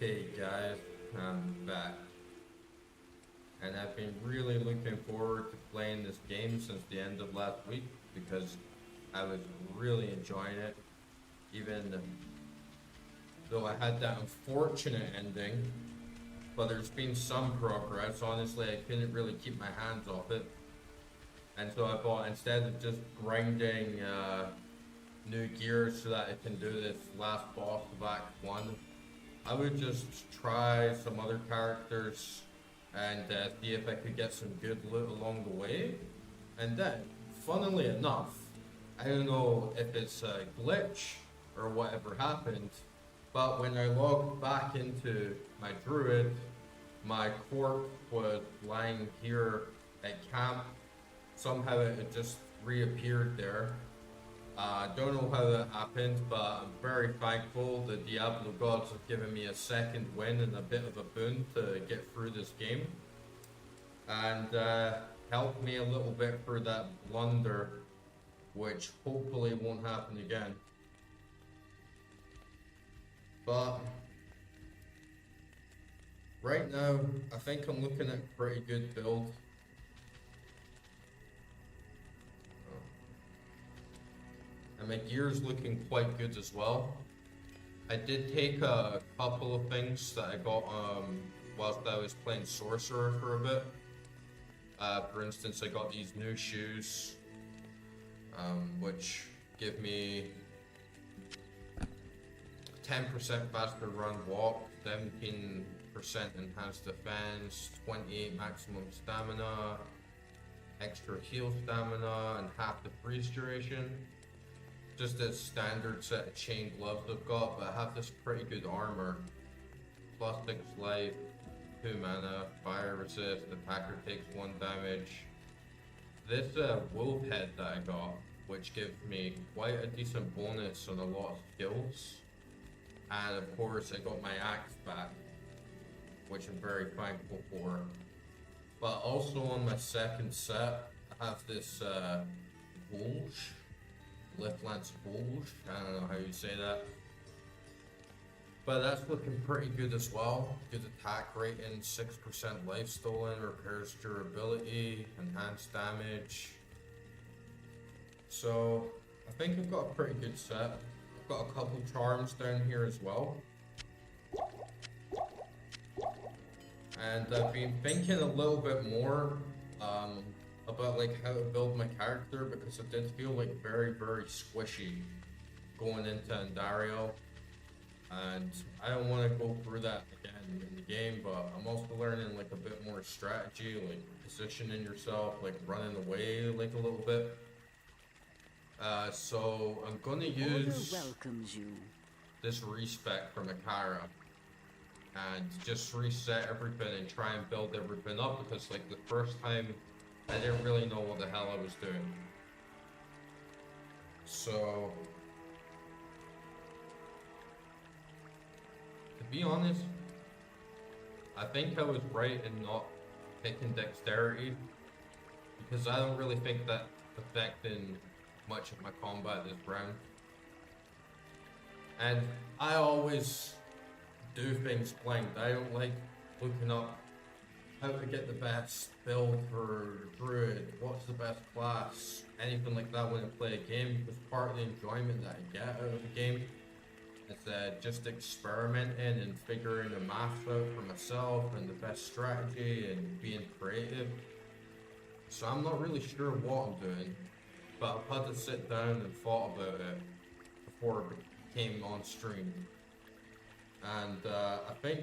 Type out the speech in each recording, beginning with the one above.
Okay guys, I'm back. And I've been really looking forward to playing this game since the end of last week because I was really enjoying it. Even though I had that unfortunate ending, but there's been some progress. Honestly, I couldn't really keep my hands off it. And so I thought instead of just grinding new gears so that I can do this last boss of Act 1, I would just try some other characters and see if I could get some good loot along the way. And then, funnily enough, I don't know if it's a glitch or whatever happened, but when I logged back into my druid, my corpse was lying here at camp. Somehow it had just reappeared there. Don't know how that happened, but I'm very thankful the Diablo gods have given me a second win and a bit of a boon to get through this game. And helped me a little bit through that blunder, which hopefully won't happen again. But right now, I think I'm looking at a pretty good build. And my gear's looking quite good as well. I did take a couple of things that I got whilst I was playing Sorcerer for a bit. For instance, I got these new shoes, which give me 10% faster run walk, 17% enhanced defense, 28 maximum stamina, extra heal stamina, and half the freeze duration. Just a standard set of chain gloves I've got, but I have this pretty good armor. Plus 6 life, 2 mana, fire resist, attacker takes 1 damage. This wolf head that I got, which gives me quite a decent bonus on a lot of skills. And of course I got my axe back, which I'm very thankful for. But also on my second set, I have this Wolsh. Left lance bulge, I don't know how you say that. But that's looking pretty good as well. Good attack rating, 6% life stolen, repairs durability, enhanced damage. So I think I've got a pretty good set. I've got a couple charms down here as well. And I've been thinking a little bit more about like how to build my character, because it did feel like very squishy going into Andariel, and I don't want to go through that again in the game. But I'm also learning like a bit more strategy, like positioning yourself, like running away like a little bit. So I'm gonna use this respec from Akara and just reset everything and try and build everything up, because like the first time I didn't really know what the hell I was doing. So, to be honest, I think I was right in not picking dexterity, because I don't really think that affecting much of my combat this round. And I always do things blind. I don't like looking up how to get the best build for druid, what's the best class, anything like that when I play a game, because part of the enjoyment that I get out of the game is just experimenting and figuring the math out for myself and the best strategy and being creative. So I'm not really sure what I'm doing, but I've had to sit down and thought about it before it came on stream. And I think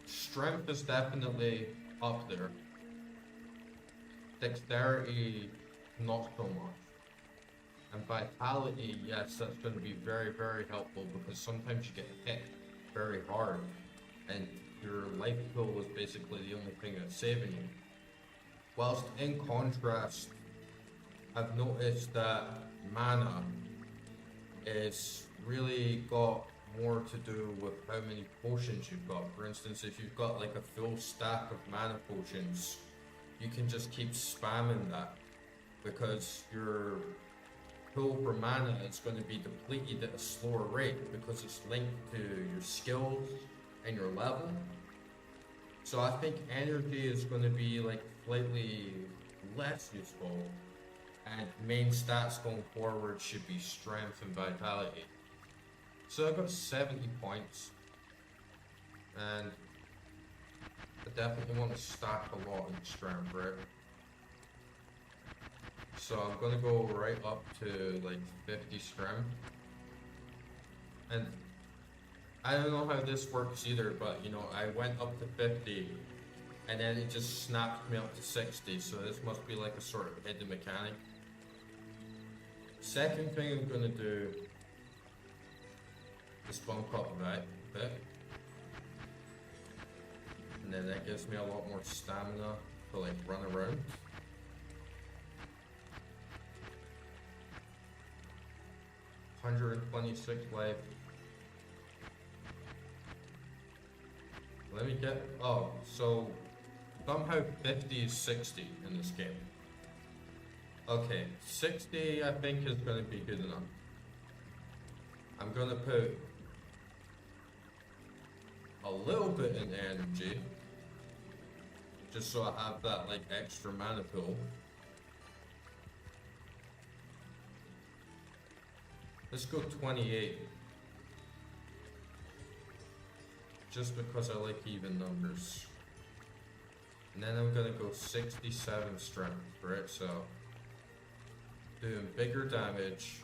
strength is definitely up there. Dexterity, not so much. And vitality, yes, that's going to be very helpful, because sometimes you get hit very hard and your life pool is basically the only thing that's saving you. Whilst in contrast, I've noticed that mana is really got more to do with how many potions you've got. For instance, if you've got like a full stack of mana potions, you can just keep spamming that, because your pool for mana is going to be depleted at a slower rate because it's linked to your skills and your level. So I think energy is going to be like slightly less useful, and main stats going forward should be strength and vitality. So I got 70 points, and I definitely want to stack a lot in strength, right? So I'm gonna go right up to like 50 strength. And I don't know how this works either, but you know, I went up to 50 and then it just snapped me up to 60, so this must be like a sort of hidden mechanic. Second thing I'm gonna do is bump up that bit. And then that gives me a lot more stamina to like run around. $126 life. Let me get, oh, so somehow 50 is 60 in this game. Okay, 60 I think is gonna be good enough. I'm gonna put a little bit in energy, just so I have that like extra mana pool. Let's go 28. Just because I like even numbers. And then I'm gonna go 67 strength, right? So, doing bigger damage.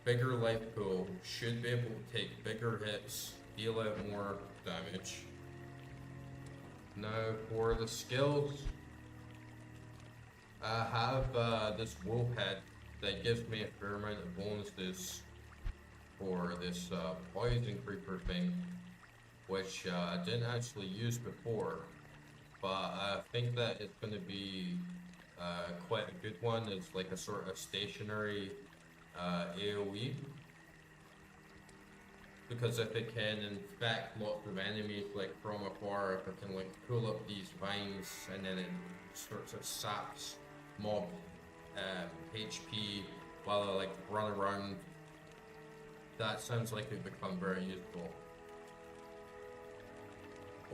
Bigger life pool, should be able to take bigger hits, deal out more damage. Now for the skills, I have this wolf head that gives me a fair amount of bonuses for this poison creeper thing, which I didn't actually use before, but I think that it's going to be quite a good one. It's like a sort of stationary AoE, because if it can infect lots of enemies like from afar, if it can like pull up these vines and then it sorts of saps mob HP while I like run around, that sounds like it would become very useful.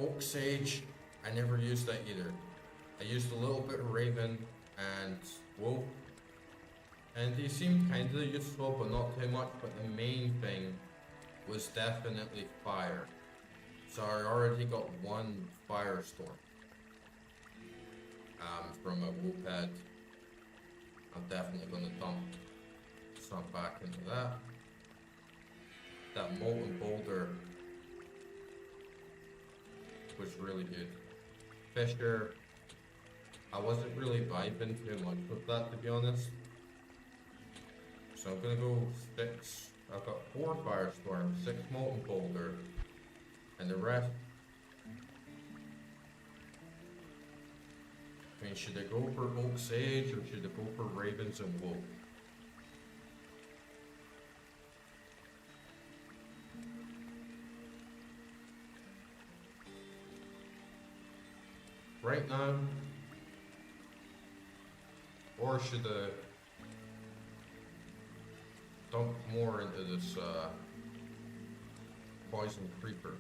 Oak Sage, I never used that either. I used a little bit of Raven and Wolf, and they seemed kind of useful but not too much, but the main thing was definitely fire. So I already got one firestorm from a wolf head. I'm definitely going to dump some back into that. That molten boulder was really good. Fisher, I wasn't really vibing too much with that, to be honest. So I'm gonna go 6. I've got 4 firestorms, 6 molten boulder, and the rest. I mean, should I go for Oak Sage or should I go for Ravens and Wolf? Right now, or should I dump more into this poison creeper?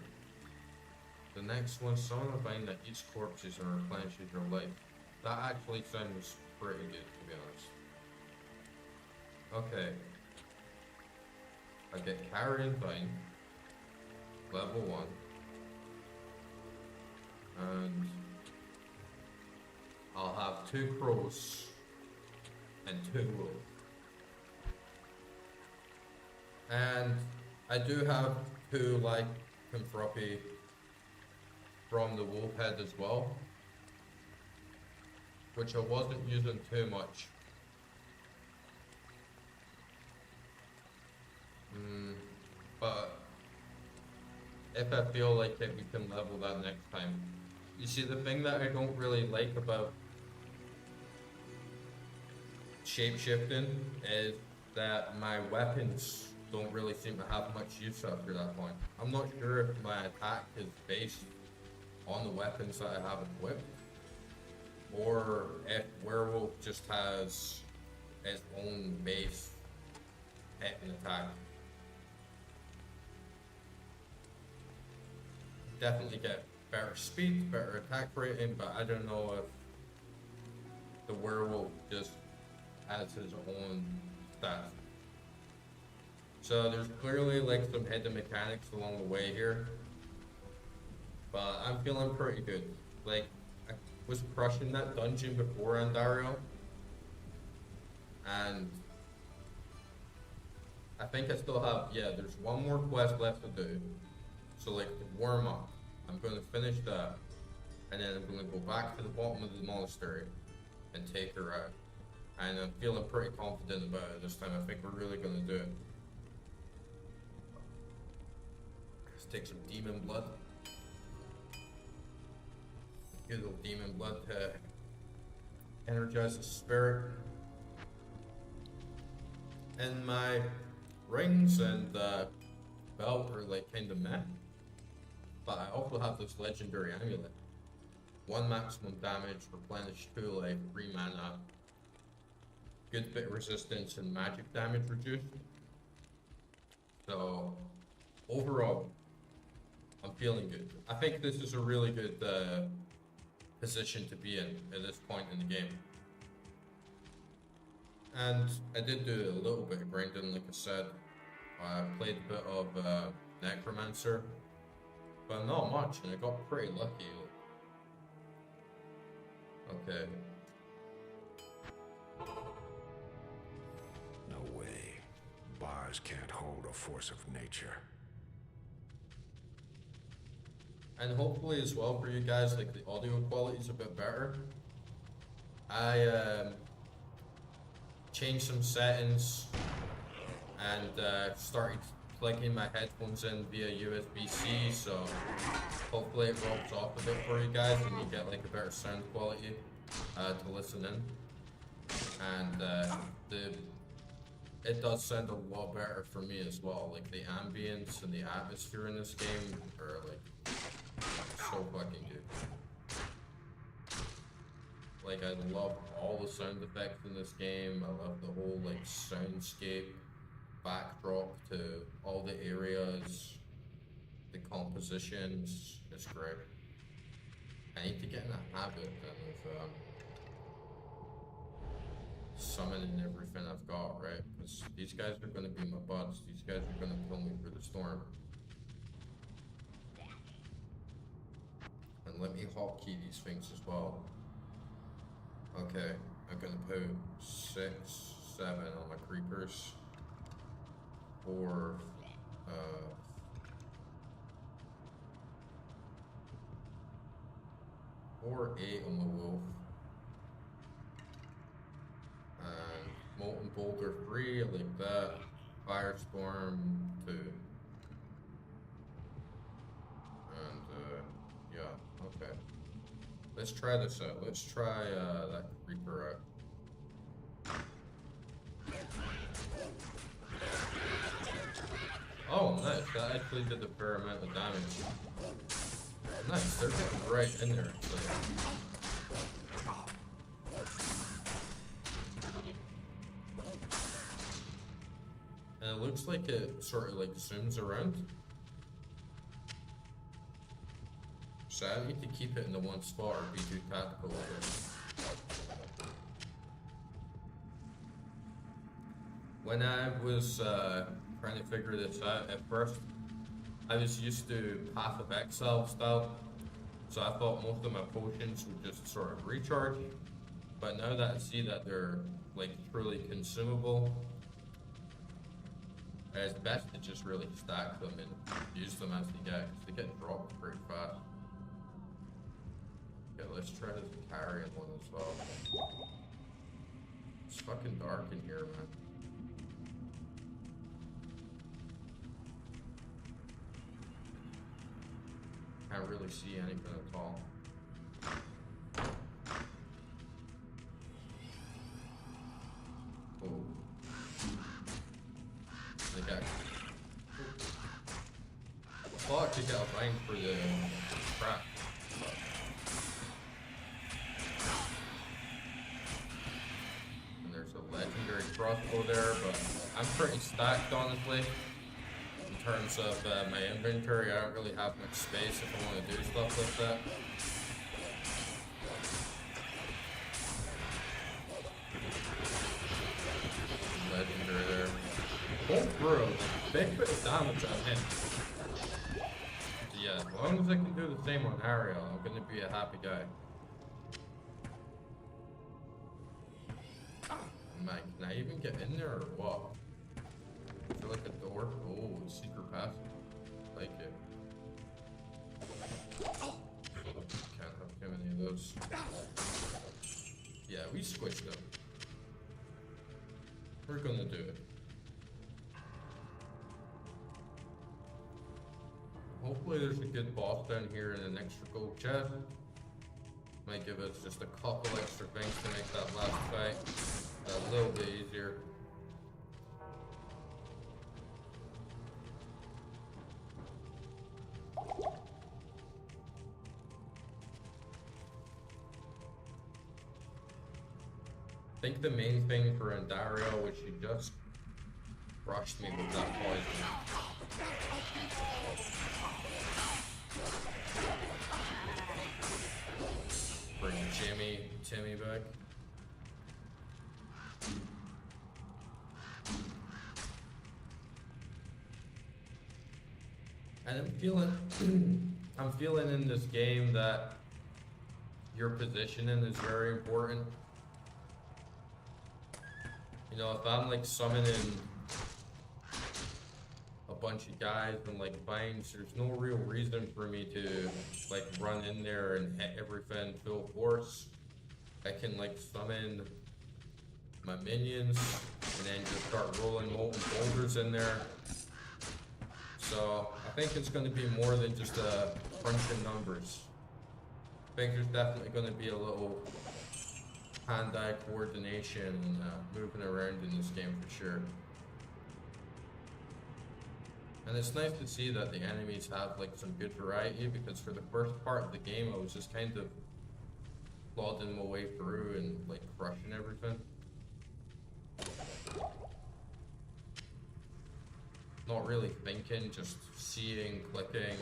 The next one, summon a vine that eats corpses and replenishes your life. That actually sounds pretty good, to be honest. Okay. I get Carrion Vine, level 1, and I'll have 2 crows and 2 wolves. And I do have 2 like Lycanthropy from the wolf head as well, which I wasn't using too much. But if I feel like it, we can level that next time. You see, the thing that I don't really like about shapeshifting is that my weapons don't really seem to have much use after that point. I'm not sure if my attack is based on the weapons that I have equipped. or if werewolf just has its own base hit and attack. Definitely get better speed, better attack rating, but I don't know if the werewolf just has his own stats. So there's clearly like some hidden mechanics along the way here, but I'm feeling pretty good. Like, I was crushing that dungeon before Andariel, and I think I still have, yeah, there's one more quest left to do. So like the warm up, I'm going to finish that, and then I'm going to go back to the bottom of the monastery and take her out. And I'm feeling pretty confident about it this time. I think we're really going to do it. Let's take some demon blood. Good old demon blood to energize the spirit. And my rings and belt are like kind of meh. But I also have this legendary amulet. 1 maximum damage, replenish 2 life, 3 mana. Good bit of resistance and magic damage reduced. So, overall, I'm feeling good. I think this is a really good position to be in at this point in the game. And I did do a little bit of grinding, like I said. I played a bit of Necromancer, but not much, and I got pretty lucky. Okay. No way. Bars can't hold a force of nature. And hopefully as well for you guys, like the audio quality is a bit better. I changed some settings and started plugging my headphones in via USB-C, so hopefully it rolls off a bit for you guys and you get like a better sound quality to listen in. And it does sound a lot better for me as well. Like the ambience and the atmosphere in this game are like so fucking good. Like I love all the sound effects in this game. I love the whole like soundscape backdrop to all the areas, the compositions. It's great. I need to get in a habit of summoning everything I've got, right? Because these guys are going to be my buds. These guys are going to pull me through the storm. And let me hotkey these things as well. Okay, I'm going to put 6, 7 on my creepers. 4, 8 on the wolf. And Molten Boulder 3, I like that. Firestorm 2. And yeah, okay. Let's try this out. Let's try that creeper out. Oh, nice. That actually did a fair amount of damage. Nice. They're getting right in there. And it looks like it sort of like zooms around. So I need to keep it in the one spot or be too tactical with it. When I was trying to figure this out at first, I was used to Path of Exile style, so I thought most of my potions would just sort of recharge. But now that I see that they're like truly consumable, it's best to just really stack them and use them as they get, because they get dropped pretty fast. Okay, let's try this carrion one as well. It's fucking dark in here, man. Can't really see anything at all. Oh. They got... I thought I could get a vine for the trap. crossbow there, but I'm pretty stacked honestly. In terms of my inventory, I don't really have much space if I want to do stuff like that. Legendary there. Oh bro, big bit of damage on him. Yeah, as long as I can do the same on Ariel, I'm gonna be a happy guy. Man, can I even get in there or what? I feel like a door. Oh, a secret path. Like it. Can't have too many of those. Yeah, we squished them. We're gonna do it. Hopefully there's a good boss down here in an extra gold chest. Might give us just a couple extra things to make that last fight a little bit easier. I think the main thing for Andariel was she just rushed me with that poison. Bring Timmy back. And I'm feeling in this game that your positioning is very important. You know, if I'm like summoning a bunch of guys and like vines, there's no real reason for me to like run in there and hit everything full force. I can like summon my minions and then just start rolling molten boulders in there. So I think it's going to be more than just a crunching numbers. I think there's definitely going to be a little hand-eye coordination and moving around in this game for sure. And it's nice to see that the enemies have like some good variety, because for the first part of the game I was just kind of plodding my way through and like crushing everything. Not really thinking, just seeing, clicking,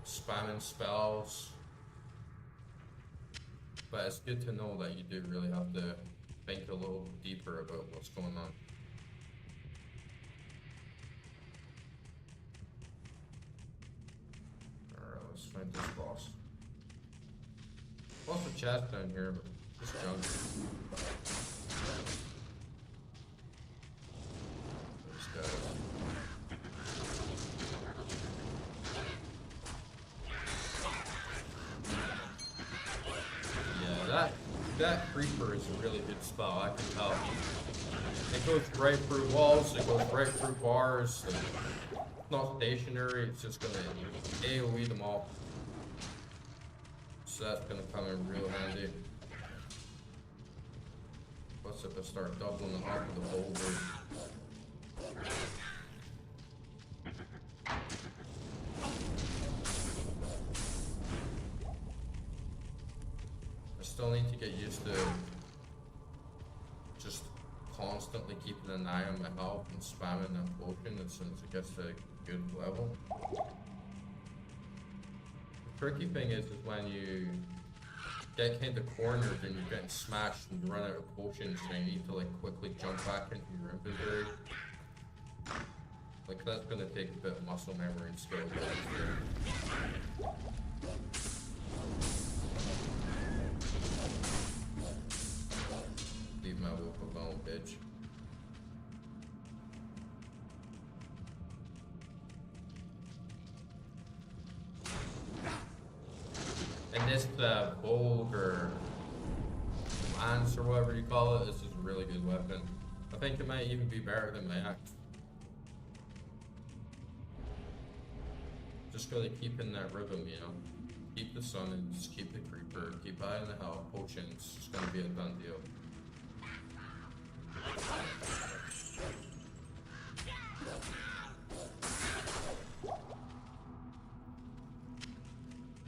spamming spells. But it's good to know that you do really have to think a little deeper about what's going on. Alright, let's find this boss. Lots of chest down here, but just junk. These guys. Yeah, that creeper is a really good spell, I can tell. It goes right through walls, it goes right through bars. It's not stationary, it's just gonna AoE them all. So that's gonna come in real handy. Plus if I start doubling the height of the boulder. I still need to get used to just constantly keeping an eye on my health and spamming that potion as soon as it gets to a good level. The tricky thing is when you get kind of cornered and you're getting smashed and you run out of potions and you need to like quickly jump back into your inventory. Like that's gonna take a bit of muscle memory and skill. Leave my wolf alone, bitch. And this Bolg or Lance or whatever you call it, this is a really good weapon. I think it might even be better than my axe. Just gotta keep in that rhythm, you know. Keep the summons, keep the creeper, keep eye on the health, potions. It's gonna be a done deal.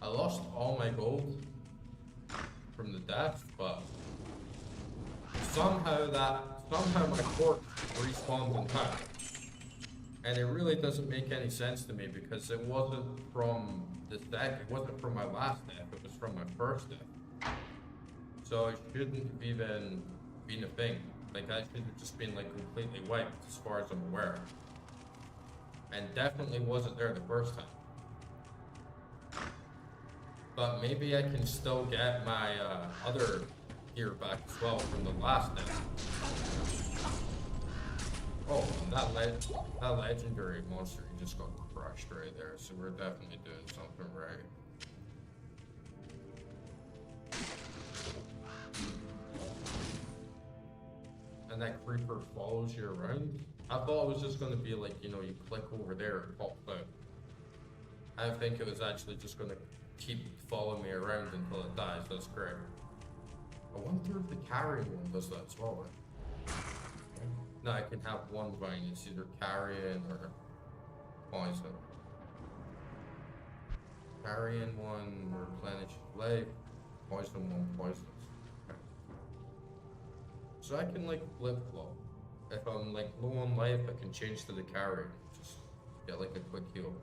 I lost all my gold from the death, but somehow my corpse respawned in time. And it really doesn't make any sense to me because it wasn't from this deck, it wasn't from my last death, it was from my first death. So it shouldn't have even been a thing. Like I should have just been like completely wiped as far as I'm aware. And definitely wasn't there the first time. But maybe I can still get my other gear back as well from the last death. Oh, and that legendary monster just got crushed right there, so we're definitely doing something right. And that creeper follows you around? I thought it was just going to be like, you know, you click over there and pops out. I think it was actually just going to keep following me around until it dies. That's great. I wonder if the carrying one does that as well. No, I can have one vine. It's either carrion or poison. Carrion one, replenish life. Poison one, poisonous. Okay. So I can like flip-flop. If I'm like low on life, I can change to the carrion. Just get like a quick heal.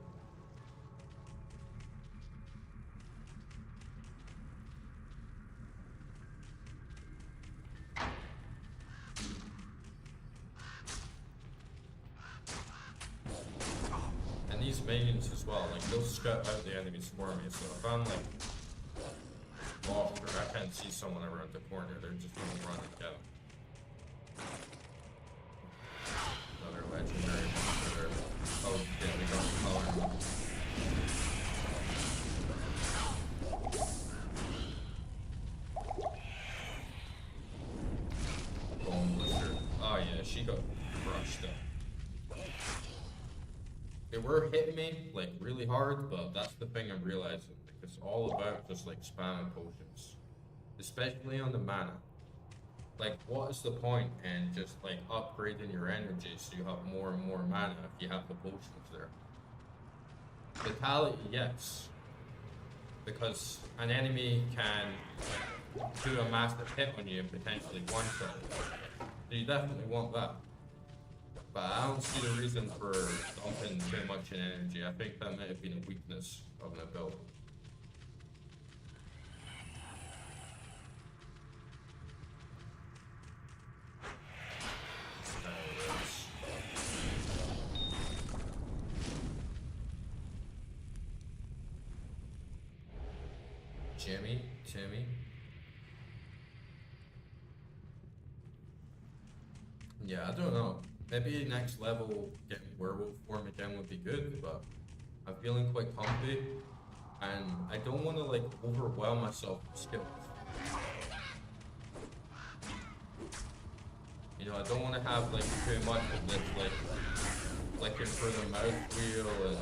And these minions as well, like they'll scout out the enemies for me. So if I'm like lost or I can't see someone around the corner, they're just gonna run and get them. Another legendary monster there. Oh shit, we got the color. Bone blister. Oh yeah, she got crushed up. They were hitting me like really hard, but that's the thing I'm realizing. Like, it's all about just like spamming potions, especially on the mana. Like, what is the point in just like upgrading your energy so you have more and more mana if you have the potions there? Vitality, yes, because an enemy can do a massive hit on you and potentially one-shot it. So you definitely want that. But I don't see the reason for dumping too much in energy. I think that might have been a weakness of an ability. Timmy. Yeah, I don't know. Maybe next level getting werewolf form again would be good, but I'm feeling quite comfy, and I don't want to like overwhelm myself with skills. You know, I don't want to have like too much of this like clicking for the mouse wheel and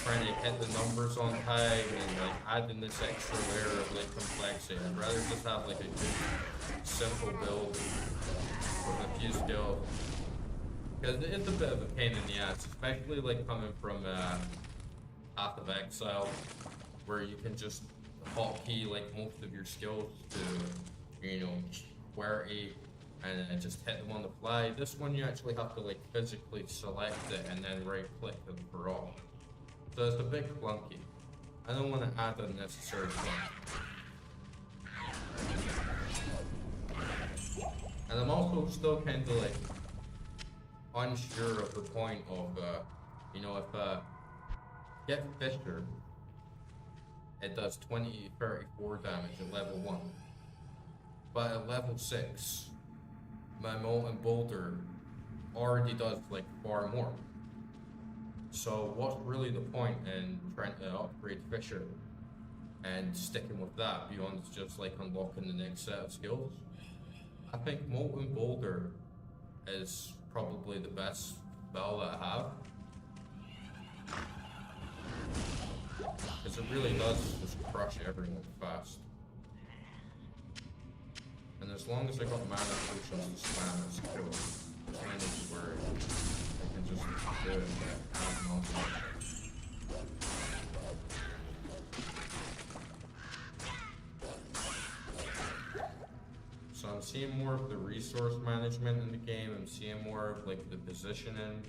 trying to hit the numbers on time and like adding this extra layer of like complexity. I'd rather just have like a good simple build with a few skills, because it's a bit of a pain in the ass, especially like coming from Path of Exile, where you can just hotkey like most of your skills to, you know, QWERTY and just hit them on the fly. This one you actually have to like physically select it and then right click them for all. So it's a bit clunky. I don't want to add unnecessary clunky. And I'm also still kind of like unsure of the point of, you know, if get Fisher, it does 34 damage at level 1. But at level 6, my Molten Boulder already does like far more. So what's really the point in trying to upgrade Fisher and sticking with that beyond just like unlocking the next set of skills? I think Molten Boulder is probably the best spell that I have, because it really does just crush everyone fast. And as long as I got mana potions to spam, it's cool. I need to worry. I can just do it and have nonsense. seeing more of the resource management in the game. I'm seeing more of like the positioning.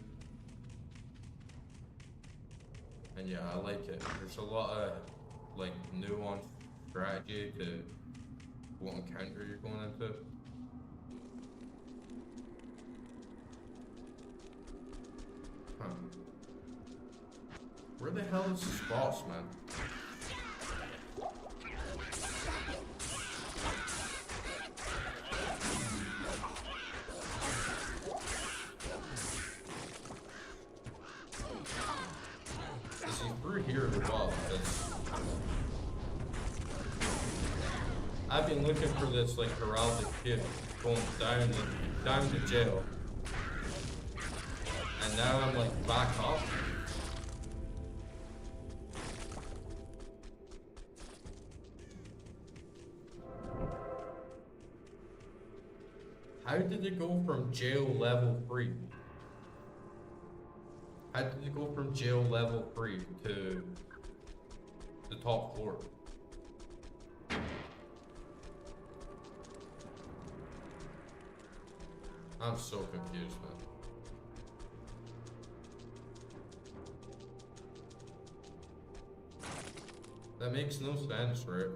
And yeah, I like it. There's a lot of like nuanced strategy to what encounter you're going into. Huh. Where the hell is this boss, man? Is he through here as well? Because I've been looking for this like heraldic kid going down to jail. And now I'm like back up. How did it go from jail level 3? How did it go from jail level 3 to the top floor? I'm so confused, man. That makes no sense, right?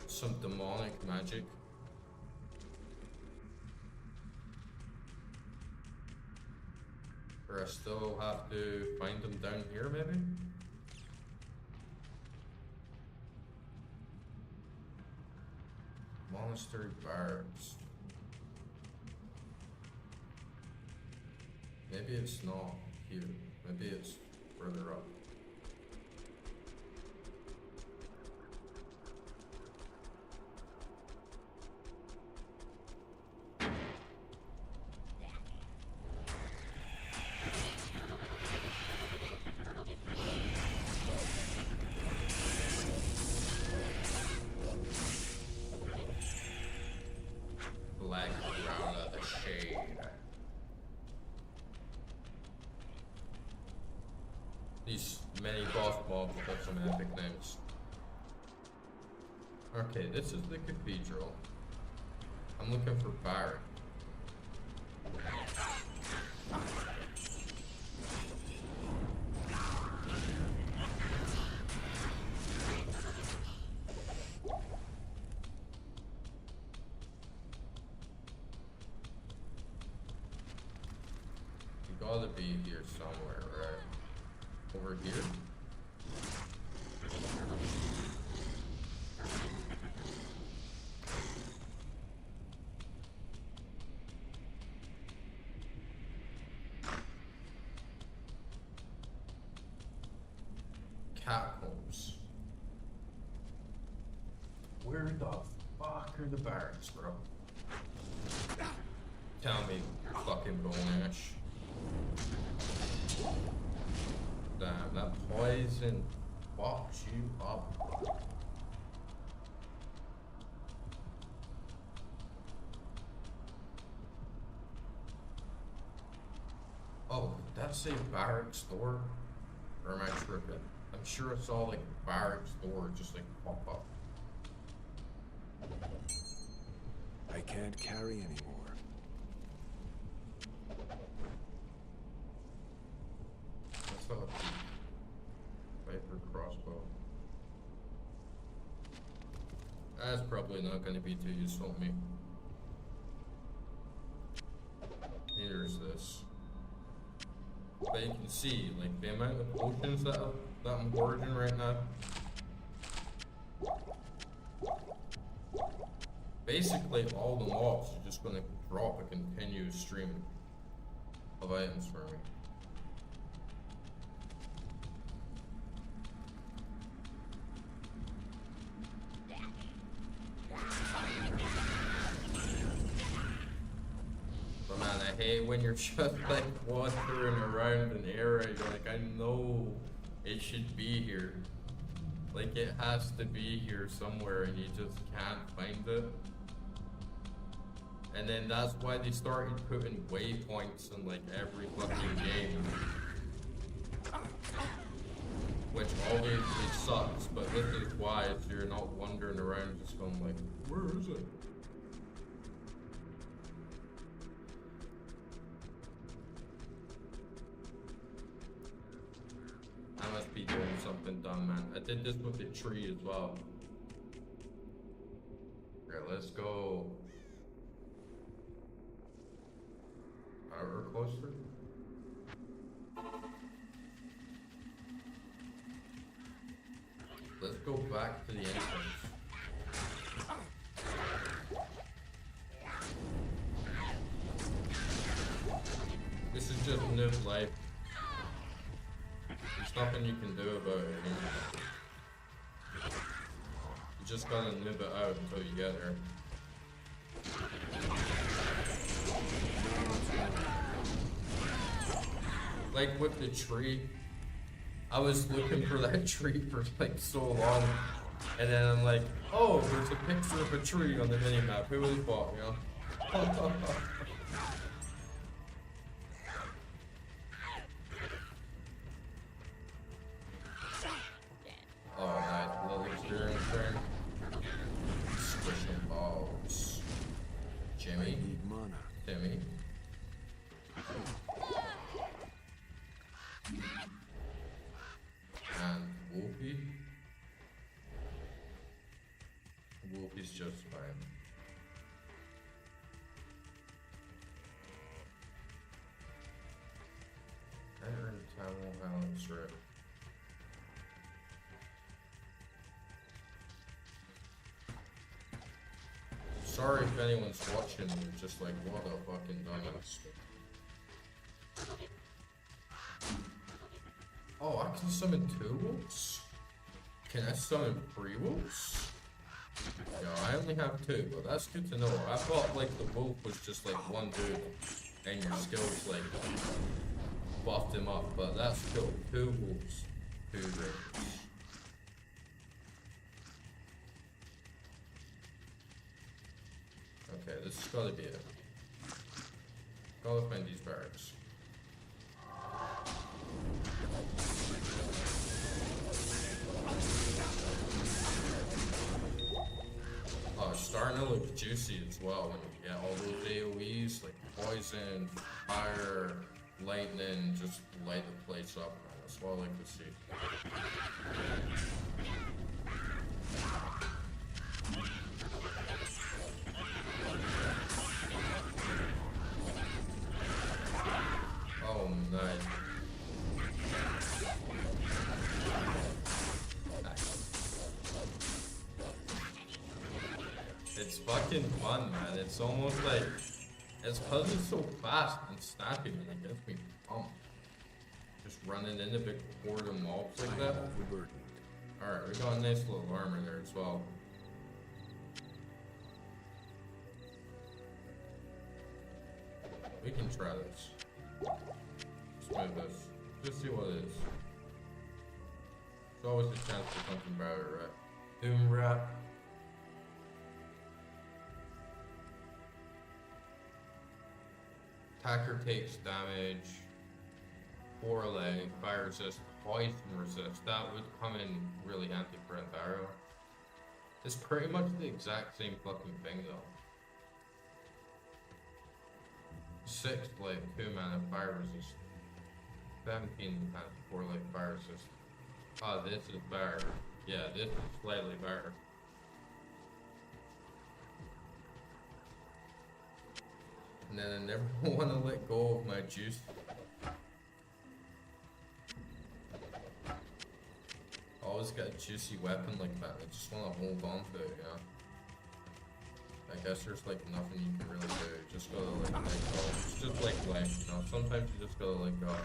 Some demonic magic. Or I still have to find them down here, maybe? Monastery barracks. Maybe it's not here. Maybe it's further up. Black ground of the shade. These many boss mobs have some epic names. Okay, this is the cathedral. I'm looking for Byron. You gotta be here somewhere, right? Over here? Catacombs. Where the fuck are the barracks, bro? Tell me, fucking Bone Ash. Damn, that poison fucks you up. Oh, that's a barracks door? Or am I tripping? I'm sure it's all like barracks door just like pop up. I can't carry anymore. That's a Viper crossbow. That's probably not going to be too useful to me. Neither is this. But you can see, like, the amount of potions that I'm hoarding right now. Basically, all the mobs are just going to drop a continuous stream of items for me. But man, I hate when you're just like wandering around an area, you're like, I know it should be here. Like it has to be here somewhere and you just can't find it. And then that's why they started putting waypoints in like every fucking game. Which obviously sucks, but this is why, so you're not wandering around just going like, where is it? been done, man. I did this with the tree as well. Okay, let's go. We're closer. Let's go back to the entrance. This is just noob life. There's nothing you can do about it. You just gotta noob it out until you get there. Like with the tree, I was looking for that tree for like so long, and then I'm like, oh, there's a picture of a tree on the minimap. Who would have thought, you know? Oh, nice little experience there. Squishing balls. Jimmy. Need mana. Timmy. And Wolfie. Wolfie's just fine. Enter into town balance rip. Sorry if anyone's watching and you're just like, what a fucking dumbass. Oh, I can summon 2 wolves? Can I summon 3 wolves? Yeah, I only have 2, but that's good to know. I thought like the wolf was just like one dude and your skills like buffed him up, but that's cool. 2 wolves, 2 ravens. Okay, this has gotta be it. Gotta find these barracks. Oh, it's starting to look juicy as well when you get all those AoEs, like poison, fire, lightning, just light the place up, man. That's what I like to see. Oh, nice. It's fucking fun, man. It's almost like, it's cause it's so fast and snappy, man. It gets me pumped. Just running into big horde of mobs like that. Alright, we got a nice little armor there as well. We can try this. Let's move this. Just see what it is. There's always a chance for something better, right? Doom rat. Attacker takes damage. Forlay, fire resist, poison resist. That would come in really handy for Andariel. It's pretty much the exact same fucking thing though. 6 blade, 2 mana, fire resist. 17 mana, 4 like fire resist. Oh, this is better. Yeah, this is slightly better. And then I never want to let go of my juice. Always got a juicy weapon like that. I just want to hold on to it, you know? I guess there's like nothing you can really do. You just gotta like let go. It's just like life, you know? Sometimes you just gotta let go.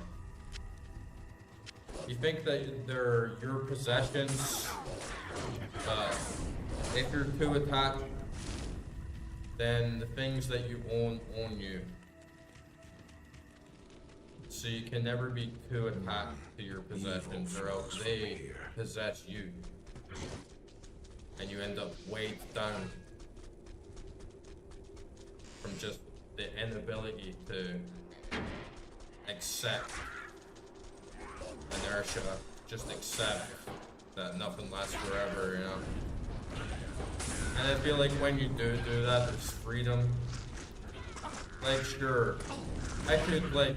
You think that they're your possessions, but if you're too attached, then the things that you own you. So you can never be too attached to your possessions or else they possess you. And you end up weighed down from just the inability to accept inertia, just accept that nothing lasts forever, you know? And I feel like when you do that, there's freedom. Like, sure, I could, like,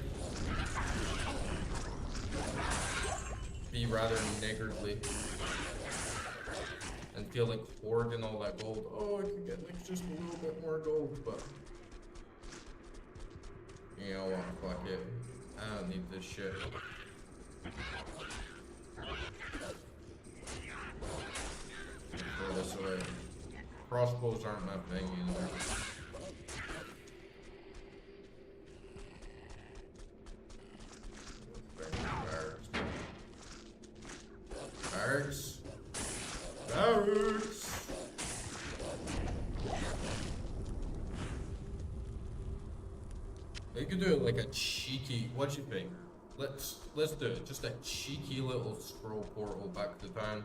be rather niggardly and feel like hoarding all that gold. Oh, I could get like just a little bit more gold, but you know what, fuck it. I don't need this shit. Throw this away. Crossbows aren't my thing either. Barracks. Barracks. We could do it like a cheeky. What do you think? Let's do it. Just a cheeky little scroll portal back to town.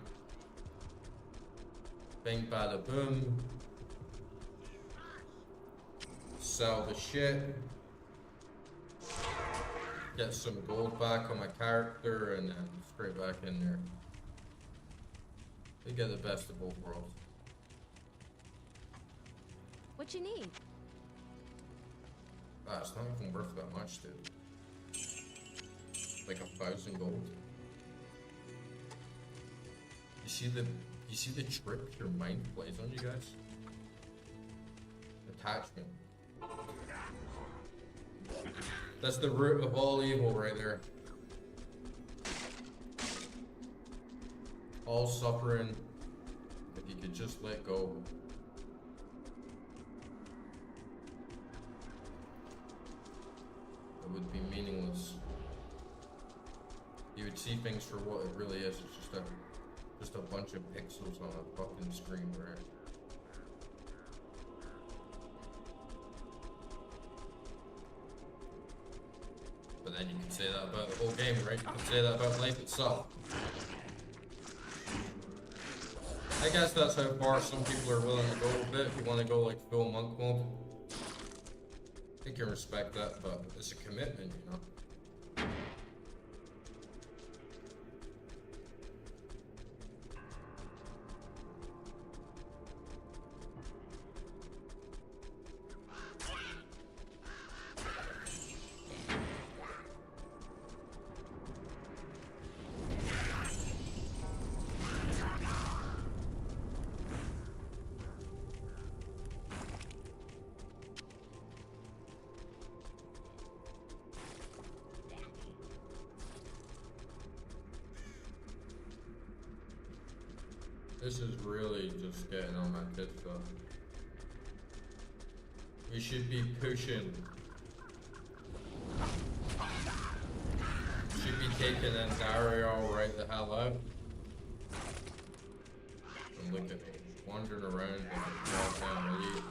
Bing bada boom. Sell the shit. Get some gold back on my character and then straight back in there. They get the best of both worlds. What you need? Ah, it's not even worth that much, dude. Like 1,000 gold. You see the trick your mind plays on you guys? Attachment. That's the root of all evil right there. All suffering, if you could just let go. It would be meaningless. You would see things for what it really is. It's just a bunch of pixels on a fucking screen, right? But then you can say that about the whole game, right? You can say that about life itself. I guess that's how far some people are willing to go with it. If you want to go like full monk mode, I can respect that, but it's a commitment, you know? This is really just getting on my tits though. We should be pushing. Should be taking Andariel right the hell out. And look at me, wandering around like a small town elite.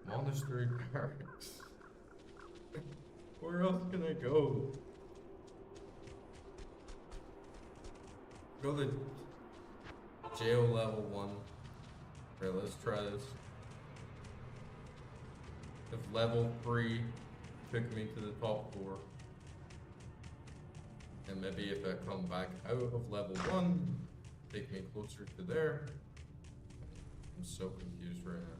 Monastery barracks. Where else can I go? Go to jail level 1. Okay, let's try this. If level 3 took me to the top floor, and maybe if I come back out of level 1, take me closer to there. I'm so confused right now.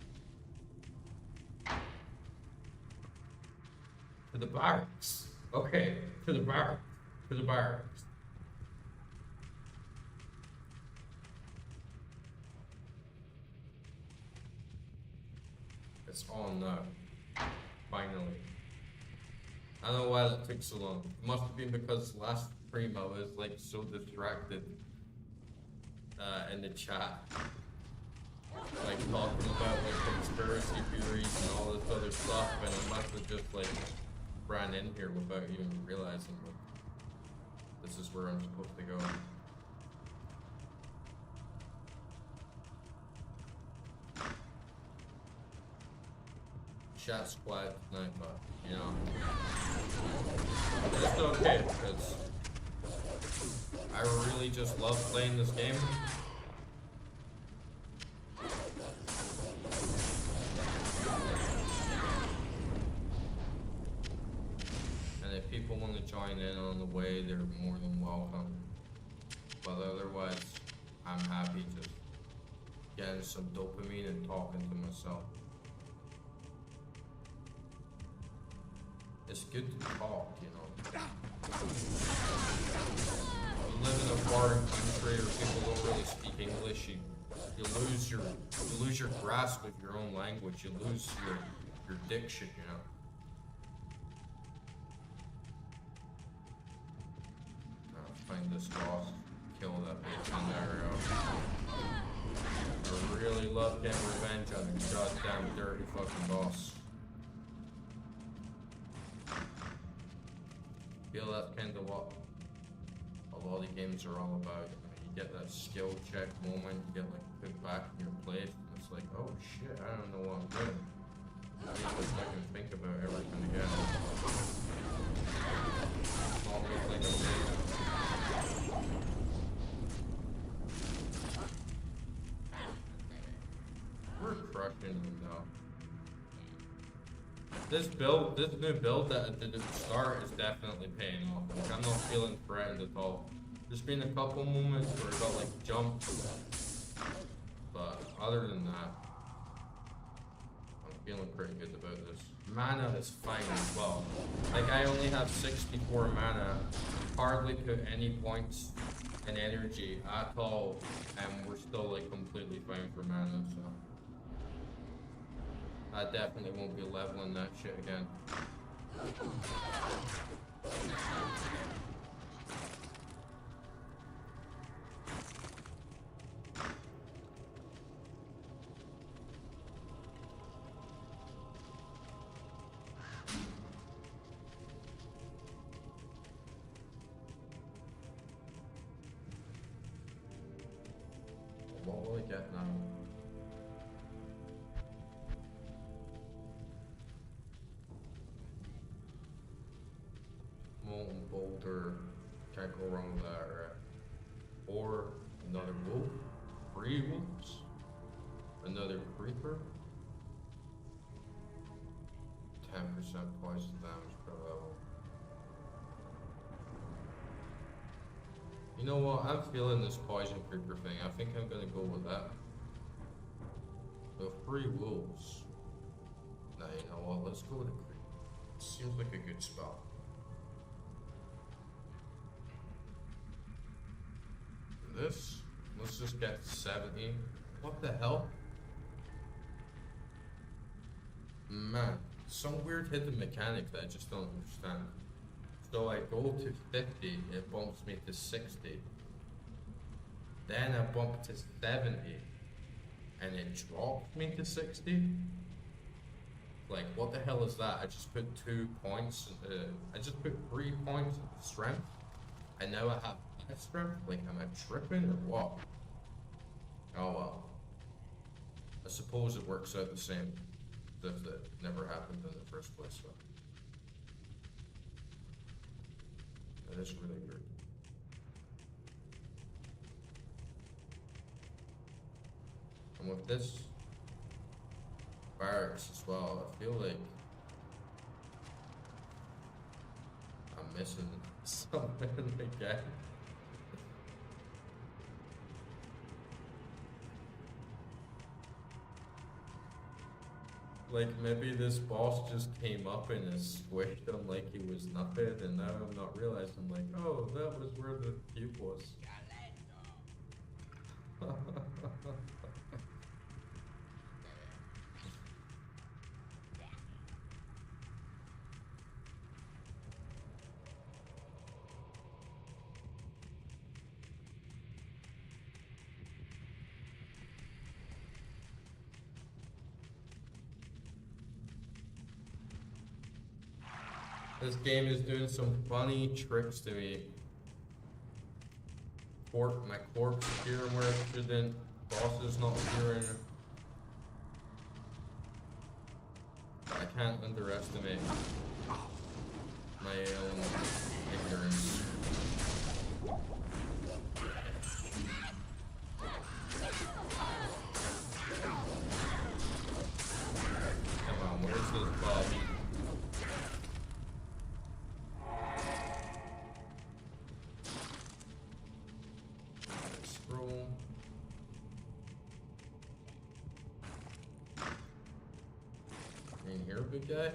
To the barracks. Okay, to the barracks. To the barracks. It's on now. Finally. I don't know why that took so long. It must have been because last stream I was like so distracted in the chat. Like talking about like conspiracy theories and all this other stuff, and I must have just like ran in here without even realizing that this is where I'm supposed to go. Chat's quiet tonight, but you know, it's okay because I really just love playing this game. join in on the way, they're more than welcome. But otherwise, I'm happy just getting some dopamine and talking to myself. It's good to talk, you know. You live in a foreign country or people don't really speak English, you lose your grasp of your own language, you lose your diction, you know. Find this boss, kill that bitch Andariel. I really love getting revenge on the goddamn dirty fucking boss. Feel that's kind of what a lot of games are all about. You get that skill check moment, you get like put back in your place, and it's like, oh shit, I don't know what I'm doing. I need to fucking think about everything again. Not look like a bitch. We're crushing them now. This new build that I did at the start is definitely paying off. Like, I'm not feeling threatened at all. There's been a couple moments where I got like jumped, but other than that, I'm feeling pretty good about this. Mana is fine as well. Like I only have 64 mana, hardly put any points in energy at all, and we're still like completely fine for mana, so. I definitely won't be leveling that shit again. What will I get now? Molten boulder, can't go wrong with that, right? Or another wolf, 3 wolves, another creeper, 10% poison damage per level. You know what? I'm feeling this poison creeper thing. I think I'm gonna go with that. The 3 wolves. Nah, you know what? Let's go with the creeper. Seems like a good spot. This, let's just get 70. What the hell? Man, some weird hidden mechanic that I just don't understand. So I go to 50, it bumps me to 60. Then I bump to 70, and it drops me to 60. Like, what the hell is that? I just put 2 points, I just put 3 points of strength, and now I have strength? Like, am I tripping or what? Oh well. I suppose it works out the same as if it never happened in the first place, so. That is really weird. And with this barracks as well, I feel like I'm missing something again. Like, maybe this boss just came up and is squished him like he was nothing, and now I'm not realizing, like, oh, that was where the cube was. This game is doing some funny tricks to me. My corpse appearing where it shouldn't. Boss is not appearing. I can't underestimate my own ignorance. Come on, where's this Bobby? big guy?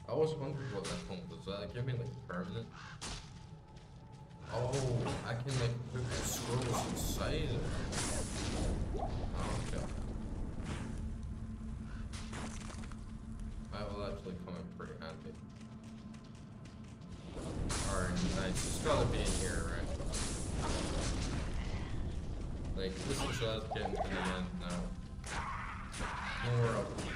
I always wondered what that one was. Does that give me like permanent? Oh, I can like put the scrolls inside it. Oh, okay. That will actually come in pretty handy. Alright, nice. It's gotta be in here, right? Like, this is us getting to the end now. More up to do.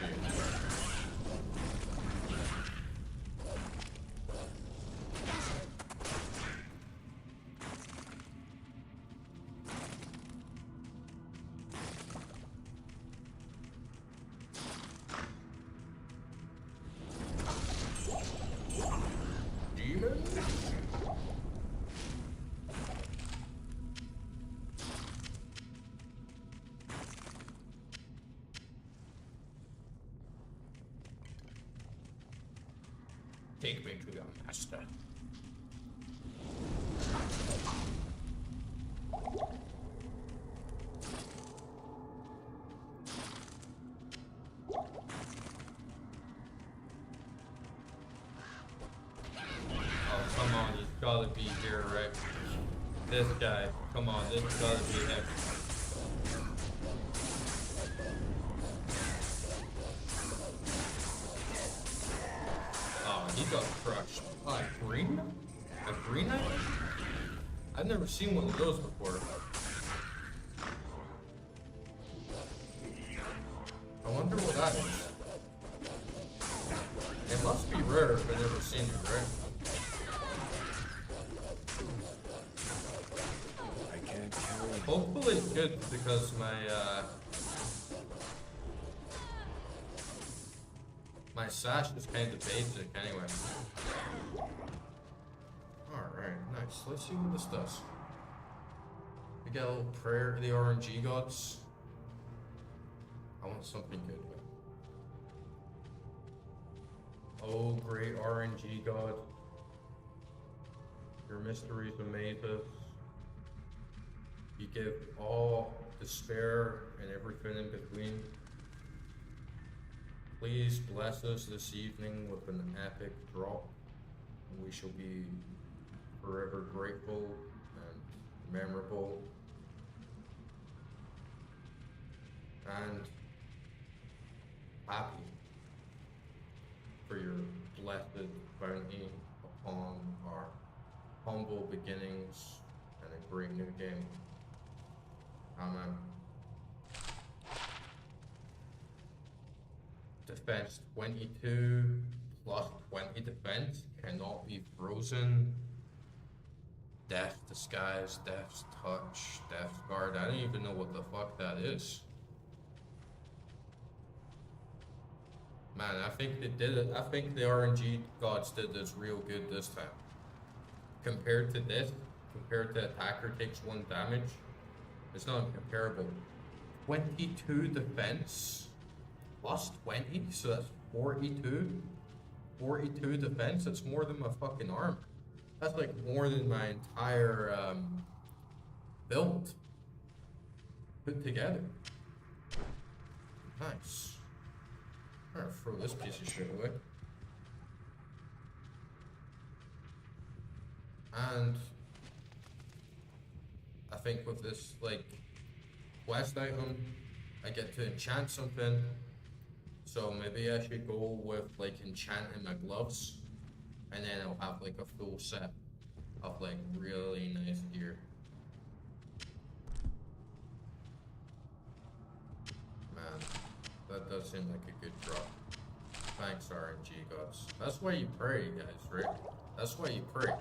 Take me to your master. Oh, come on, he's gotta be here, right? This guy, come on, this gotta be him. He got crushed. Green? A green item? I've never seen one of those before. I wonder what that is. It must be rare if I've never seen it, right? I can't carry. Hopefully it's good because my sash is kind of basic anyway. Alright, nice. Let's see what this does. We got a little prayer to the RNG gods. I want something good. Oh, great RNG god. Your mysteries amaze us. You give all despair and everything in between. Please bless us this evening with an epic drop. We shall be forever grateful and memorable. And happy for your blessed bounty upon our humble beginnings and a great new game. Amen. Defense 22 plus 20 defense cannot be frozen. Death disguise, death's touch, death's guard. I don't even know what the fuck that is. Man, I think they did it. I think the RNG gods did this real good this time. Compared to this, compared to attacker takes 1 damage, it's not comparable. 22 defense plus 20, so that's 42. 42 defense, that's more than my fucking armor. That's like more than my entire build put together. Nice. Alright, throw this piece of shit away. And I think with this like quest item, I get to enchant something. So maybe I should go with like enchanting my gloves, and then I'll have like a full set of like really nice gear. Man, that does seem like a good drop. Thanks, RNG gods. That's why you pray, guys, right? That's why you pray.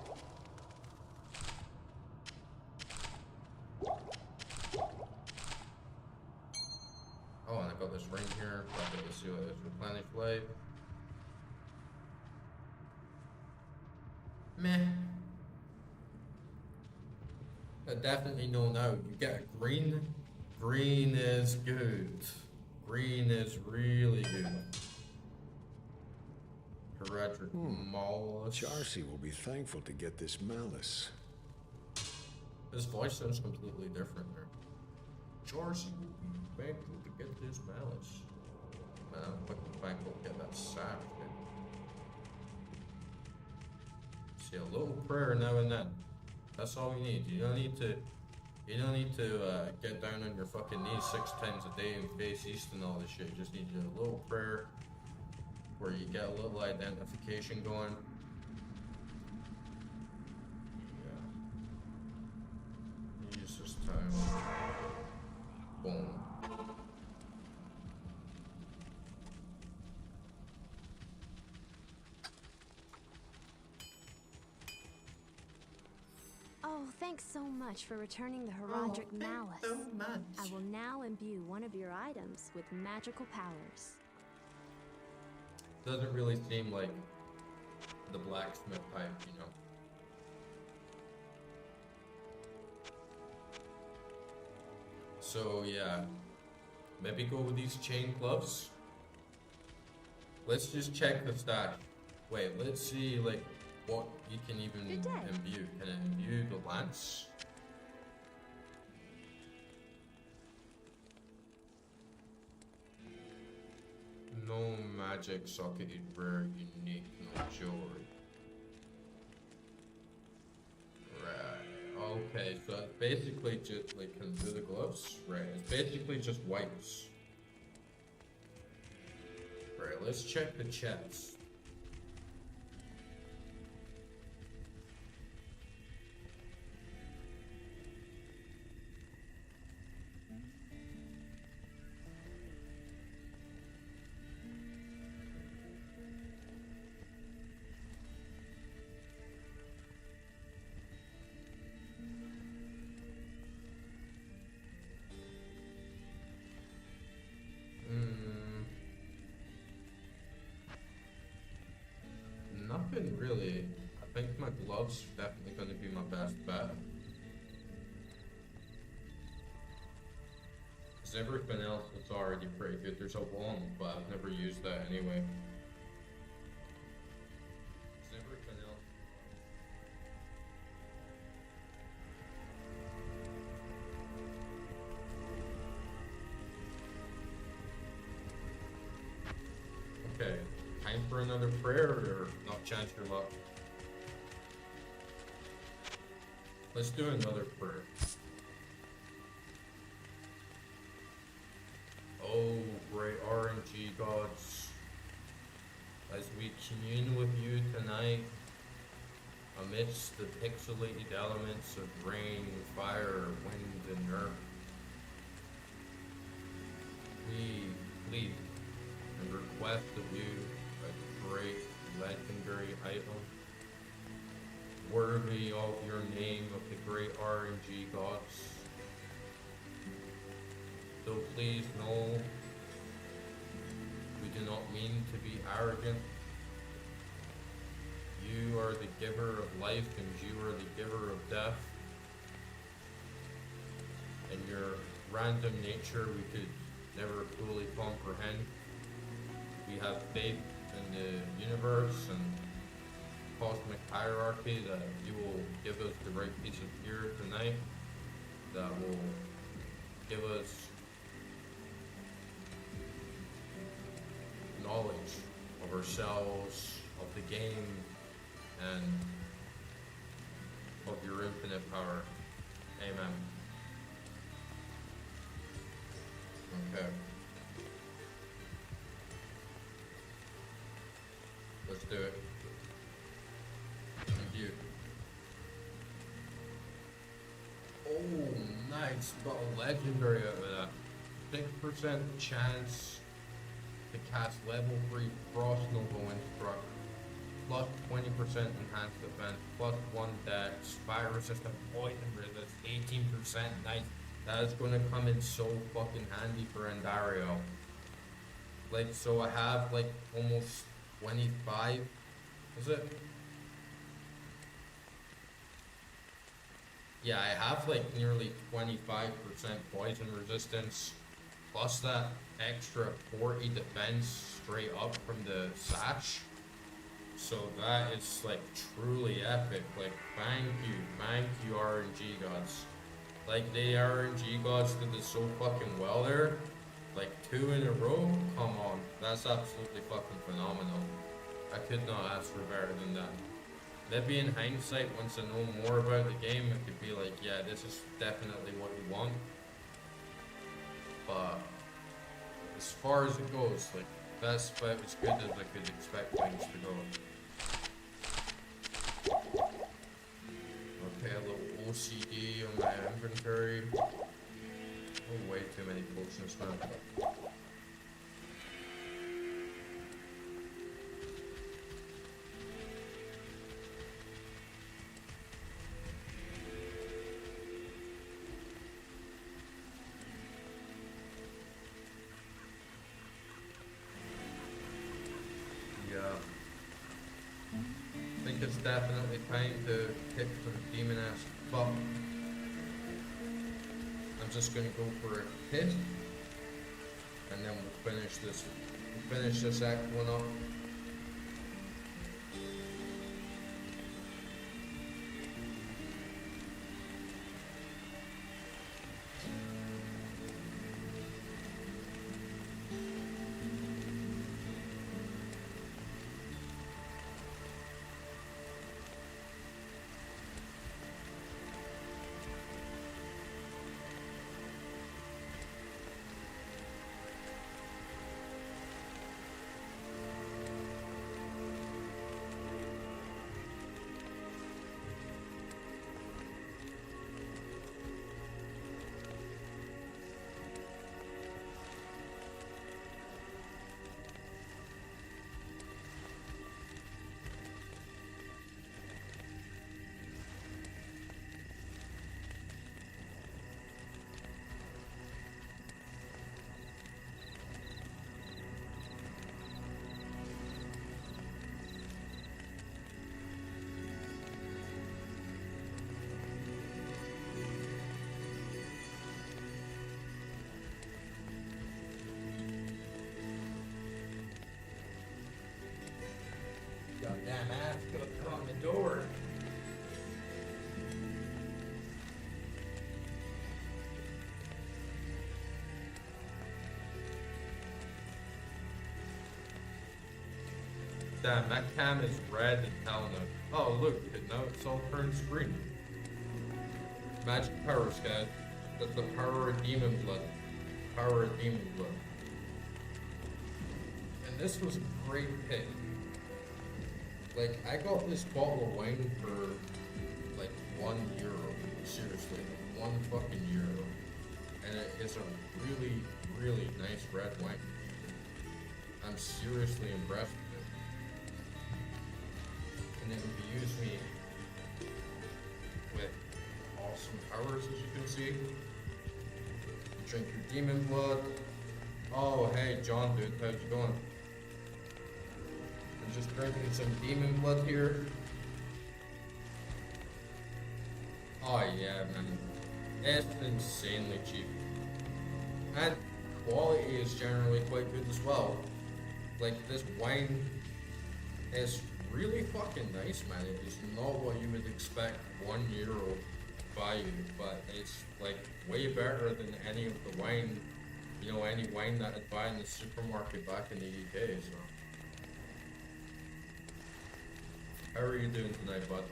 Oh, and I got this ring here. Let's see what it is. Replenish life. Meh. That definitely know now. You get green. Green is good. Green is really good. Hereditary Malice. Charcy will be thankful to get this malice. His voice sounds completely different there. Charcy would be thankful to get this malice. Man, I'm fucking thankful to get that sack, dude. See, a little prayer now and then. That's all you need. You don't need to get down on your fucking knees 6 times a day and face east and all this shit. You just need a little prayer where you get a little identification going. Yeah. Use this time. Boom. Oh, thanks so much for returning the Herondric Malice. So much. I will now imbue one of your items with magical powers. Doesn't really seem like the blacksmith type, you know. So yeah, maybe go with these chain gloves. Let's just check the stash. Wait, let's see like what you can even Good day. imbue. Can it imbue the lance? No magic socketed rare unique no joy. Right. Okay, so it's basically just like can do the gloves. Right. It's basically just wipes. Right, let's check the chest. Nothing really. I think my gloves are definitely going to be my best bet. Because everything else is already pretty good. There's a wand, but I've never used that anyway. Because everything else. Okay. Time for another prayer or not chance your luck? Let's do another prayer. Oh, great RNG gods, as we commune with you tonight, amidst the pixelated elements of rain, fire, wind, and earth, we plead and request of you a great legendary item, worthy of your name of the great RNG gods. So please know, we do not mean to be arrogant. You are the giver of life and you are the giver of death. And your random nature we could never fully comprehend. We have faith in the universe and cosmic hierarchy that you will give us the right piece of gear tonight that will give us knowledge of ourselves, of the game, and of your infinite power. Amen. Okay. Let's do it. Thank you. Oh, nice. Got a legendary out of that. 6% chance to cast level 3 Frost Nova Instruct. Plus 20% enhanced defense. Plus 1 dex. Fire resistant. Poison resist. 18%. Nice. That is going to come in so fucking handy for Andariel. Like, so I have like almost 25, is it? Yeah, I have like nearly 25% poison resistance, plus that extra 40 defense straight up from the sash. So that is like truly epic. Like thank you RNG gods. Like the RNG gods did it so fucking well there. Like 2 in a row, come on, that's absolutely fucking phenomenal. I could not ask for better than that. Maybe in hindsight, once I know more about the game, I could be like, yeah, this is definitely what you want. But as far as it goes, like, that's about as good as I could expect things to go. Okay, a little OCD on my inventory. Oh, way too many potions now. I think it's definitely time to hit some demon ass fuck. I'm just gonna go for a hit, and then we'll finish this act one up. Goddamn ass gonna come on the door. Damn, that cam is red and telling us. Oh look, now it's all turned green. Magic powers, guys. That's the power of demon blood. Power of demon blood. And this was a great pick. Like, I got this bottle of wine for, like, €1. Seriously, like, 1 fucking euro. And it is a really, really nice red wine. I'm seriously impressed with it. And it imbues me with awesome powers, as you can see. Drink your demon blood. Oh, hey, John, dude, how's it going? I'm just drinking some demon blood here. Oh yeah, man. It's insanely cheap. And quality is generally quite good as well. Like, this wine is really fucking nice, man. It is not what you would expect €1 value, but it's like way better than any of the wine, you know, any wine that I'd buy in the supermarket back in the UK, so. How are you doing tonight, bud?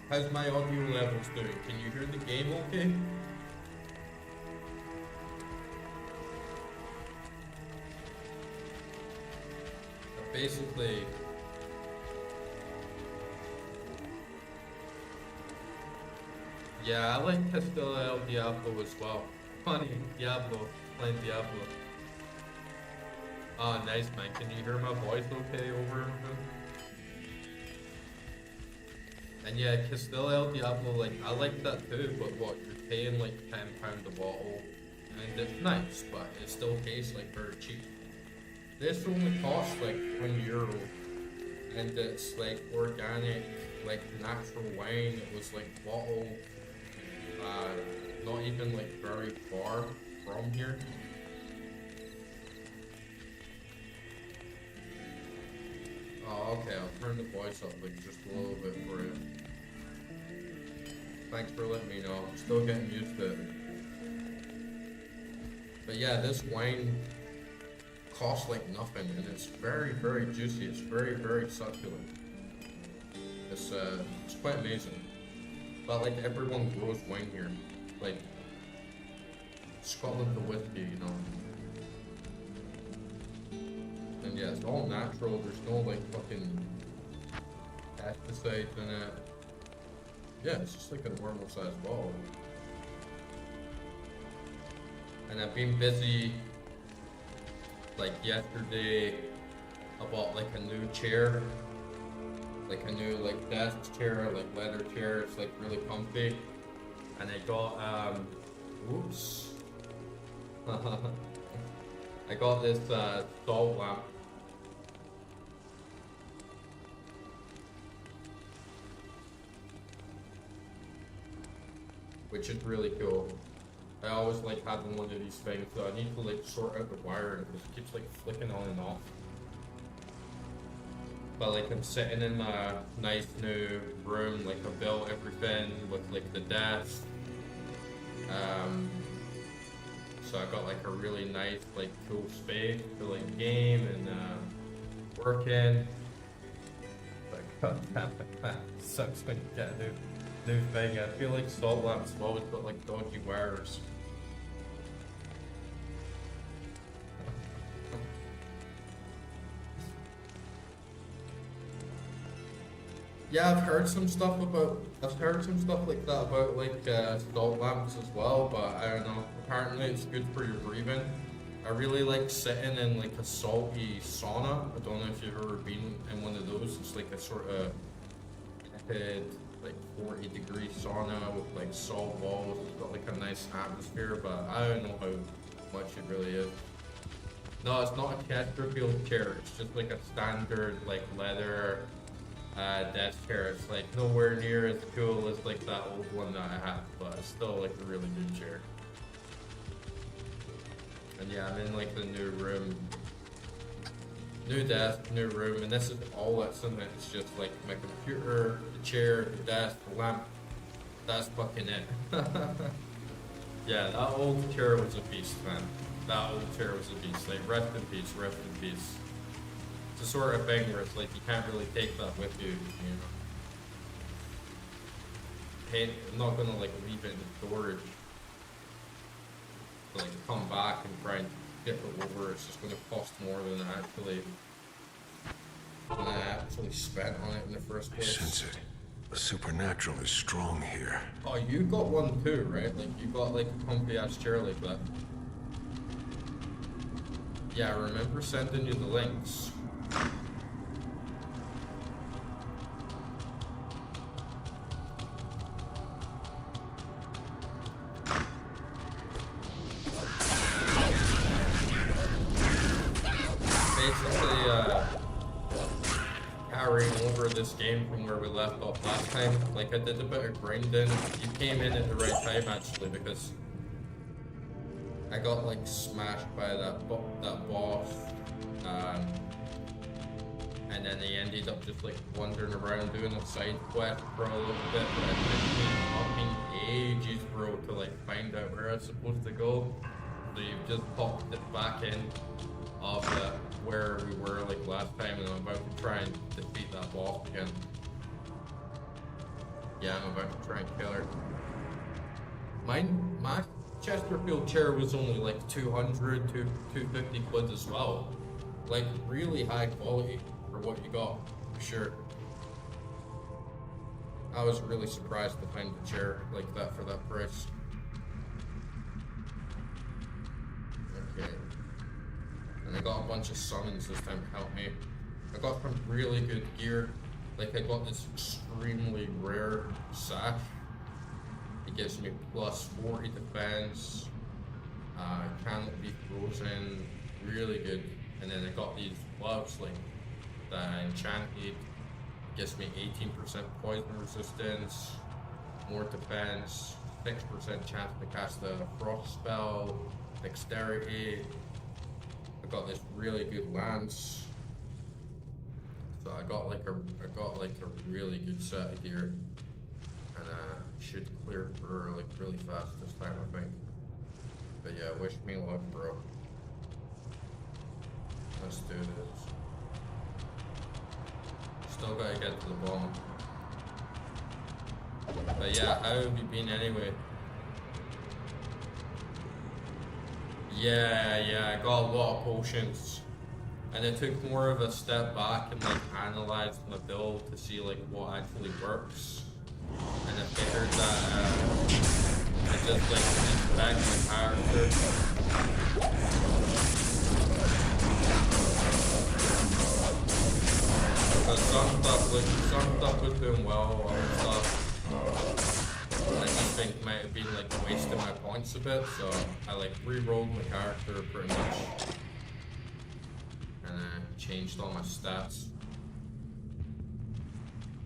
How's my audio levels doing? Can you hear the game okay? Basically, yeah, I like Castillo Diablo as well. Funny, Diablo. Playing Diablo. Oh, nice, man. Can you hear my voice okay over? And yeah, Castillo Diablo, like, I like that too, but what, you're paying like £10 a bottle, and it's nice, but it still tastes like very cheap. This only costs like €1, and it's like organic, like natural wine. It was like bottled, not even like very far from here. Oh, okay, I'll turn the voice up like just a little bit for you. Thanks for letting me know. I'm still getting used to it. But yeah, this wine costs like nothing, and it's very, very juicy. It's very, very succulent. It's quite amazing. But like everyone grows wine here, like Scotland the whiskey, you know. And yeah, it's all natural. There's no like fucking pesticides in it. Yeah, it's just like a normal sized bottle. And I've been busy. Like yesterday, I bought like a new chair, like a new like desk chair, like leather chair. It's like really comfy. And I got whoops. I got this salt lamp. Which is really cool. I always like having one of these things, so I need to like sort out the wiring because it keeps like flicking on and off. But like I'm sitting in my nice new room, like I built everything with like the desk. So I got like a really nice like cool space to like game and work in. Like sucks when you get a new thing. I feel like salt lamps have always got like dodgy wires. Yeah, I've heard some stuff like that about like salt lamps as well, but I don't know. Apparently it's good for your breathing. I really like sitting in like a salty sauna. I don't know if you've ever been in one of those. It's like a sort of tepid, like 40-degree sauna with like salt walls. It's got like a nice atmosphere, but I don't know how much it really is. No, it's not a Chesterfield chair. It's just like a standard like leather desk chair. It's like nowhere near as cool as like that old one that I had, but it's still like a really good chair. And yeah, I'm in like the new room, new desk, new room, and this is all that's in it. It's just like my computer, the chair, the desk, the lamp. That's fucking it. Yeah, that old chair was a beast, man. That old chair was a beast. Like rest in peace, rest in peace. It's the sort of thing where it's like you can't really take that with you, you know. Hey, I'm not gonna like leave it in storage. Like come back and try and get it over. It's just gonna cost more than I actually spent on it in the first place. I sense it. The supernatural is strong here. Oh, you got one too, right? Like you got like a comfy ass chair like that. Yeah, I remember sending you the links. Carrying over this game from where we left off last time. Like I did a bit of grinding. You came in at the right time actually, because I got like smashed by that boss, and then they ended up just like wandering around doing a side quest for a little bit. But it took me fucking ages, bro, to like find out where I was supposed to go. So you've just popped it back in of where we were like last time, and I'm about to try and defeat that boss again. Yeah, I'm about to try and kill her. My Chesterfield chair was only like 200 to 250 quid as well. Like really high quality for what you got, for sure. I was really surprised to find a chair like that for that price. Okay. And I got a bunch of summons this time to help me. I got some really good gear. Like I got this extremely rare sash. It gives me plus 40 defense. Cannot be frozen. Really good. And then I got these gloves like that I enchanted. Gives me 18% poison resistance, more defense, 6% chance to cast a frost spell, dexterity. I got this really good lance. So I got like a really good set of gear, and should clear through like really fast this time, I think. But yeah, wish me luck, bro. Let's do this. Still gotta get to the bottom. But yeah, how have you been anyway? Yeah, I got a lot of potions. And I took more of a step back and like analyzed my build to see like what actually works. And I figured that I just like respect my character. Because some stuff was doing well, other stuff I just think might have been like wasting my points a bit, so I like re-rolled my character pretty much. And changed all my stats.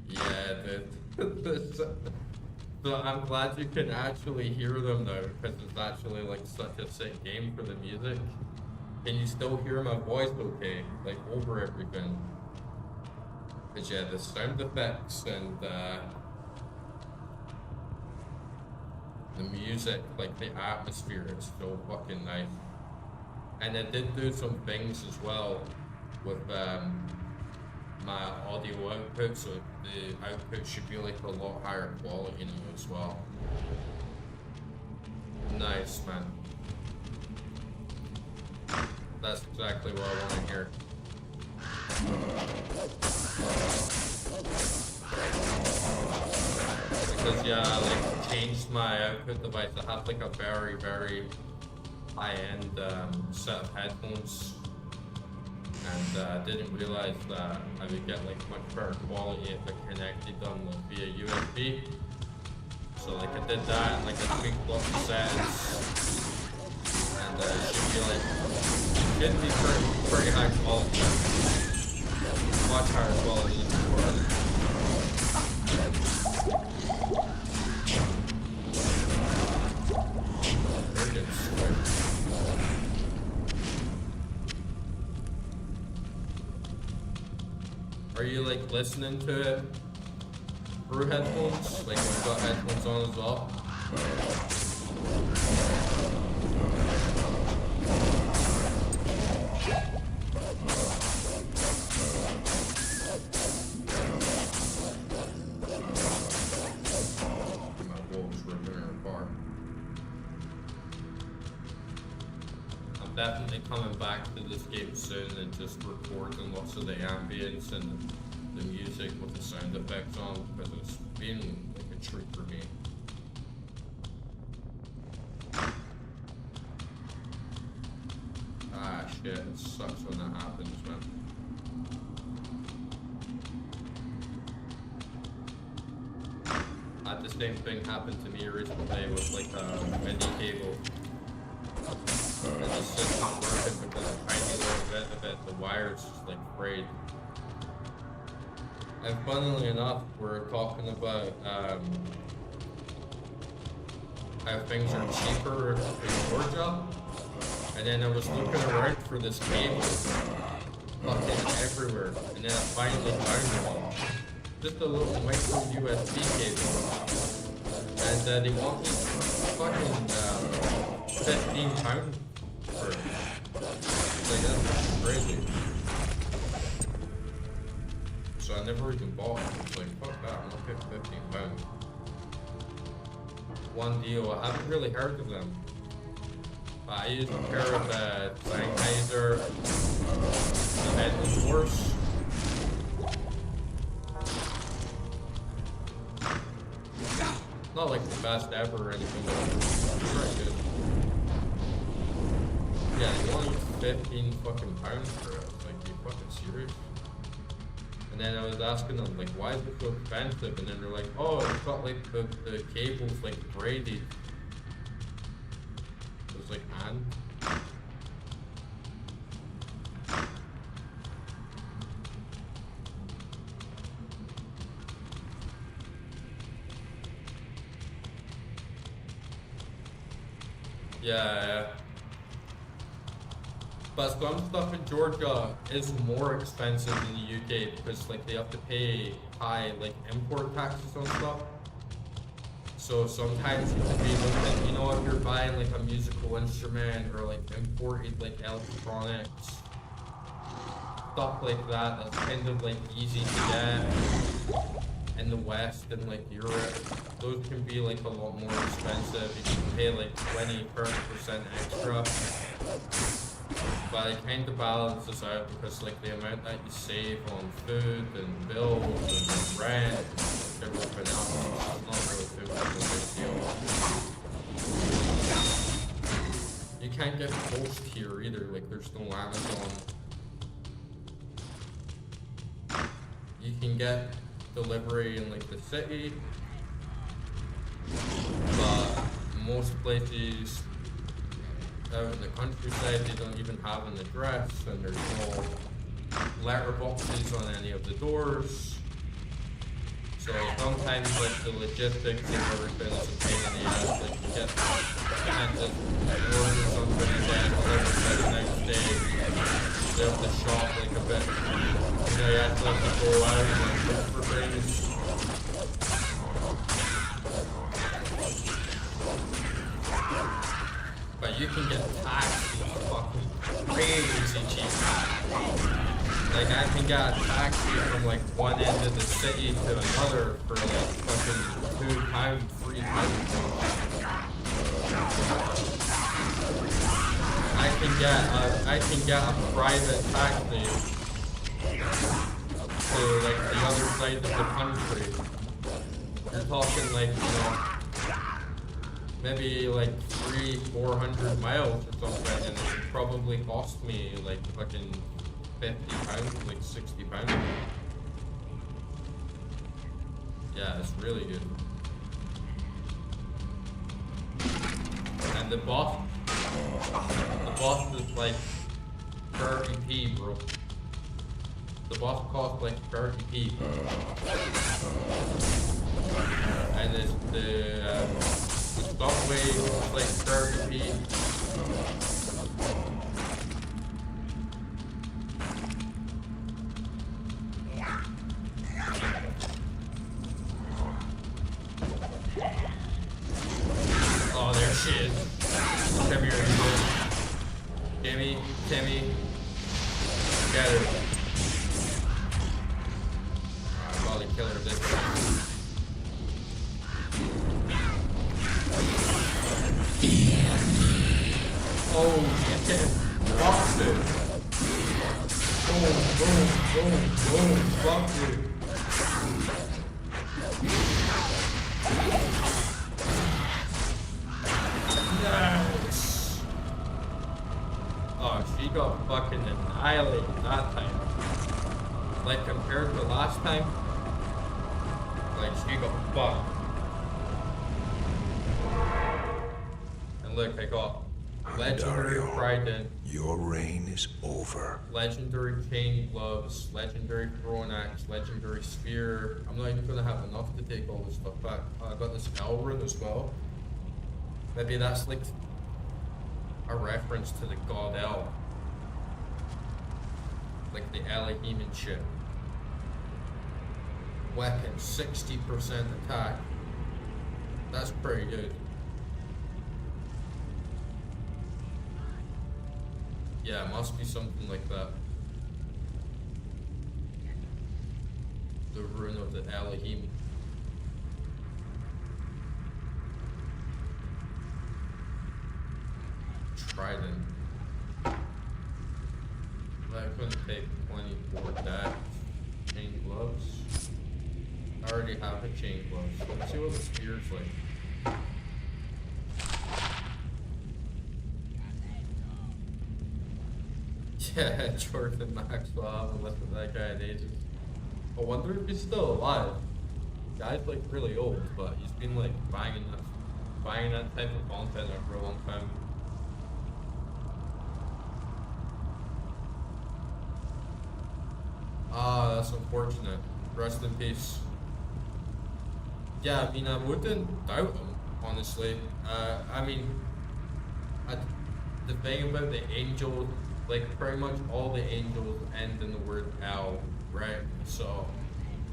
Yeah, dude. So I'm glad you can actually hear them now, because it's actually like such a sick game for the music. Can you still hear my voice okay? Like over everything? Because yeah, the sound effects and the music, like the atmosphere is so fucking nice. And I did do some things as well with my audio output, so the output should be like a lot higher quality now as well. Nice, man. That's exactly what I want to hear. Because yeah, I like changed my output device. I have like a very, very high-end set of headphones, and didn't realize that I would get like much better quality if I connected them like via USB. So like I did that, and like I tweaked lots of settings, and should be pretty high quality, much higher quality than before. Are you like listening to it through headphones? Like when you've got headphones on as well? My wolf's ripping her apart. I'm definitely coming back to this game soon and just recording lots of the ambience and the music with the sound effects on, because it's been like a treat for me. Ah shit, it sucks when that happens, man. I had the same thing happen to me recently with like a MIDI cable. And the system's working because a tiny little bit of it, the wire's just like frayed. And funnily enough, we're talking about how things are cheaper in Georgia. And then I was looking around for this cable, fucking everywhere. And then I finally found one. Just a little micro USB cable. And they want me fucking £15 for it. Like, that's crazy. So I never even bought it. It's like, fuck that, I'm gonna pay £15. One deal, I haven't really heard of them. I used a pair of Sennheiser, the headphone Force. Not like the best ever or anything, but it's very good. Yeah, you only use 15 fucking pounds for it. It's like, are you fucking serious? And then I was asking them, like, why is it so expensive? And then they're like, oh, it's got like the cable's like braided. So it's like, and? Yeah. But some stuff in Georgia is more expensive than the UK because like they have to pay high like import taxes on stuff. So sometimes you can be looking, you know, if you're buying like a musical instrument or like imported like electronics, stuff like that, that's kind of like easy to get in the West and like Europe. Those can be like a lot more expensive. You can pay like 20-30% extra. But it kind of balances out because like the amount that you save on food and bills and rent and everything else is not really too much of a big deal. You can't get post here either, like there's no Amazon. You can get delivery in like the city, but most places out in the countryside they don't even have an address, and there's no letter boxes on any of the doors. So sometimes like the logistics and everything is a pain in the ass. Like you get sent orders on somebody's end, delivered by the next day. They have to shop like a bit. You know, you have to like go out and like look for things. But you can get taxed fucking crazy cheap. Like I can get a taxi from like one end of the city to another for like fucking £2, £3. I can get a private taxi to like the other side of the country. You're talking like, you know, maybe like 300-400 miles or something, and it would probably cost me like fucking £50, like £60. Yeah, it's really good. And the boss is like 30p, bro. The boss costs like 30p. And the subway is like 30p. Oh, there she is. Come here, you bitch. Timmy. Get her. I'll probably kill her this time. Oh, shit. Fuck it. Boom. Fuck it. Nice. Oh, she got fucking annihilated that time. Like compared to last time, like she got fucked. And look, I got legendary Andariel, trident, your reign is over. legendary chain gloves, legendary throwing axe, legendary spear. I'm not even gonna have enough to take all this stuff back. I got this L rune as well. Maybe that's like a reference to the god L. Like the Elohim and shit. Weapon, 60% attack. That's pretty good. Yeah, it must be something like that. The rune of the Elohim. Trident. I couldn't take 24 dash. Chain gloves. I already have a chain gloves. Let's see what the spear's like. Yeah, Jordan Maxwell. I haven't listened to that guy in ages. I wonder if he's still alive. Guy's like really old, but he's been like buying that type of content for a long time. Ah, that's unfortunate. Rest in peace. Yeah, I mean, I wouldn't doubt him, honestly. I mean, I, the thing about the angels, like pretty much all the angels end in the word L, right? So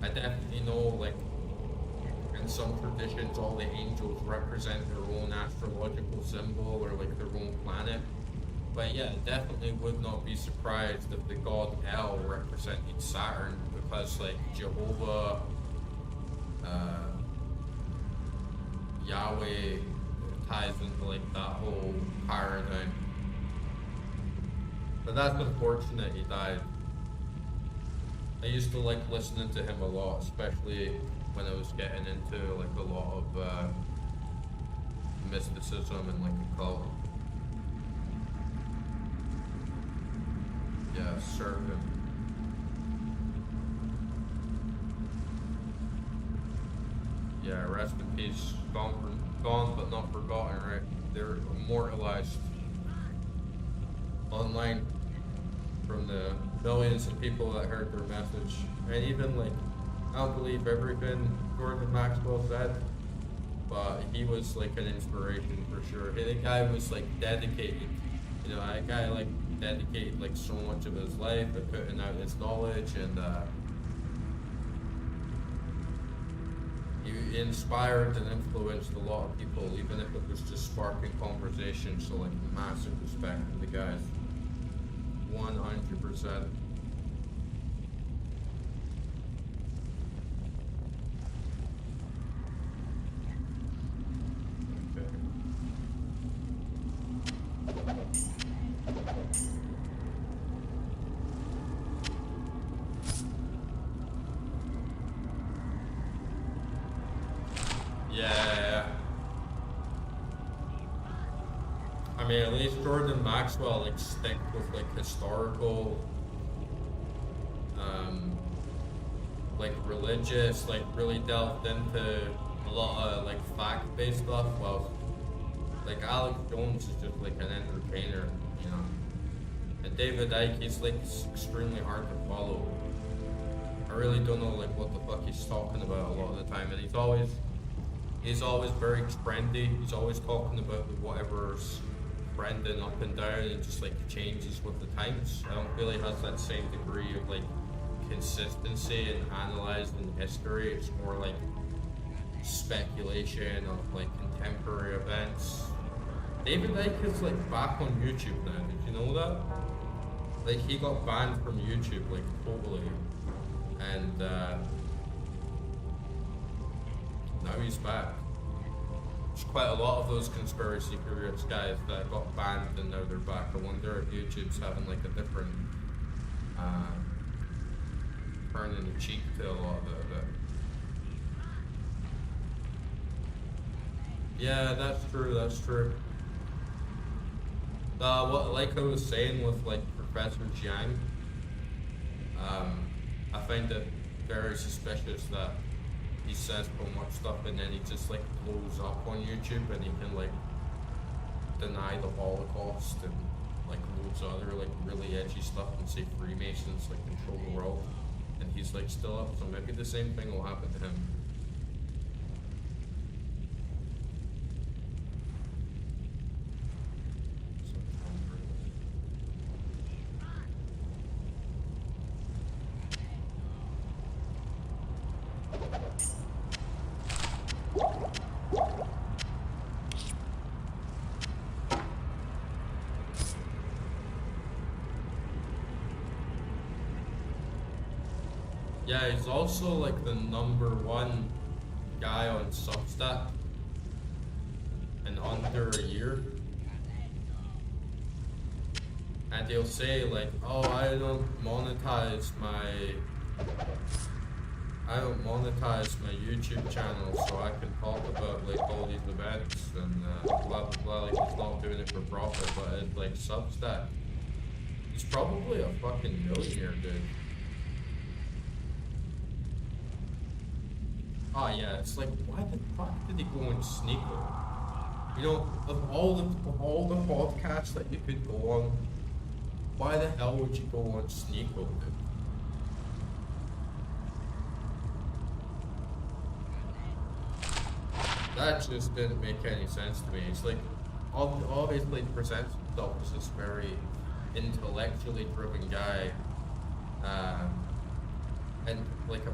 I definitely know, like, in some traditions, all the angels represent their own astrological symbol or like their own planet. But yeah, definitely would not be surprised if the god El represented Saturn, because like Jehovah, Yahweh ties into like that whole paradigm. But that's unfortunate he died. I used to like listening to him a lot, especially when I was getting into like a lot of mysticism and like occult. Yeah, serpent. Yeah, rest in peace. Gone but not forgotten, right? They're immortalized online from the millions of people that heard their message. And even like, I don't believe everything Gordon Maxwell said, but he was like an inspiration for sure. The guy was like dedicated, you know, that guy like dedicated like so much of his life at putting out his knowledge, and he inspired and influenced a lot of people, even if it was just sparking conversation. So like massive respect for the guys. 100%. Yeah. I mean, at least Jordan Maxwell like stick with like historical, like religious, like really delved into a lot of like fact-based stuff. While like Alex Jones is just like an entertainer, you know. And David Icke, he's like extremely hard to follow. I really don't know like what the fuck he's talking about a lot of the time, and he's always very trendy. He's always talking about whatever's trending up and down, and just like changes with the times. I don't feel he has that same degree of like consistency in analyzing history. It's more like speculation of like contemporary events. David Icke is like back on YouTube now. Did you know that? Like he got banned from YouTube like totally, and now he's back. There's quite a lot of those conspiracy theorists guys that got banned and now they're back. I wonder if YouTube's having like a different turning the cheek to a lot of it. Yeah, that's true, that's true. What, like I was saying with like Professor Jiang, I find it very suspicious that he says so much stuff and then he just like blows up on YouTube, and he can like deny the Holocaust and like loads of other like really edgy stuff, and say Freemasons like control the world, and he's like still up. So maybe the same thing will happen to him. Yeah, he's also like the #1 guy on Substack in under a year. And he'll say like, oh, I don't monetize my YouTube channel, so I can talk about like all these events and blah blah blah. Like he's not doing it for profit, but it's like Substack. He's probably a fucking millionaire, dude. Oh yeah, it's like, why the fuck did he go on Sneako? You know, of all the podcasts that you could go on, why the hell would you go on Sneako, dude? That just didn't make any sense to me. It's like, obviously presents himself as this very intellectually driven guy, and like a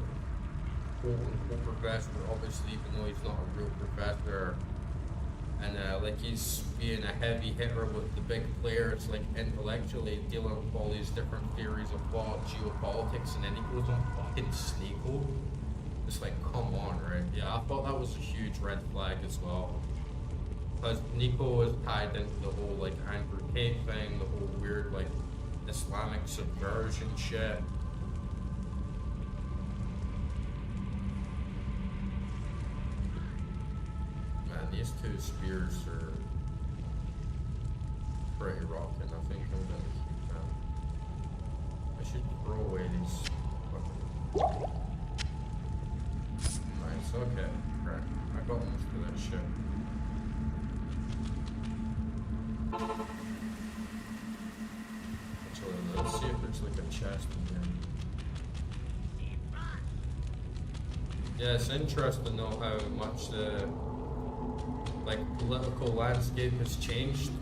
quote-unquote professor, obviously, even though he's not a real professor. And like he's being a heavy hitter with the big players, like intellectually dealing with all these different theories of thought, geopolitics, and then he goes on fucking Sneeko. It's like, come on, right? Yeah, I thought that was a huge red flag as well. Because Nico is tied into the whole like Andrew Tate thing, the whole weird like Islamic subversion shit. Man, these two spears are pretty rocking. I think I'm gonna keep them. I should throw away these. Nice, okay. Right. I got most of that shit. Actually, let's see if there's like a chest in here. Yeah, it's interesting to know how much the like political landscape has changed.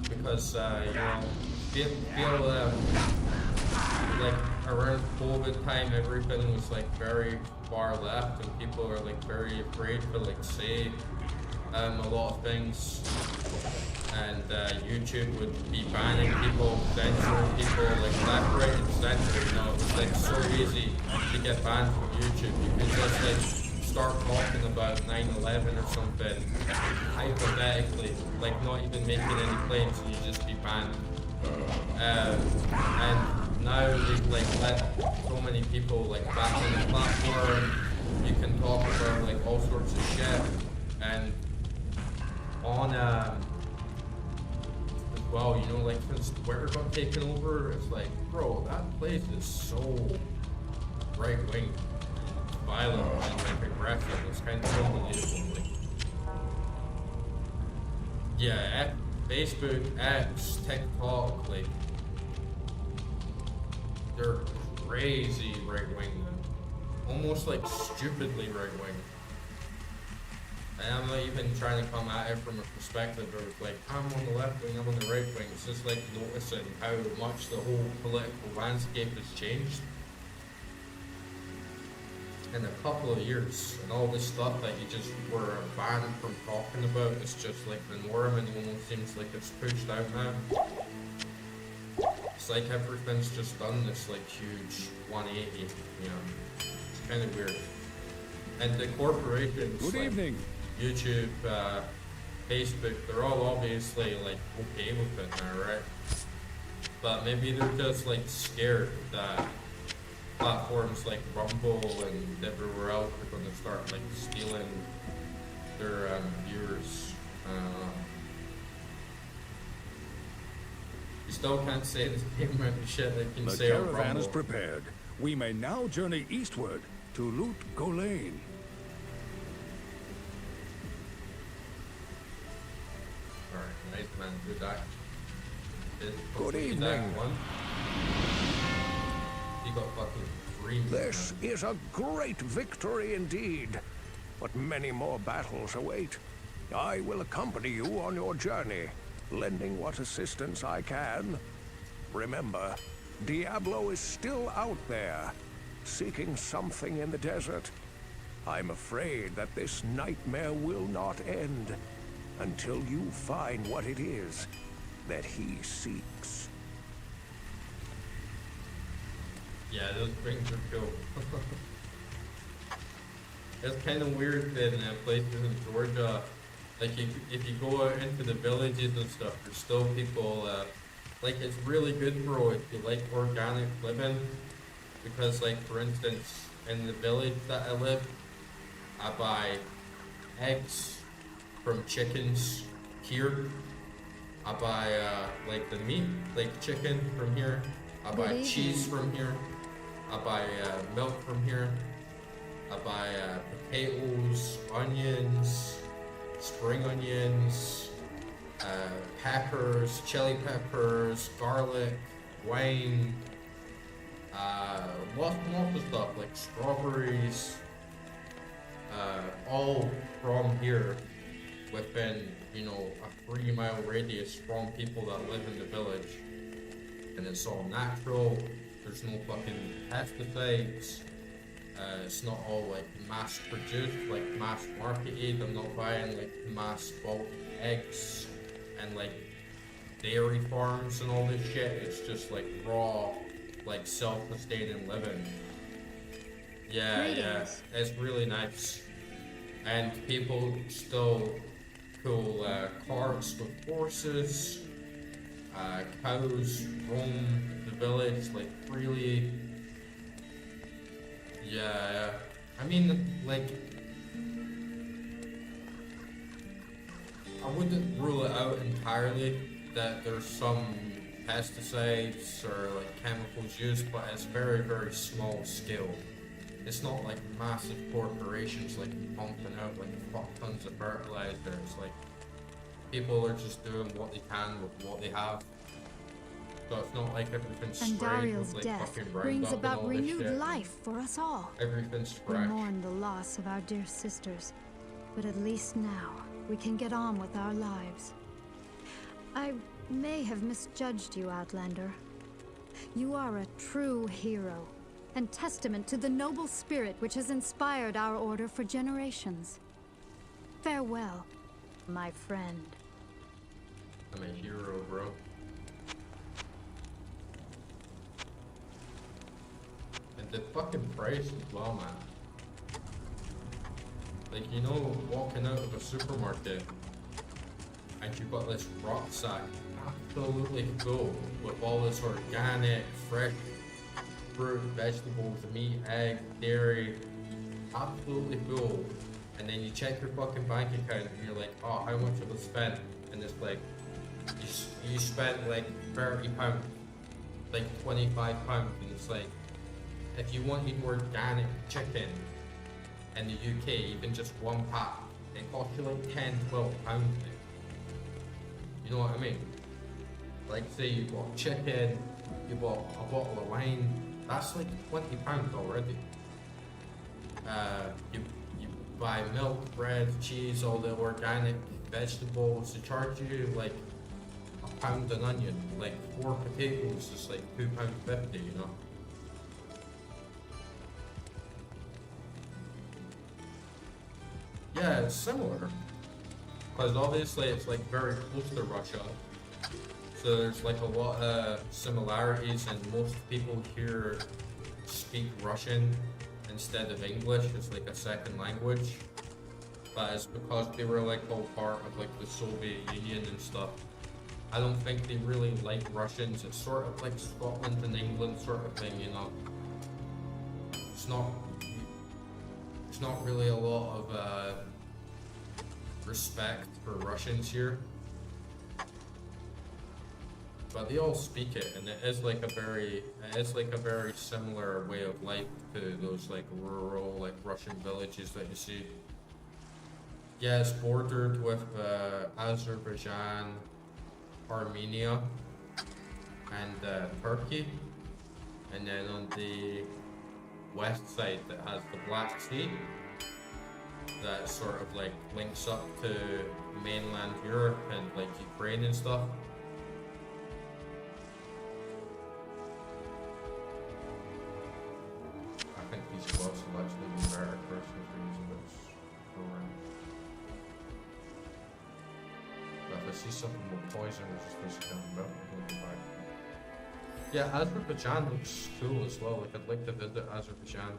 Because you know, feel like around COVID time, everything was like very far left, and people are like very afraid to like say a lot of things, and YouTube would be banning people, censoring people, like left, right, and center. You know, it's like so easy to get banned from YouTube. You can just like start talking about 9/11 or something, hypothetically, like not even making any claims, and you just be banned. And now they've like let so many people like back on the platform. You can talk about like all sorts of shit, and on as well, you know, like since Twitter got taken over, it's like, bro, that place is so right wing, violent, and like aggressive. It's kind of unbelievable. Like, yeah, Facebook, X, TikTok, like they're crazy right wing, almost like stupidly right wing. And I'm not even trying to come at it from a perspective of like, I'm on the left wing, I'm on the right wing. It's just like noticing how much the whole political landscape has changed in a couple of years. And all this stuff that you just were banned from talking about is just like the norm, and it almost seems like it's pushed out now. It's like everything's just done this like huge 180, you know. It's kind of weird. And the corporations, Good like evening. YouTube, Facebook, they're all obviously like okay with it now, right? But maybe they're just like scared that platforms like Rumble and everywhere else are going to start like stealing their viewers. You still can't say the same amount of shit that you can The say on caravan is Rumble. prepared. We may now journey eastward to loot Golain. Alright, nice man, good act. Good evening. One. You got fucking 3 This is a great victory indeed, but many more battles await. I will accompany you on your journey, lending what assistance I can. Remember, Diablo is still out there, seeking something in the desert. I'm afraid that this nightmare will not end until you find what it is that he seeks. Yeah, those things are cool. It's kind of weird that in places in Georgia, like if you go out into the villages and stuff, there's still people, like it's really good, bro, if you like organic living, because like for instance, in the village that I live, I buy eggs from chickens here. I buy like the meat, like chicken from here. I buy cheese from here. I buy milk from here. I buy potatoes, onions, spring onions, peppers, chili peppers, garlic, wine, lots of stuff like strawberries, all from here. within, you know, a 3 mile radius from people that live in the village. And it's all natural, there's no fucking pesticides, it's not all like mass produced, like mass marketed. I'm not buying like mass bulk eggs and like dairy farms and all this shit. It's just like raw, like self-sustaining living. Yeah, Greetings. it's really nice. And people still pull carts with horses. Cows roam the village like freely. Yeah, I mean, like, I wouldn't rule it out entirely that there's some pesticides or like chemicals used, but it's very, very small scale. It's not like massive corporations like pumping out like fuck tons of fertilizer. It's like people are just doing what they can with what they have. So it's not like everything's sprayed Andariel's with like death fucking brings Roundup and about all this renewed shit. life for us all. Everything's We fresh. mourn the loss of our dear sisters, but at least now we can get on with our lives. I may have misjudged you, Outlander. You are a true hero, and testament to the noble spirit which has inspired our order for generations. Farewell, my friend. I'm a hero, bro. And the fucking price as well, man. Like, you know, walking out of a supermarket and you've got this rucksack absolutely full with all this organic, fresh fruit, vegetables, meat, egg, dairy, absolutely full. And then you check your fucking bank account and you're like, oh, how much have I spent? And it's like, you spent like £30, like £25, and it's like, if you wanted organic chicken in the UK, even just one pack, it costs you like £10-12. You know what I mean? Like say you bought chicken, you bought a bottle of wine, that's like £20 already. You buy milk, bread, cheese, all the organic vegetables, they charge you like £1 an onion, like 4 potatoes is like £2.50, you know? Yeah, it's similar. Because obviously it's like very close to Russia. So there's like a lot of similarities, and most people here speak Russian instead of English. It's like a second language. But it's because they were like all part of like the Soviet Union and stuff. I don't think they really like Russians. It's sort of like Scotland and England sort of thing, you know. It's not really a lot of respect for Russians here. But they all speak it, and it is like a very similar way of life to those like rural like Russian villages that you see. Yeah, it's bordered with Azerbaijan, Armenia, and Turkey. And then on the west side that has the Black Sea that sort of like links up to mainland Europe and like Ukraine and stuff. I think these gloves will actually be better personally for using this program. But if I see something with poison, it's just basically about it. Yeah, Azerbaijan looks cool as well. Like I'd like to visit Azerbaijan.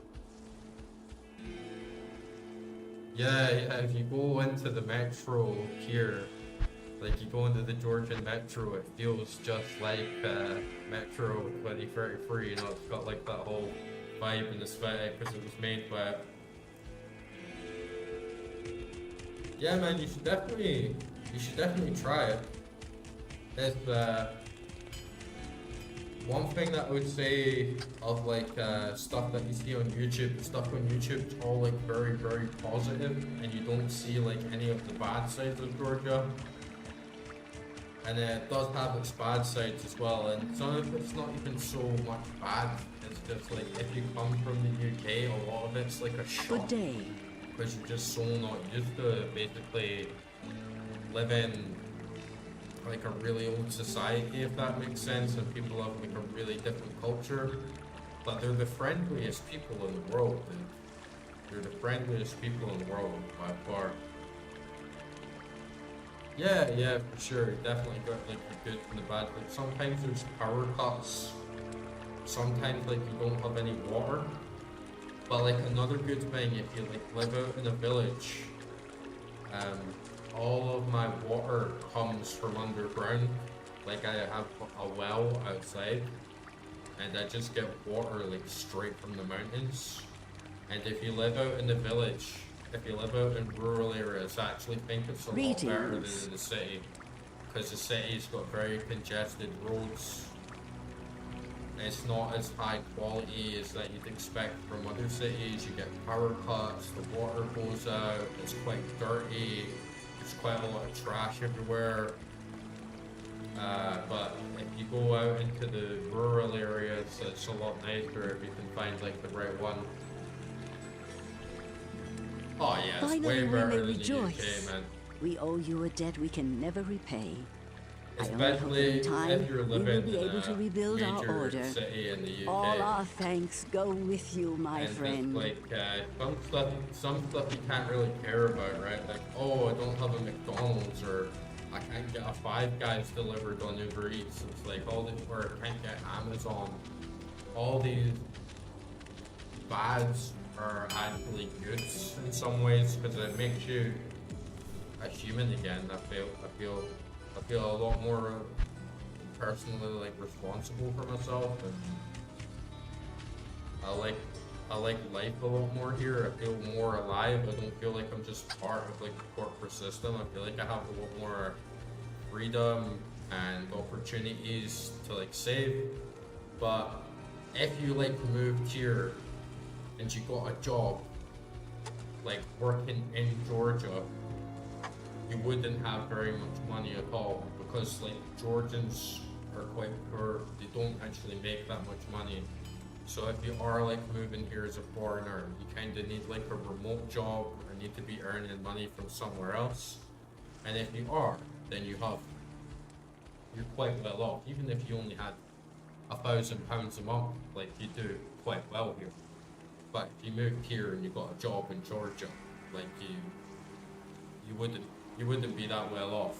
Yeah, if you go into the metro here, like you go into the Georgian metro, it feels just like Metro 2033, you know, it's got like that whole vibe and aesthetic because it was made by it. Yeah man, you should definitely try it. It's one thing that I would say of like stuff that you see on YouTube, stuff on YouTube is all like very, very positive, and you don't see like any of the bad sides of Georgia. And it does have its bad sides as well, and some of it's not even so much bad. It's just like if you come from the UK, a lot of it's like a shock. Good day. Because you're just so not used to basically live in like a really old society, if that makes sense, and people have like a really different culture, but they're the friendliest people in the world, dude. They're the friendliest people in the world by far. Yeah, for sure. Definitely got like the good and the bad. Like sometimes there's power cuts. Sometimes like you don't have any water. But like another good thing, if you like live out in a village, all of my water comes from underground. Like I have a well outside, and I just get water like straight from the mountains. And if you live out in the village, if you live out in rural areas, I actually think it's a lot better than in the city, because the city's got very congested roads. It's not as high quality as that you'd expect from other cities. You get power cuts, the water goes out, it's quite dirty, there's quite a lot of trash everywhere. But if you go out into the rural areas, it's a lot nicer if you can find like the right one. Oh yeah, it's way better than the UK, man. We owe you a debt we can never repay. Especially if you're living we will be able to rebuild our major order. city in the UK. All our thanks go with you, my And friend. it's like some stuff you can't really care about, right? Like, oh, I don't have a McDonald's, or I can't get a Five Guys delivered on Uber Eats. It's like all these, or I can't get Amazon. All these bads are actually goods in some ways, because it makes you a human again. I feel a lot more personally like responsible for myself, and I like life a lot more here. I feel more alive. I don't feel like I'm just part of like the corporate system. I feel like I have a lot more freedom and opportunities to like save. But if you like moved here and you got a job like working in Georgia, you wouldn't have very much money at all, because like Georgians are quite poor. They don't actually make that much money. So if you are like moving here as a foreigner, you kind of need like a remote job, or need to be earning money from somewhere else. And if you are, then you're quite well off. Even if you only had £1,000 a month, like you do quite well here. But if you moved here and you got a job in Georgia, like you wouldn't be that well off.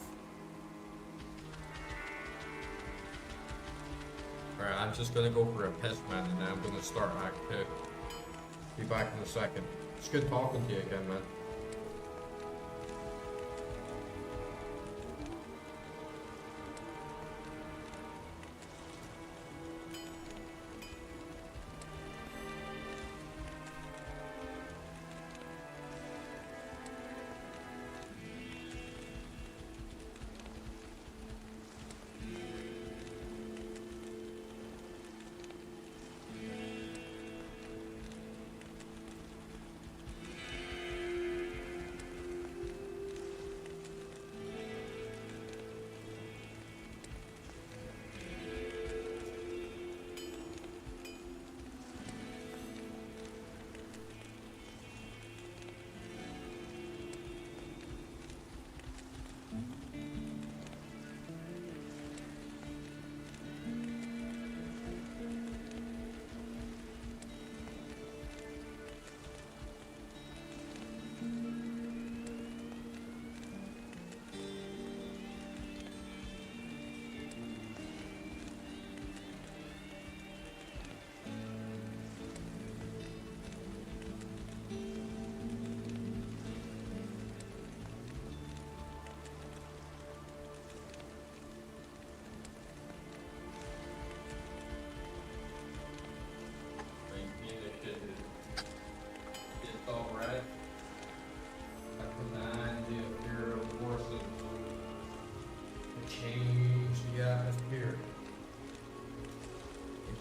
Alright, I'm just gonna go for a piss, man, and then I'm gonna start Act 2. Be back in a second. It's good talking to you again, man.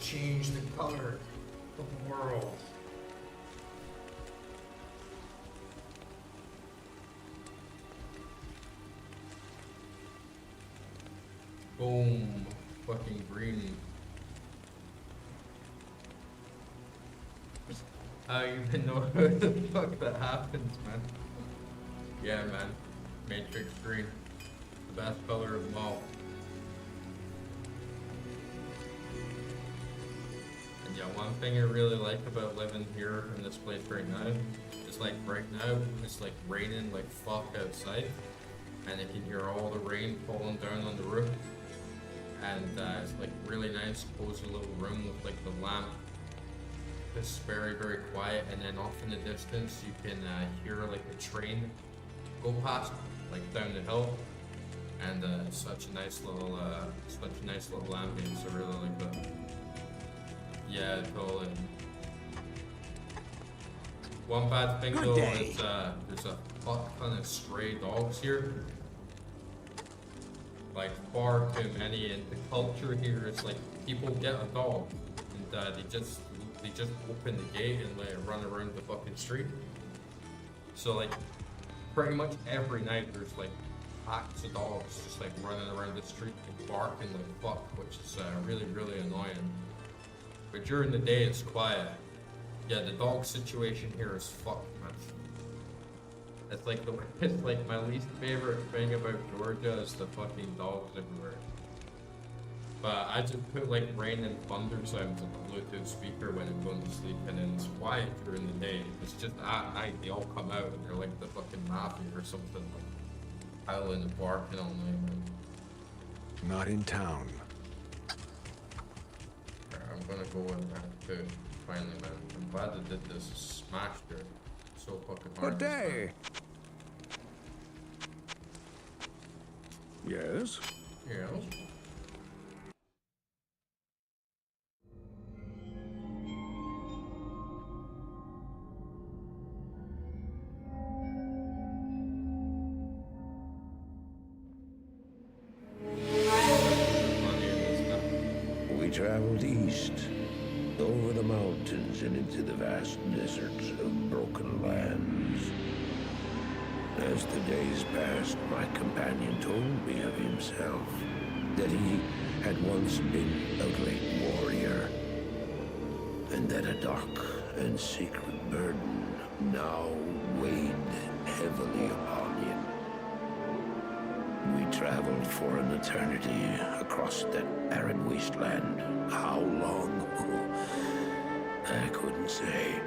Change the color of the world. Boom. Fucking green. I don't even know how the fuck that happens, man. Yeah, man. Matrix green. The best color of them all. And yeah, one thing I really like about living here in this place right now is like right now it's like raining like fuck outside, and I can hear all the rain falling down on the roof. And it's like really nice, cozy little room with like the lamp. It's very, very quiet, and then off in the distance you can hear like a train go past, like down the hill, and it's such a nice little ambience. I really like that. Yeah, totally. One bad thing though is there's a fuck ton of stray dogs here. Like far too many, and the culture here is like people get a dog and they just open the gate and let it run around the fucking street. So like pretty much every night there's like packs of dogs just like running around the street and barking like fuck, which is really, really annoying. But during the day it's quiet. Yeah, the dog situation here is fucked, man. It's like my least favorite thing about Georgia is the fucking dogs everywhere. But I just put like rain and thunder sounds on the Bluetooth speaker when I'm going to sleep, and then it's quiet during the day. It's just at night they all come out and they're like the fucking mafia or something, like howling and barking all night, man. Not in town. I'm gonna go in there too, finally, man. I'm glad I did this. Smashed it so fucking hard. Good day. Yes? Yeah. We traveled east, over the mountains and into the vast deserts of broken lands. As the days passed, my companion told me of himself, that he had once been a great warrior, and that a dark and secret burden now weighed heavily upon him. We traveled for an eternity across that arid wasteland. How long? I couldn't say.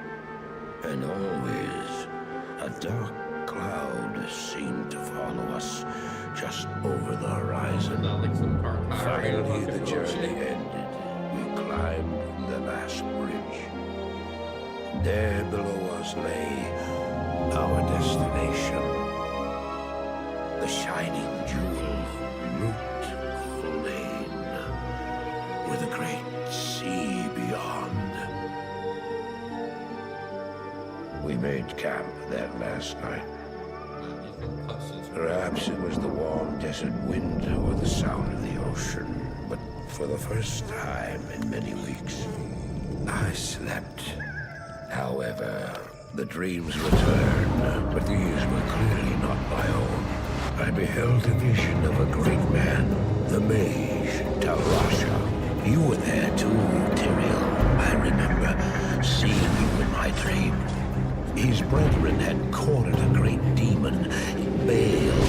And always, a dark cloud seemed to follow us just over the horizon. Finally, the journey ended. We climbed the last bridge. There below us lay our destination. The shining jewel, Loot Lane, with a great sea beyond. We made camp that last night. Perhaps it was the warm desert wind or the sound of the ocean, but for the first time in many weeks, I slept. However, the dreams returned, but these were clearly not my own. I beheld a vision of a great man, the mage, Talrasha. You were there too, Tyrael. I remember seeing you in my dream. His brethren had cornered a great demon, Baal,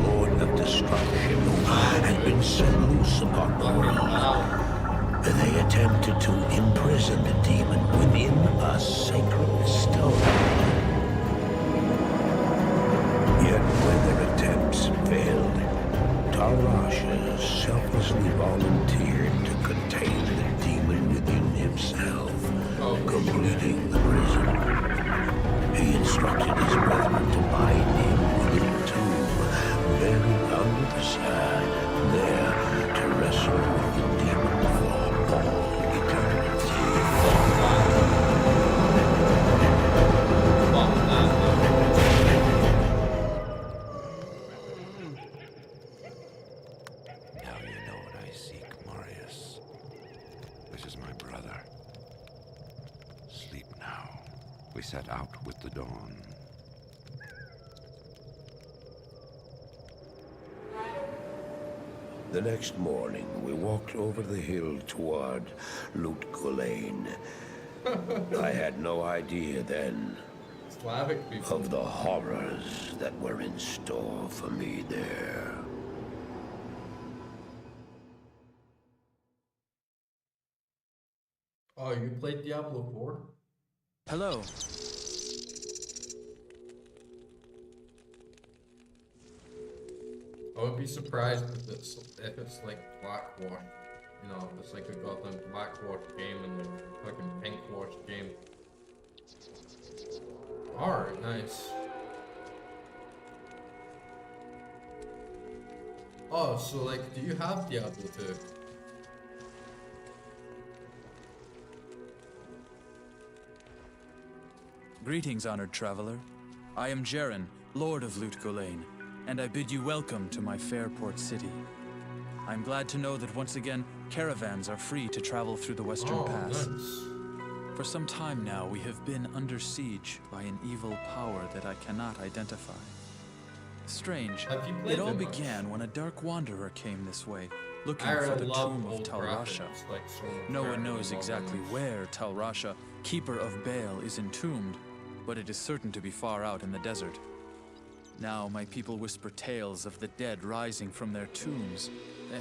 Lord of Destruction, who had been set loose upon the world. They attempted to imprison the demon within a sacred stone. Yet when their attempts failed, Talrasha selflessly volunteered to contain the demon within himself, completing the prison. He instructed his brethren to bind him within a tomb, buried under the sand, there to wrestle with the demon for all eternity. Now you know what I seek, Marius. This is my brother. Sleep now. We set out with the dawn. The next morning, we walked over the hill toward Loot Lane. I had no idea then Slavic people. of the horrors that were in store for me there. Oh, you played Diablo 4? Hello. I would be surprised if it's like blackwash. You know, if it's like a goddamn blackwash game and like a fucking pinkwash game. Alright, nice. Oh, so like, do you have Diablo 2? Greetings, honored traveler. I am Jaren, Lord of Lut Gholein, and I bid you welcome to my fair port city. I'm glad to know that once again, caravans are free to travel through the Western Pass. Nice. For some time now, we have been under siege by an evil power that I cannot identify. Strange, Have you played it all it much? began when a dark wanderer came this way, looking I for the love tomb of old Tal Rasha. graphics, like so No one incredibly knows well exactly done. where Tal Rasha, keeper of Baal, is entombed, but it is certain to be far out in the desert. Now my people whisper tales of the dead rising from their tombs,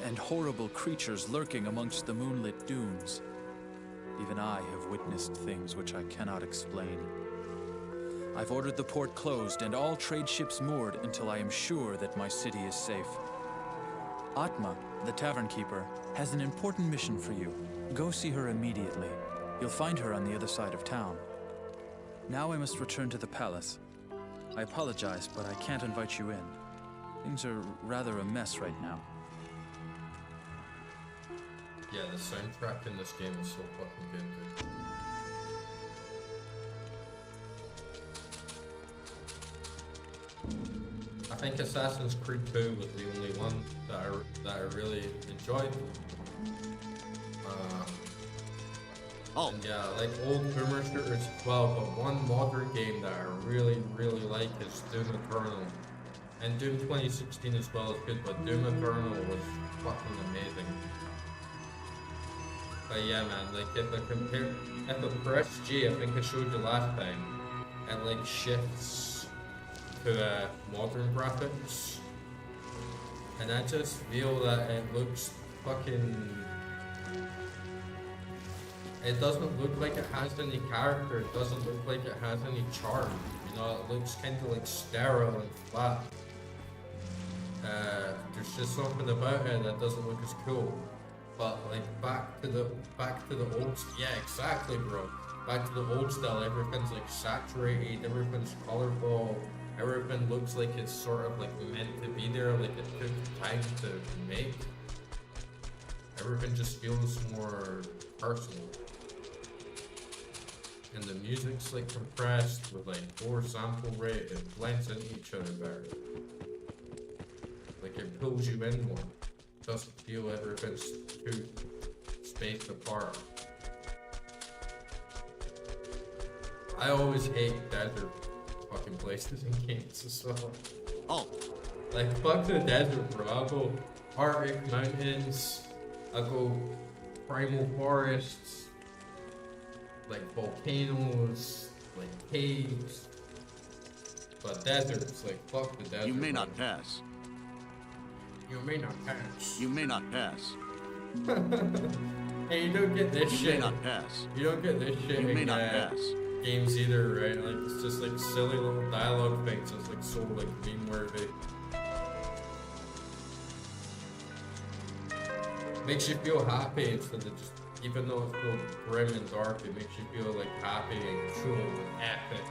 and horrible creatures lurking amongst the moonlit dunes. Even I have witnessed things which I cannot explain. I've ordered the port closed and all trade ships moored until I am sure that my city is safe. Atma, the tavern keeper, has an important mission for you. Go see her immediately. You'll find her on the other side of town. Now I must return to the palace. I apologize, but I can't invite you in. Things are rather a mess right now. Yeah, the soundtrack in this game is so fucking good, dude. I think Assassin's Creed 2 was the only one that I really enjoyed. And yeah, like old boomer shooters as well, but one modern game that I really like is Doom Eternal. And Doom 2016 as well is good, but Doom Eternal was fucking amazing. But yeah, man, like if I press G, I think I showed you last time, it like shifts to modern graphics, and I just feel that it looks fucking. It doesn't look like it has any character. It doesn't look like it has any charm. You know, it looks kind of like sterile and flat. There's just something about it that doesn't look as cool. But like back to the old, yeah, exactly, bro. Back to the old style. Everything's like saturated. Everything's colorful. Everything looks like it's sort of like meant to be there. Like it took time to make. Everything just feels more personal. And the music's like compressed with like 4 sample rate. It blends into each other better. Like it pulls you in more. Doesn't feel everything's too spaced apart. I always hate desert fucking places in games as well. Oh. Like fuck the desert, bro. I'll go Arctic mountains. I'll go primal forests. Like volcanoes, like caves. But deserts, like fuck the desert. You may bro. not pass. You may not pass. You may not pass. Hey, you don't get this You shit. may not pass. You don't get this shit You may in not pass. games either, right? Like it's just like silly little dialogue things. It's like so like meme worthy. Makes you feel happy instead of just, even though it's so grim and dark, it makes you feel like happy and cool and epic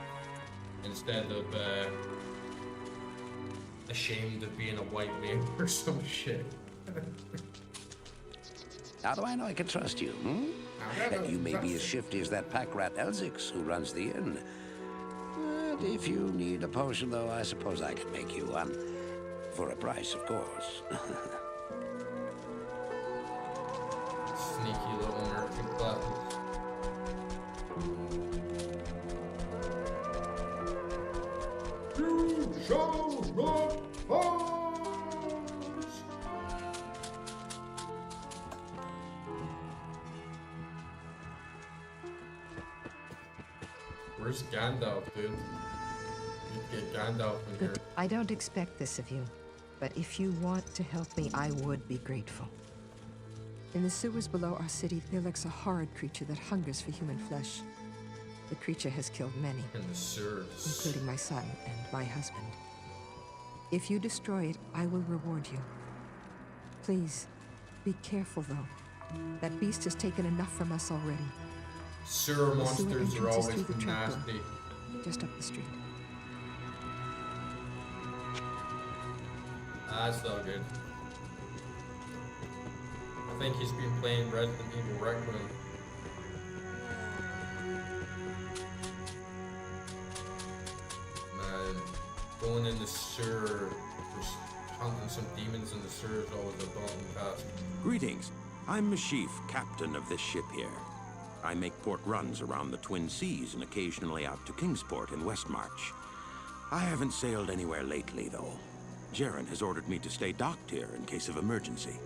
instead of ashamed of being a white man or some shit. How do I know I can trust you, And you may be as shifty as that pack rat Elzix who runs the inn. But if you need a potion, though, I suppose I can make you one. For a price, of course. Sneaky little merchant classes. You shall not pass! Where's Gandalf, dude? Gandalf in here. But I don't expect this of you. But if you want to help me, I would be grateful. In the sewers below our city, there lurks a horrid creature that hungers for human flesh. The creature has killed many, In the sewers. including my son and my husband. If you destroy it, I will reward you. Please, be careful though. That beast has taken enough from us already. Sewer The sewer monsters are entrance is always through the trapdoor, nasty. just up the street. That's not good. I think he's been playing Resident Evil Requiem. Man, going in the sewer, just hunting some demons in the sewer is always a daunting task. Greetings. I'm Mashif, captain of this ship here. I make port runs around the Twin Seas and occasionally out to Kingsport in Westmarch. I haven't sailed anywhere lately, though. Jaren has ordered me to stay docked here in case of emergency.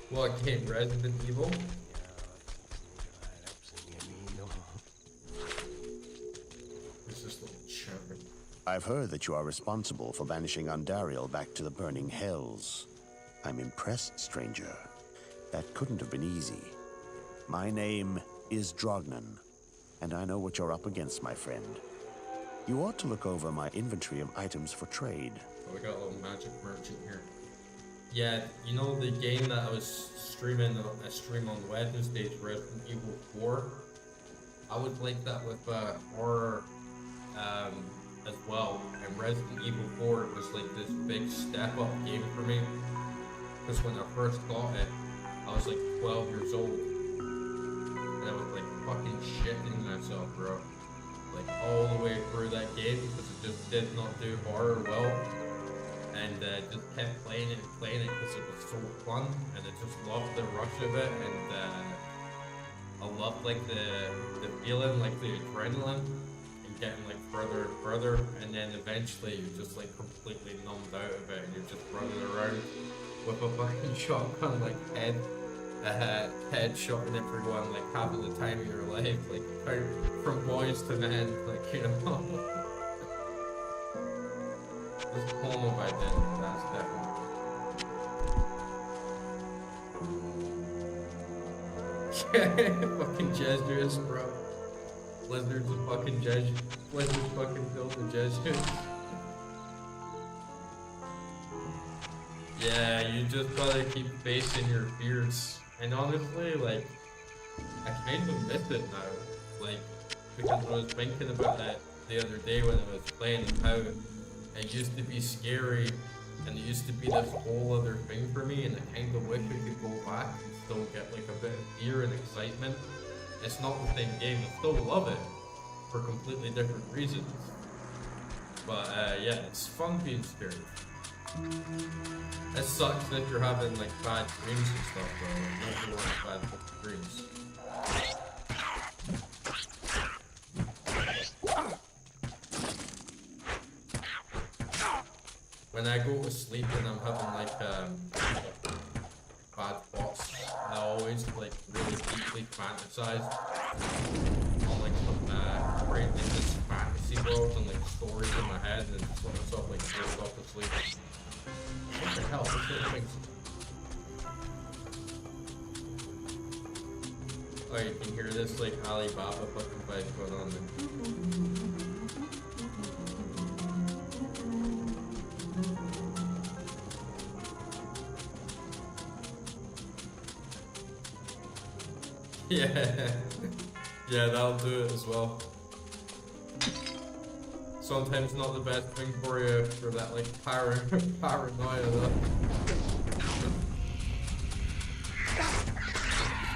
What game? Resident Evil? Who's this little chump? I've heard that you are responsible for banishing Andariel back to the burning hells. I'm impressed, stranger. That couldn't have been easy. My name is Drognan, and I know what you're up against, my friend. You ought to look over my inventory of items for trade. Oh, we got a little magic merchant here. Yeah, you know the game that I was streaming, I stream on Wednesdays, Resident Evil 4? I would link that with horror as well. And Resident Evil 4 was like this big step up game for me. Because when I first got it, I was like 12 years old. And I was like fucking shitting myself, bro. Like all the way through that game because it just did not do horror well. And just kept playing it because it was so fun. And I just loved the rush of it. And I loved like the feeling, like the adrenaline. Getting like further and further, and then eventually you're just like completely numbed out of it, and you're just running around with a fucking shotgun, like headshotting everyone, like having the time of your life, like from boys to men, like, you know. This home I did, that's definitely. Fucking Jesuits, bro. Blizzard's a fucking Jesuit. Blizzard fucking built the Jesuits. Yeah, you just gotta keep facing your fears. And honestly, like, I kind of miss it now. Like, because I was thinking about that the other day when I was playing and how it used to be scary and it used to be this whole other thing for me, and I kind of wish I could go back and still get like a bit of fear and excitement. It's not the same game, I still love it for completely different reasons. But yeah, it's fun being scared. It sucks that you're having like bad dreams and stuff though. Nobody wants bad fucking dreams. When I go to sleep and I'm having like bad thoughts, I always like really deeply fantasize on like some great like this fantasy world and like stories in my head, and just let myself like drift off to sleep. What the hell? What's this thing? Oh, you can hear this like Alibaba fucking vibe going on there. Yeah, yeah, that'll do it as well. Sometimes not the best thing for you for that like paranoia though.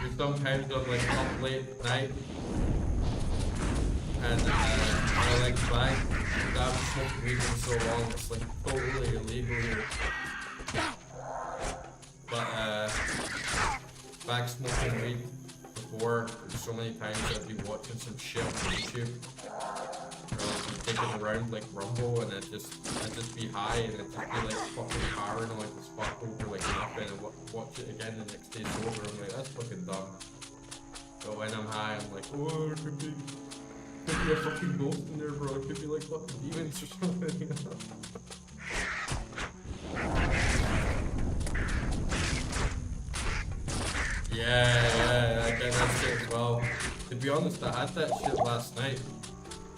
You're sometimes on like up late at night and I like back. I haven't smoked weed in so long, it's like totally illegal here. But back smoking weed before, so many times I'd be watching some shit on YouTube. Or like taking around like Rumble, and I'd just be high, and I'd just be like fucking paranoid as fuck over like nothing, and watch it again the next day sober. I'm like, that's fucking dumb. But when I'm high, I'm like, oh, it could be a fucking ghost in there, bro. It could be like fucking demons or something. You know? Yeah, I get that shit as well. To be honest, I had that shit last night.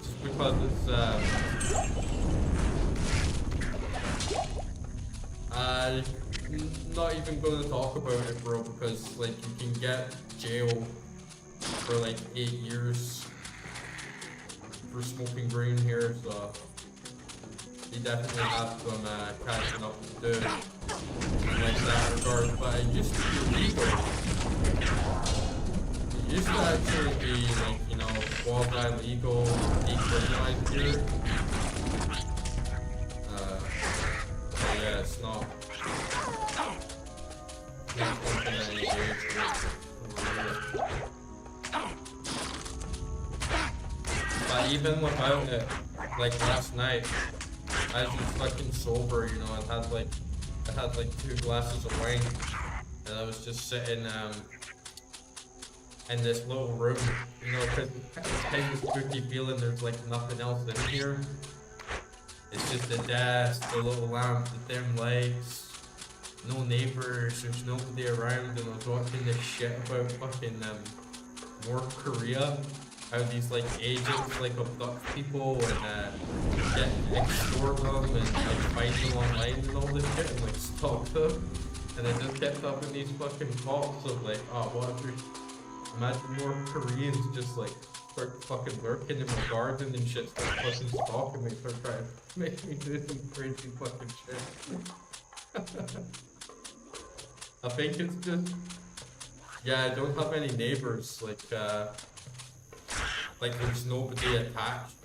Just because it's, not even gonna talk about it, bro, because, like, you can get jail for, like, 8 years for smoking green here, so you definitely have some, catching up to do in, like, that regard, but it used to be legal. It used to actually be, like, you know, quasi-legal, decriminalized here. But yeah, it's not something that I engage with. But even without it, like last night, I was just fucking sober, you know, I had like 2 glasses of wine, and I was just sitting, in this little room, you know, because it's kind of spooky feeling, there's like nothing else in here. It's just the desk, the little lamp, the dim lights, no neighbors, there's nobody around, and I was watching this shit about fucking North Korea, how these like agents like abduct people and extort them and like find them online and all this shit and like stalk them. And I just kept up in these fucking thoughts of like, oh, what if we imagine North Koreans just like start fucking lurking in my garden and shit, start fucking stalking me, start trying to make me do some crazy fucking shit. I think it's just, yeah, I don't have any neighbors, like there's nobody attached.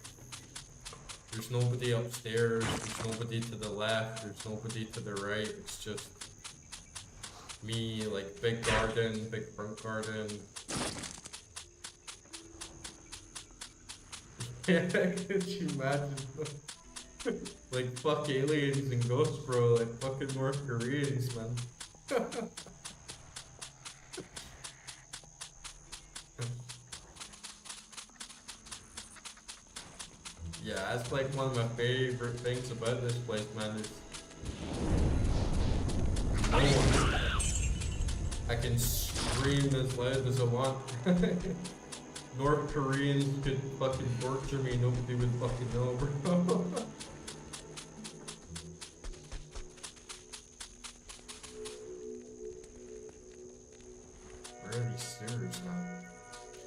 There's nobody upstairs, there's nobody to the left, there's nobody to the right, it's just me, like big garden, big front garden. Yeah, could you imagine? Like fuck aliens and ghosts, bro, like fucking North Koreans, man. Yeah, that's like one of my favorite things about this place, man, is I can scream as loud as I want. North Koreans could fucking torture me, nobody would fucking know, bro. Where are these stairs, man?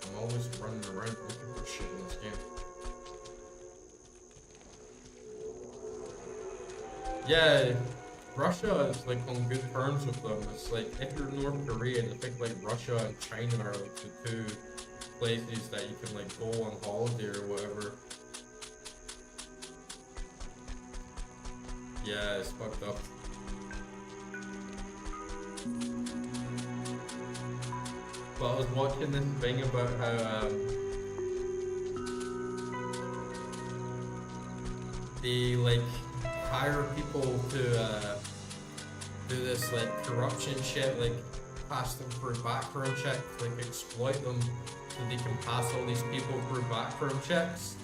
I'm always running around looking for shit in this game. Yeah, Russia is like on good terms with them. It's like if you're North Korean, I think like Russia and China are like the 2 places that you can like go on holiday or whatever. Yeah, it's fucked up. But I was watching this thing about how they like hire people to do this like corruption shit, like pass them through background checks, like exploit them so they can pass all these people through background checks.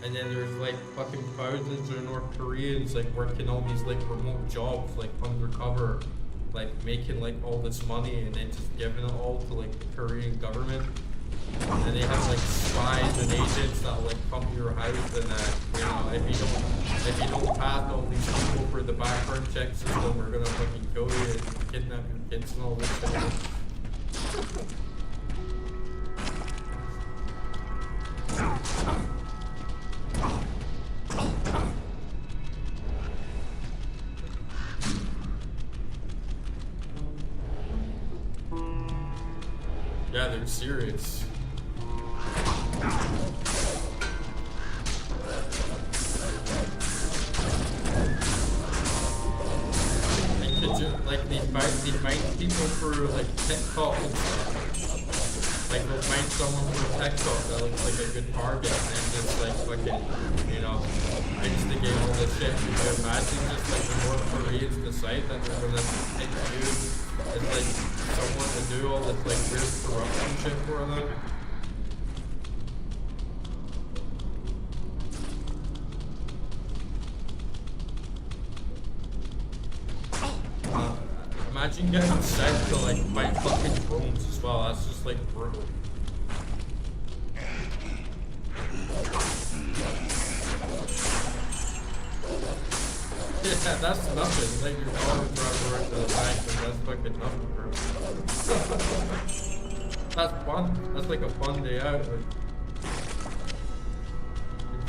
And then there's like fucking thousands of North Koreans like working all these like remote jobs, like undercover, like making like all this money and then just giving it all to like the Korean government. And they have like spies and agents that like come to your house and you know, if you don't pass all these people for the background check system, we're gonna fucking kill you and kidnap your kids and all this shit. Yeah, they're serious. Like they find people through like TikTok and stuff. Like they'll find someone from TikTok that looks like a good target and then just like fucking, you know, instigate all this shit. Could you imagine just like the North Koreans decide that they're gonna take you as like someone to do all this like weird corruption shit for them? Imagine getting sent to like fight fucking drones as well. That's just like brutal. Yeah, that's nothing. Like your daughter drive to the bank and that's fucking nothing, bro. That's fun. That's like a fun day out. Like,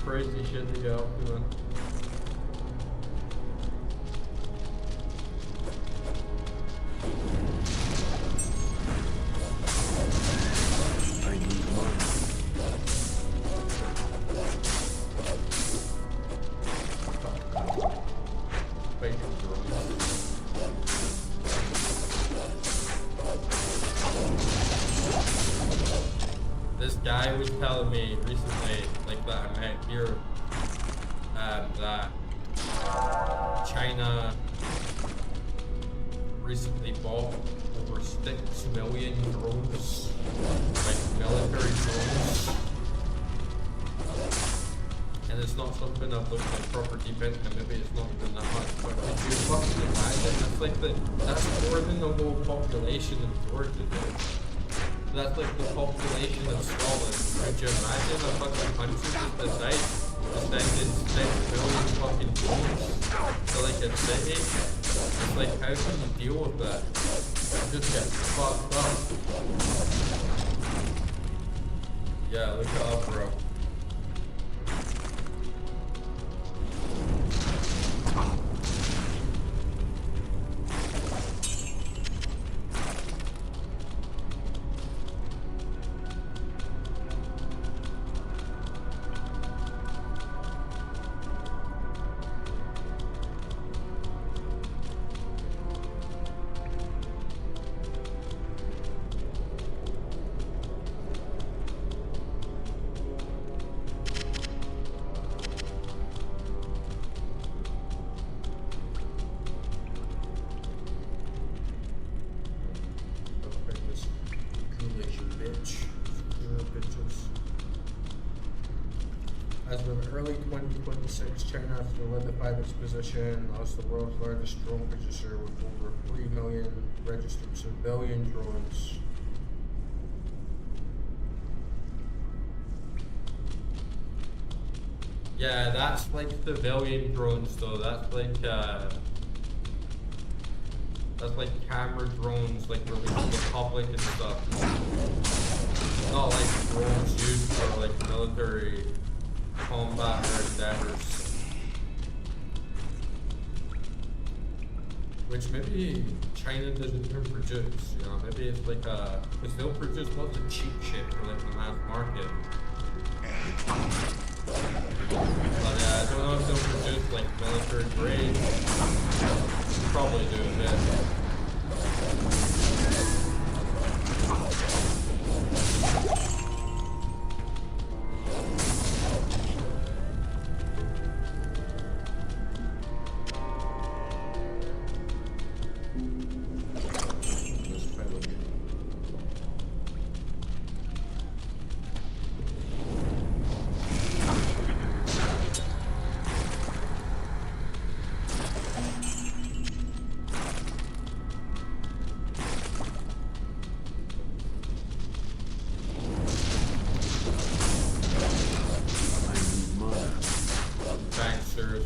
crazy shit to get up to, man. This guy was telling me recently, like that I met here, that China recently bought over 6 million drones, like military drones. And it's not something I've looked like proper deep into, maybe it's not even that much, but could you fucking imagine? That's more than the whole population of Georgia, dude. That's like the population of Scotland. Could you imagine a fucking country just decide to send in 6 million fucking drones to like a city? It's like, how can you deal with that? You just get fucked up. Yeah, look it up, bro. As of early 2026, China has solidified its position as the world's largest drone producer with over 3 million registered civilian drones. Yeah, that's like civilian drones though. That's like camera drones, like released to the public and stuff. Not like drones used for like military combat or endeavors. Which maybe China doesn't even produce, you know, maybe it's like because they'll produce lots of cheap shit for like the mass market. But I don't know if they'll produce like military grade. Probably do a bit.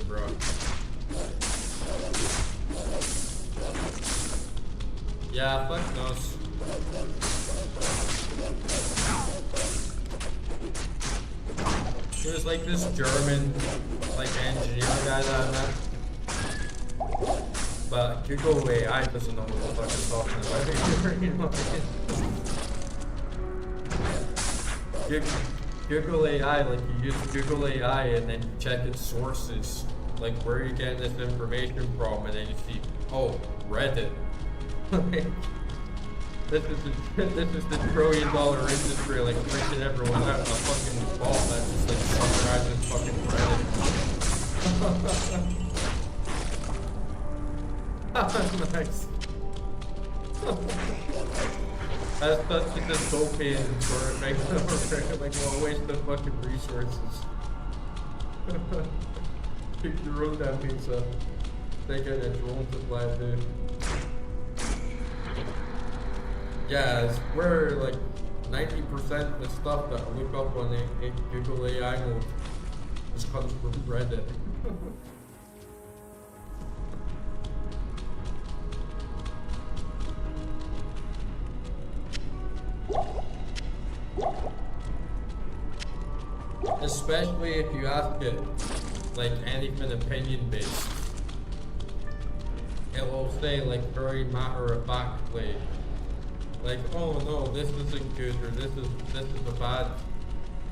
Bro. Yeah, fuck knows. There's like this German like engineer guy that I met. But Google AI doesn't know what the fuck it's talking about. Google AI, like you use Google AI and then you check its sources, like where are you getting this information from, and then you see, oh, Reddit. this is the $1 trillion industry, like freaking everyone out. A fucking ball that's just like summarizing fucking Reddit. Nice. That's such a dystopian sort of thing. Like, well, waste the fucking resources. Keep your own damn pizza. They get a drone to fly too. Yeah, it's where like 90% of the stuff that I look up on the Google AI mode just comes from Reddit. Especially if you ask it like anything opinion based. It'll say like very matter of factly, like, oh no, this isn't good, or this is a bad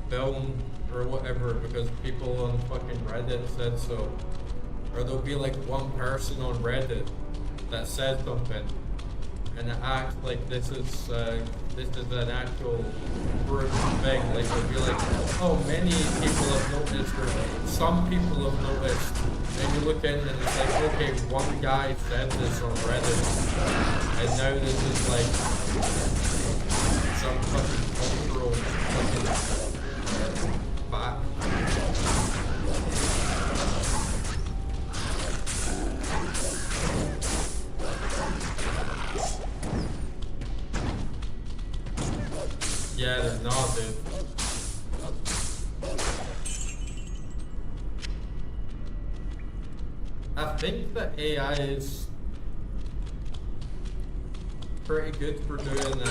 film or whatever because people on fucking Reddit said so. Or there'll be like one person on Reddit that says something and it acts like this is an actual proof thing. Like it'll be like, oh, many people have noticed, or some people have noticed. And you look at it and it's like, okay, one guy said this on Reddit, and now this is like some fucking cultural fucking fact. Yeah, they're not, dude. I think that AI is pretty good for doing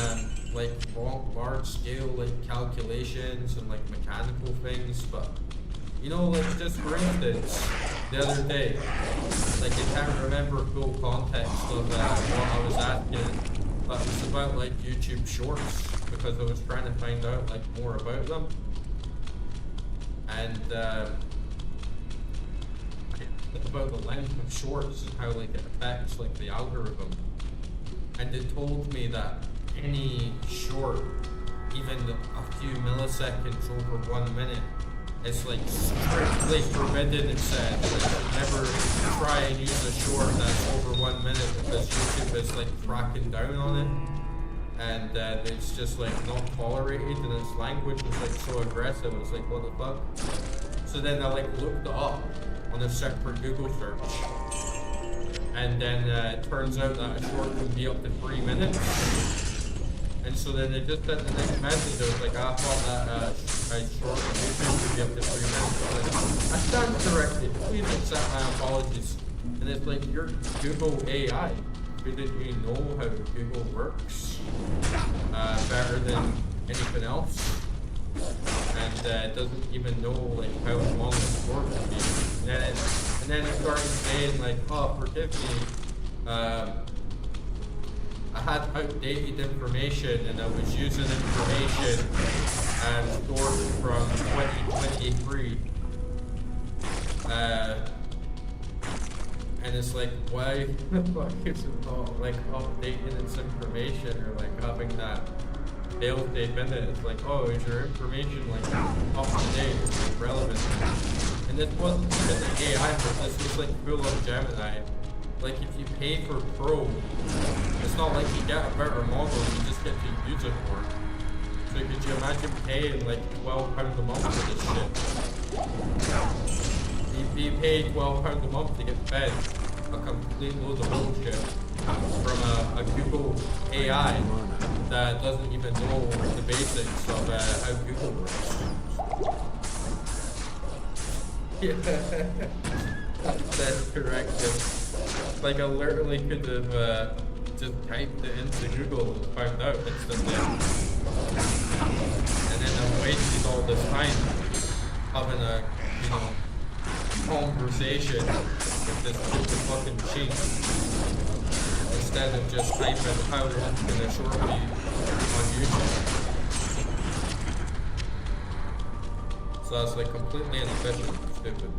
like large scale like calculations and like mechanical things, but you know, like just for instance, the other day, like I can't remember full context of what I was asking, but it was about like YouTube Shorts because I was trying to find out like more about them, and about the length of shorts and how like it affects like the algorithm, and it told me that any short, even a few milliseconds over 1 minute, it's like strictly forbidden. It said like, never try and use a short that's over 1 minute because YouTube is like cracking down on it, and it's just like not tolerated, and its language was like so aggressive. It was like, what the fuck? So then I like looked it up on a separate Google search, and then it turns out that a short can be up to 3 minutes. And so then they just sent the next message. It was like, I thought that a short on YouTube could be up to 3 minutes. I stand corrected. Please accept my apologies. And it's like, you're Google AI. Shouldn't you know how Google works better than anything else? And it doesn't even know like how long the short will be. And then it started saying like, oh, forgive me, I had outdated information and I was using information stored from 2023. And it's like, why the fuck is it not like updating its information or like having that fail-safe in it? It's like, oh, is your information like up to date, like, relevant? And this wasn't even the AI, but this was like full of Gemini. Like if you pay for Pro, it's not like you get a better model, you just get to use it more. So could you imagine paying like £12 a month for this shit? You pay £12 a month to get fed a complete load of bullshit from a Google AI that doesn't even know the basics of how Google works. Yeah, that's correct. Like I literally could have just typed it into Google and found out instantly. And then I wasted all this time having a, you know, conversation with this stupid fucking machine instead of just typing how long can a short be on YouTube. So that's like completely inefficient and stupid.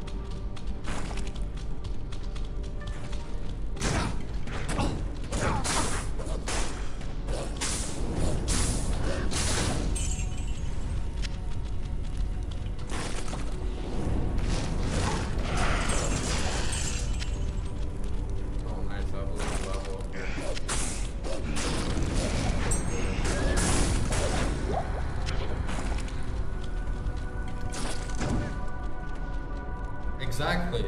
Exactly.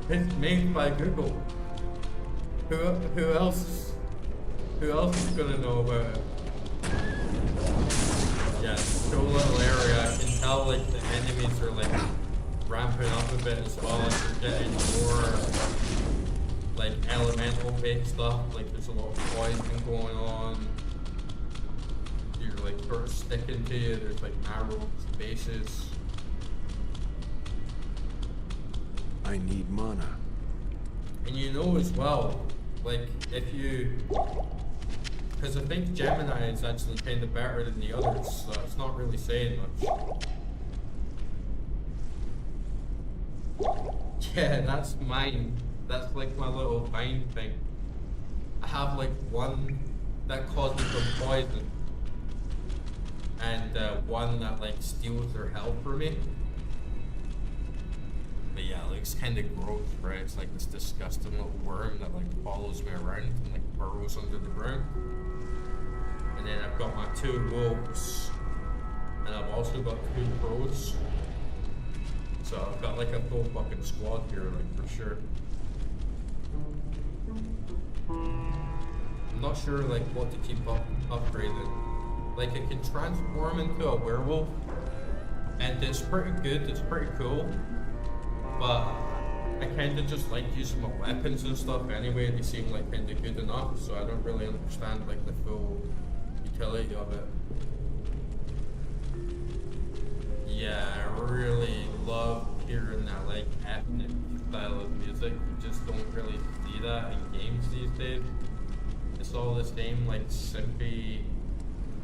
It's made by Google. Who else is gonna know about it? Yeah, so little area. I can tell like the enemies are like ramping up a bit as well, as you're getting more like elemental based stuff. Like there's a lot of poison going on. You're like sort of sticking to you. There's like narrow spaces. I need mana. And you know as well, like if you, because I think Gemini is actually kind of better than the others, so it's not really saying much. Yeah, that's mine. That's like my little vine thing. I have like one that causes them poison, and one that like steals their health from me. But yeah, it looks kind of gross, right? It's like this disgusting little worm that like follows me around and like burrows under the ground. And then I've got my 2 wolves, and I've also got 2 crows. So I've got like a full fucking squad here, like for sure. I'm not sure like what to keep upgrading. Like it can transform into a werewolf, and it's pretty good. It's pretty cool. But I kind of just like using my weapons and stuff anyway. They seem like kind of good enough, so I don't really understand like the full utility of it. Yeah, I really love hearing that like ethnic style of music. You just don't really see that in games these days. It's all the same like simpy,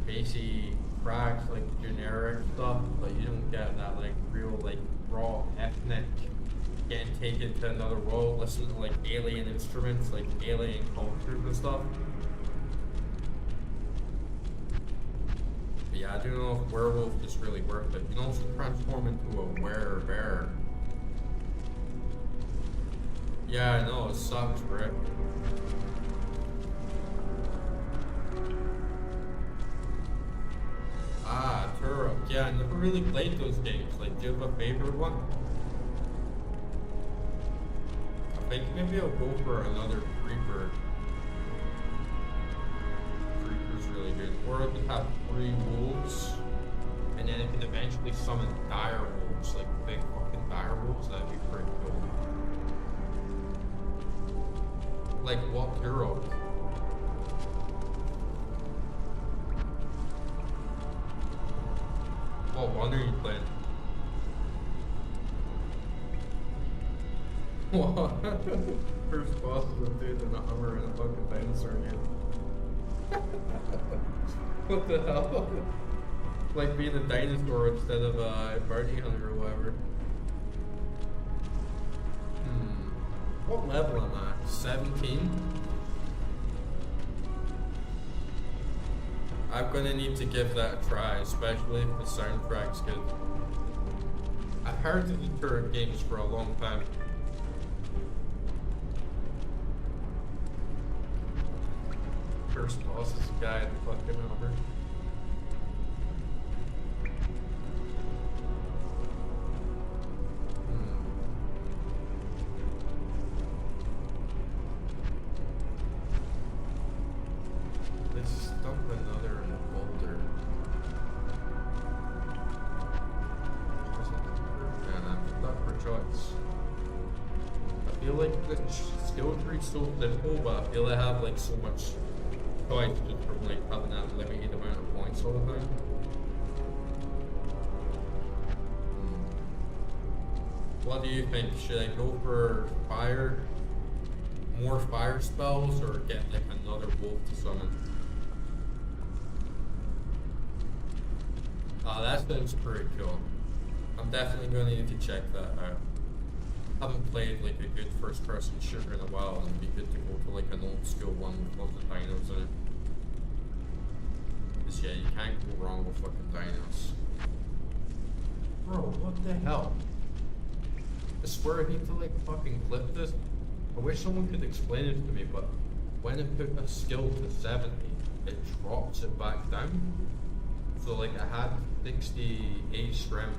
bassy cracks, like generic stuff, but you don't get that like real like raw ethnic getting taken to another world, listen to like alien instruments, like alien cultures and stuff. But yeah, I don't know if werewolf is really worth it. You can also transform into a werebear. Yeah, I know, it sucks, right? Ah, Turok. Yeah, I never really played those games. Like, do you have a favorite one? I think maybe I'll go for another Creeper. Creeper's really good. Or I could have 3 wolves, and then I can eventually summon dire wolves, like big fucking dire wolves. That'd be pretty cool. Like what Turok? What one are you playing? What? First boss is a dude in a Hummer and a fucking dinosaur again. What the hell? Like being a dinosaur instead of a bounty hunter or whatever. What level am I? 17? I'm gonna need to give that a try, especially if the soundtrack's good. I've heard of the Turret games for a long time. First boss is a guy in the fucking Hummer. Let's dump another boulder. Yeah, not for choice. I feel like the skill tree's so simple, but I feel I have like so much choice just from like having that limited amount of points all the time. What do you think? Should I go for fire? More fire spells, or get like another wolf to summon? Oh, that sounds pretty cool. I'm definitely going to need to check that out. I haven't played like a good first person shooter in a while, and it'd be good to go to like an old school one with lots of dinos in it. Because yeah, you can't go wrong with fucking dinos. Bro, what the hell? I swear I need to like fucking clip this. I wish someone could explain it to me, but when I put a skill to 70, it drops it back down. So like I had 68 strength,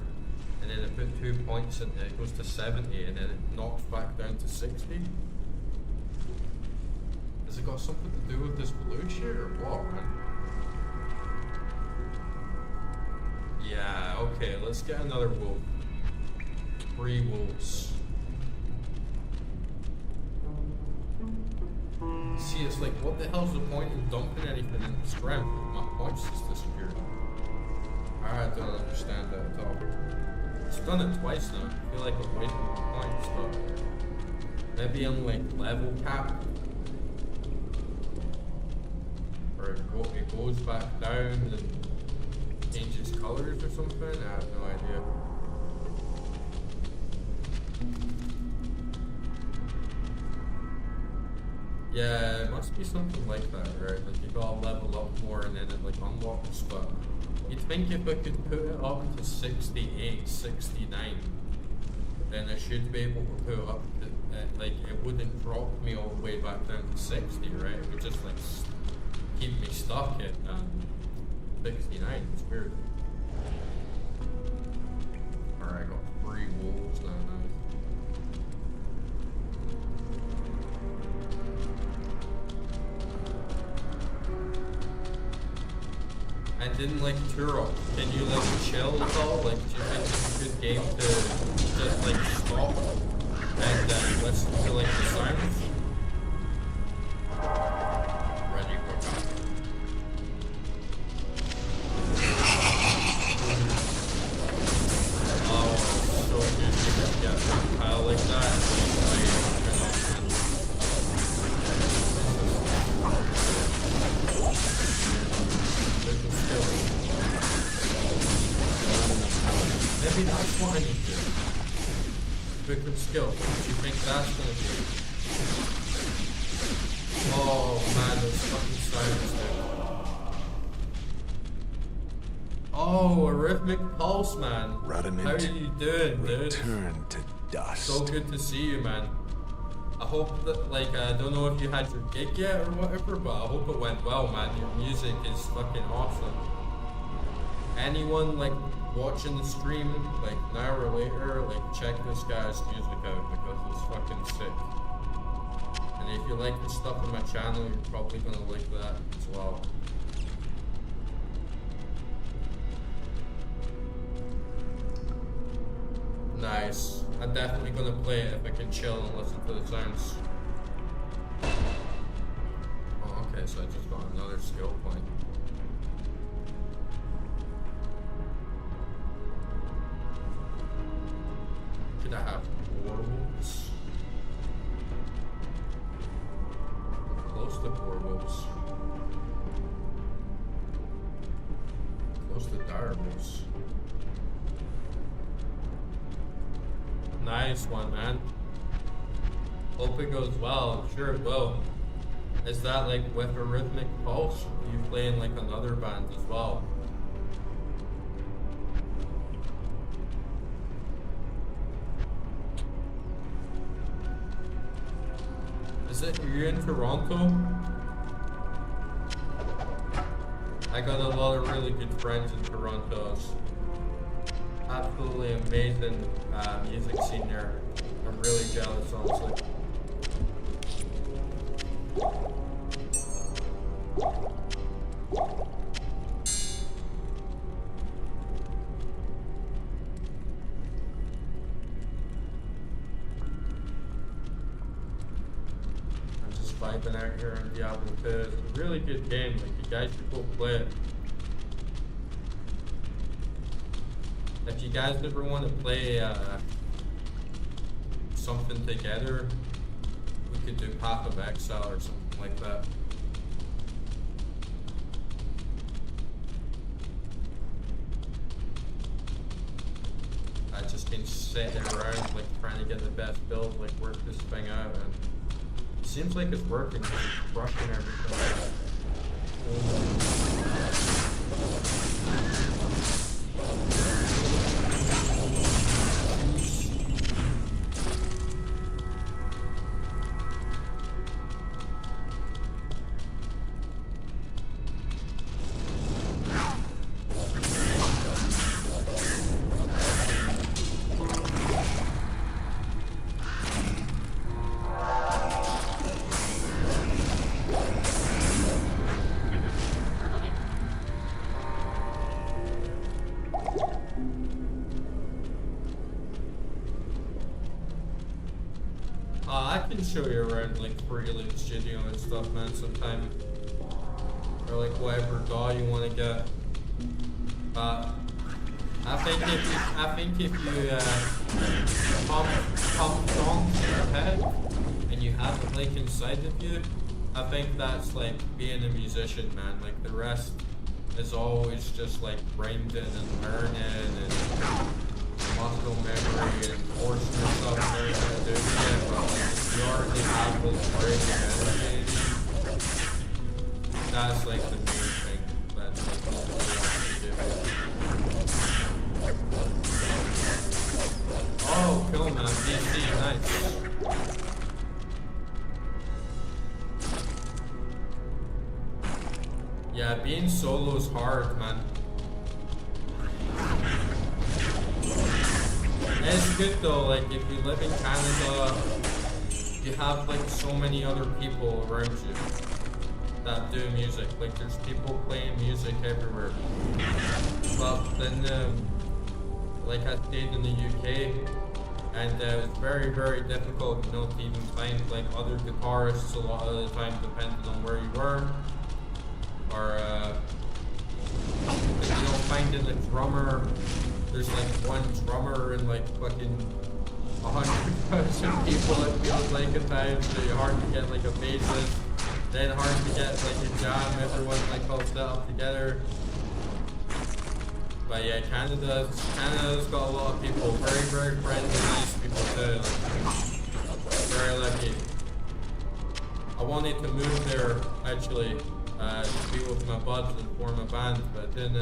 and then I put 2 points in it goes to 70 and then it knocks back down to 60. Has it got something to do with this blue shit or what, man? Yeah, okay, let's get another wolf. 3 wolves. See, it's like, what the hell's the point in dumping anything in strength if my points just disappeared? I don't understand that at all. It's done it twice now. I feel like I'm wasting my points, but maybe I'm like level capped. Or it goes back down and changes colors or something? I have no idea. Yeah, it must be something like that, right? Like you gotta level up more and then it like unlocks, but you'd think if I could put it up to 68, 69, then I should be able to put it up to, like, it wouldn't drop me all the way back down to 60, right? It would just like keep me stuck at 69, it's weird. Alright, I got 3 wolves now. I didn't like Turok. Can you like chill at all? Like, do you think it's a good game to just like stop and listen to like the sounds? Ready for battle. Oh, so good to get a pile like that. Maybe that's what I need to do. Victim skill. What do you think that's gonna be? Oh man, those fucking sounds there. Oh, a rhythmic pulse, man. Rudiment, how are you doing, dude? return to dust. So good to see you, man. I hope that, like, I don't know if you had your gig yet or whatever, but I hope it went well, man. Your music is fucking awesome. Anyone, like, watching the stream, like, now or later, like, check this guy's music out because it's fucking sick. And if you like the stuff on my channel, you're probably gonna like that as well. Nice. I'm definitely gonna play it if I can chill and listen to the sounds. Oh, okay, so I just got another skill point. Could I have werewolves? Close to werewolves. Close to direwolves. Nice one, man. Hope it goes well. I'm sure it will. Is that like with a rhythmic pulse? Are you playing like another band as well? Is it you're in Toronto? I got a lot of really good friends in Toronto. Absolutely amazing music scene there. I'm really jealous, honestly. I'm just vibing out here on Diablo 2. It's a really good game. Like, you guys should go play it. If you guys ever want to play something together, we could do Path of Exile or something like that. I've just been sitting around like trying to get the best build, like work this thing out, and it seems like it's working because it's rushing everything. show you around like Fruity Loop Studio and stuff, man, sometime. Or like whatever DAW you want to get. But I think if you pump songs in your head and you have it like inside of you, I think that's like being a musician, man. Like the rest is always just like grinding and learning and muscle memory and forcing yourself to learn how to do shit. But like if you already have this brain energy, that's like the main thing that like people have to do. Oh, cool, man. DC, nice. Yeah, being solo's hard, man. It's good though, like if you live in Canada, you have like so many other people around you that do music. Like there's people playing music everywhere. But then, like I stayed in the UK, and it's very, very difficult, you know, to even find like other guitarists a lot of the time, depending on where you were. Or if you don't find in a drummer, there's like one drummer in like fucking 100,000 people it feels like at times, so you're hard to get like a bassist, then hard to get like a jam, everyone like all set up together. But yeah, Canada's got a lot of people, very, very friendly, nice people too, like, very lucky. I wanted to move there actually, to be with my buds and form a band, but it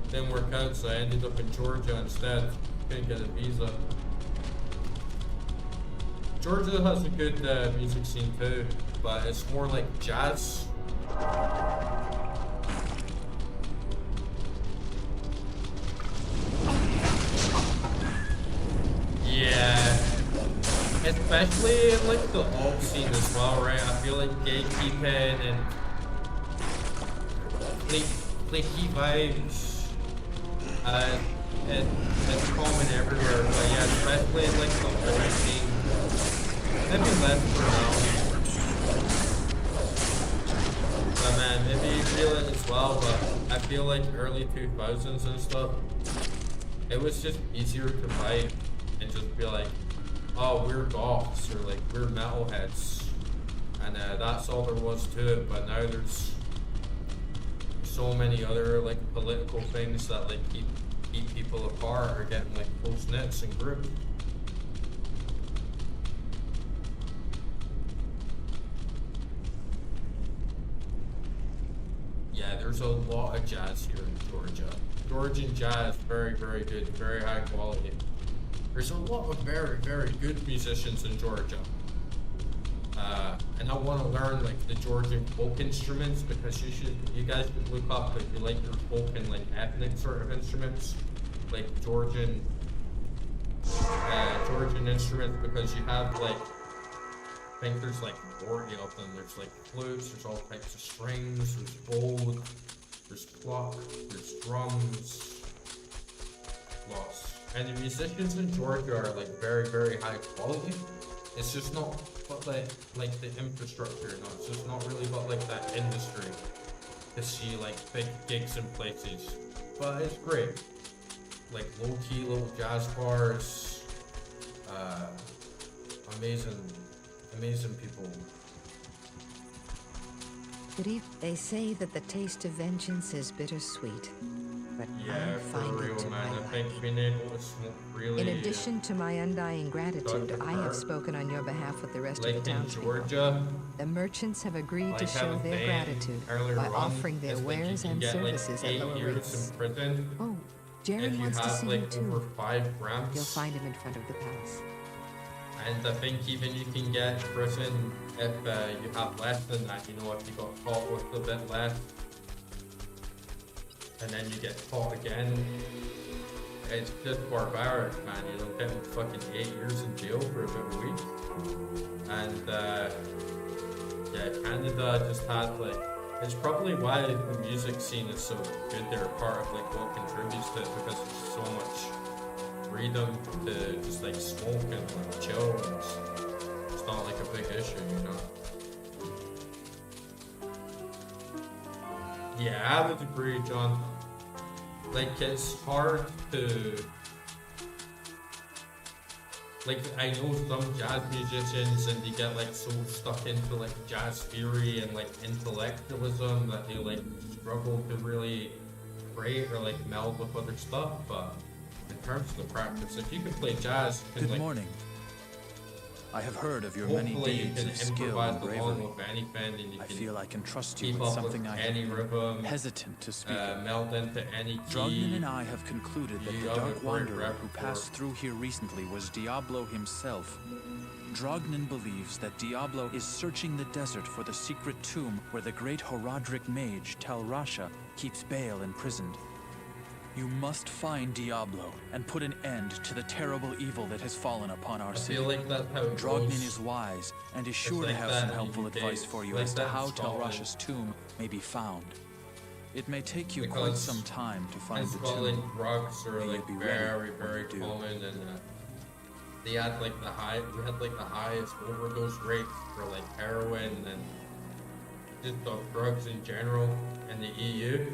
didn't work out, so I ended up in Georgia instead. Couldn't get a visa. Georgia has a good music scene too, but it's more like jazz. Yeah, especially in like the alt scene as well, right? I feel like gatekeeping and clicky vibes, it's common everywhere, but yeah, especially in like the alt scene. Maybe less for now. But man, maybe you feel it as well, but I feel like early 2000s and stuff, it was just easier to vibe and just be like, oh, we're goths, or like, we're metalheads. And that's all there was to it, but now there's so many other like political things that like keep people apart or getting like close knits and groups. Yeah, there's a lot of jazz here in Georgia. Georgian jazz, very, very good, very high quality. There's a lot of very, very good musicians in Georgia. And I want to learn like the Georgian folk instruments, because you guys should look up if you like your folk and like ethnic sort of instruments, like Georgian instruments, because you have like, I think there's like 40 of them. There's like flutes, there's all types of strings, there's oud, there's clock, there's drums, lots. And the musicians in Georgia are like very, very high quality. It's just not but like the infrastructure, you know, it's just not really got like that industry to see like big gigs in places. But it's great. Like low key little jazz bars, amazing people. They say that the taste of vengeance is bittersweet, but yeah, I find for real, it to man. my I think liking. being able to smoke really. In addition to my undying gratitude, I have spoken on your behalf with the rest like of the in townspeople. Georgia, The merchants have agreed to like show their saying gratitude earlier by on, offering their it's like you wares can and get, services like, at 8 lower years rates. in prison Oh, if Jaren you wants to have see like you too. over 5 grams. You'll find him in front of the palace. And I think even you can get prison if you have less than that, you know, if you got caught with a bit less. And then you get caught again. It's just barbaric, man. You don't get fucking 8 years in jail for about a week. And yeah, Canada just had like, it's probably why the music scene is so good. They're part of like what contributes to it, because there's so much freedom to just like smoke and like chill and it's not like a big issue, you know. Yeah, I would agree, John. Like, it's hard to... Like, I know some jazz musicians and they get like so stuck into like jazz theory and like intellectualism that they like struggle to really create or like meld with other stuff, but in terms of the practice, if you can play jazz, you can, Good morning. I have heard of your many hopefully you deeds can of skill improvise and along bravery. with anything, and you I can feel I can trust you keep with up something with I any have been rhythm, hesitant to speak of. meld into any key. Drugnan and I have concluded that You the have a Dark great Wanderer who repertoire. passed through here recently was Diablo himself. Drugnan believes that Diablo is searching the desert for the secret tomb where the great Horadric mage Tal Rasha keeps Baal imprisoned. You must find Diablo and put an end to the terrible evil that has fallen upon our I city. feel like that's how it Drugnan goes. is wise and is It's sure to like have that some in helpful UK. advice for you Like as to that in how Tal Scotland. Rasha's tomb may be found. It may take you quite Because some time to find in the Scotland, tomb. drugs are May you like be ready very, when very you do. common, and they had like we had like the highest overdose rates for like heroin and just drugs in general in the EU.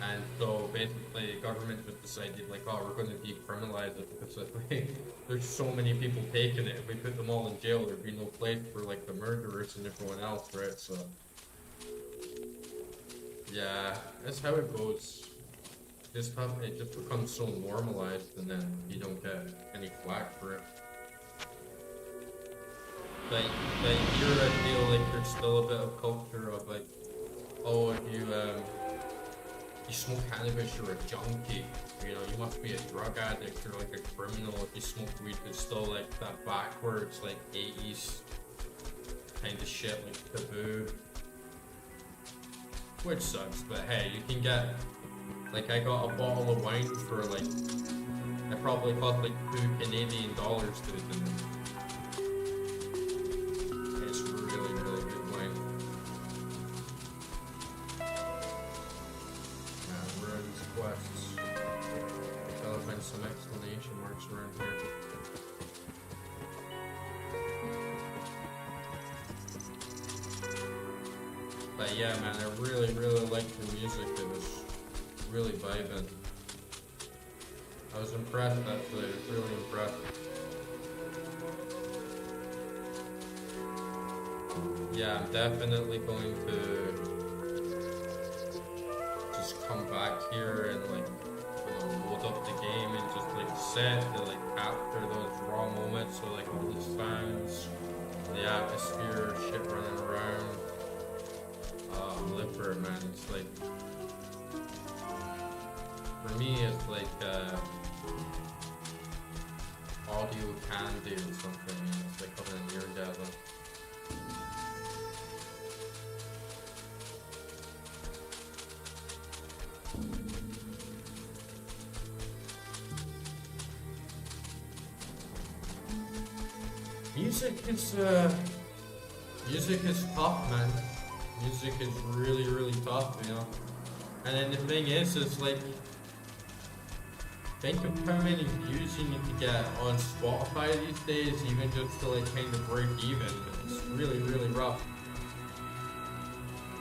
And so basically the government just decided like, oh, we're going to decriminalize it because like, there's so many people taking it. If we put them all in jail, there'd be no place for like the murderers and everyone else, right? So yeah, that's how it goes. It just becomes so normalized, and then you don't get any flack for it. But here I feel like there's still a bit of culture of like, oh, if you smoke cannabis, you're a junkie. You know, you must be a drug addict or like a criminal if you smoke weed. It's still like that backwards, like 80s kind of shit, like taboo. Which sucks, but hey, you can get, like I got a bottle of wine for like, it probably cost like $2 Canadian to open it. It's really, really good wine. Ruins quests. Gotta find some exclamation marks around here. But yeah, man, I really, really liked the music. It was really vibing. I was impressed, actually. I was really impressed. Yeah, I'm definitely going to just come back here and like, you know, load up the game and just like set to like capture those raw moments. So like all the sounds, the atmosphere, shit running around. Live for it, man. It's like, for me, it's like audio candy or something. You know? It's like having an eargasm. Music is tough, man. Music is really, really tough, you know. And then the thing is, it's like, think of how many views you need to get on Spotify these days, even just to like kind of break even. It's really, really rough.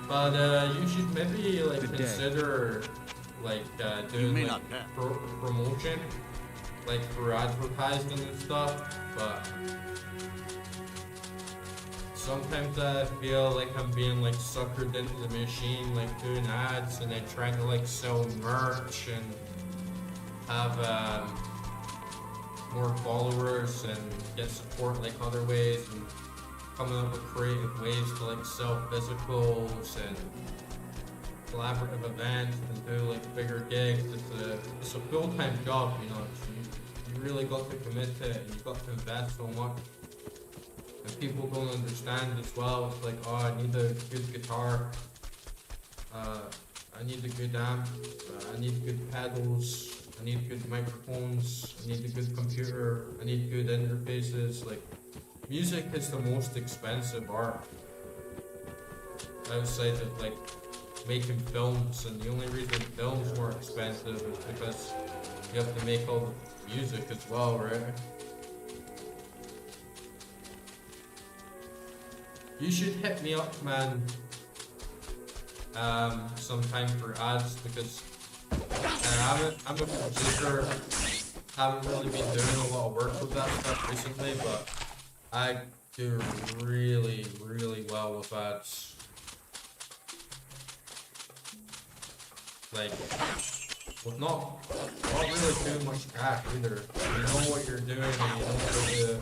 But you should maybe like Good day. consider like doing may like not pass. promotion, like for advertising and stuff. But sometimes I feel like I'm being like suckered into the machine, like doing ads and then trying to like sell merch and have more followers and get support like other ways, and coming up with creative ways to like sell physicals and collaborative events and do like bigger gigs. It's a full-time job, you know. You really got to commit to it, and you got to invest so much. And people don't understand as well. It's like, oh, I need a good guitar. I need a good amp. I need good pedals. I need good microphones. I need a good computer. I need good interfaces. Like, music is the most expensive art outside of like making films. And the only reason films more expensive is because you have to make all the music as well, right? You should hit me up, man, sometime for ads, because I'm a producer. Haven't really been doing a lot of work with that stuff recently, but I do really, really well with ads. Like, with not really too much cash either. You know what you're doing and you know what to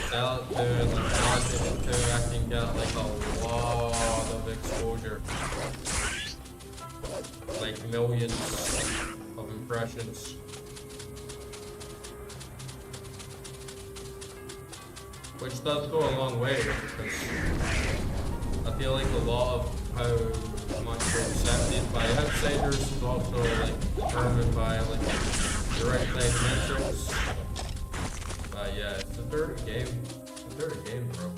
sell it to and market it to. I can get like a lot of exposure. Like millions of impressions. Which does go a long way, because I feel like a lot of how much you're accepted by outsiders is also like determined by like the right side metrics. But yeah, it's a dirty game. It's a dirty game, bro.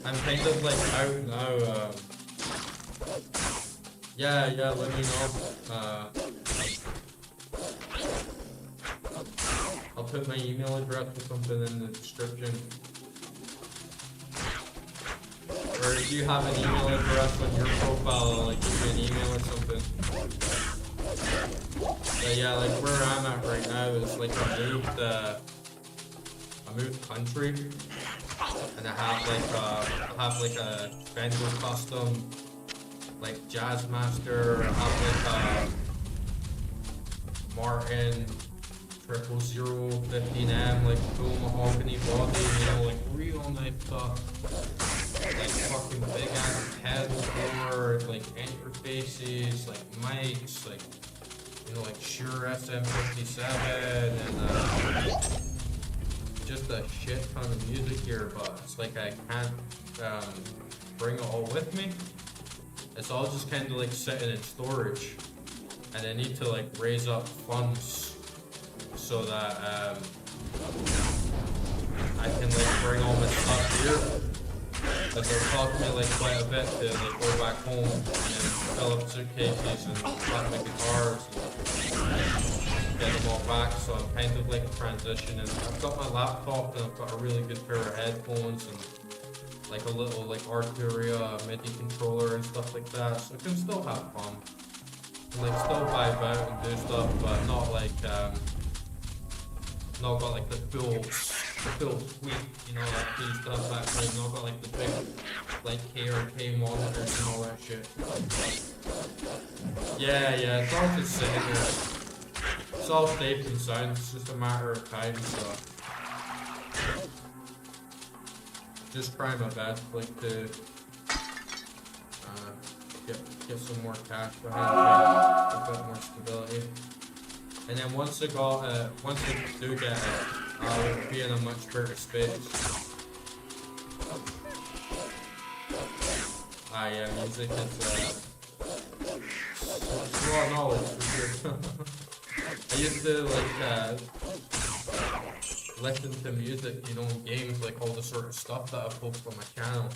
I'm kind of like out now. Yeah, let me know. I'll put my email address or something in the description. Or if you have an email address on your profile, I'll like give you an email or something. But yeah, like where I'm at right now is like I moved country, and I have like a Fender custom, like Jazzmaster. I have like a Martin 00015M, like full mahogany body, you know, like real nice stuff. Like fucking big ass headboard, like interfaces, like mics, like, you know, like Shure SM57, and just a shit ton of music here, but it's like I can't bring it all with me. It's all just kind of like sitting in storage, and I need to like raise up funds so that I can like bring all my stuff here. But they'll cost me like quite a bit to like go back home and fill up suitcases and pack my guitars and get them all back. So I'm kind of like transitioning. I've got my laptop and I've got a really good pair of headphones and like a little like Arturia MIDI controller and stuff like that. So I can still have fun. And, like still vibe out and do stuff, but not like not got like the full suite, you know, like these stuff back then, not got like the big like KRK monitors and all that shit. Yeah, it's all just sitting there. It's all safe and sound, it's just a matter of time, so just trying my best like to get some more cash behind me, a bit more stability. And then once I do get it, I'll be in a much better space. Yeah, music is a lot of knowledge for sure. I used to like listen to music, you know, games, like all the sort of stuff that I post on my channel.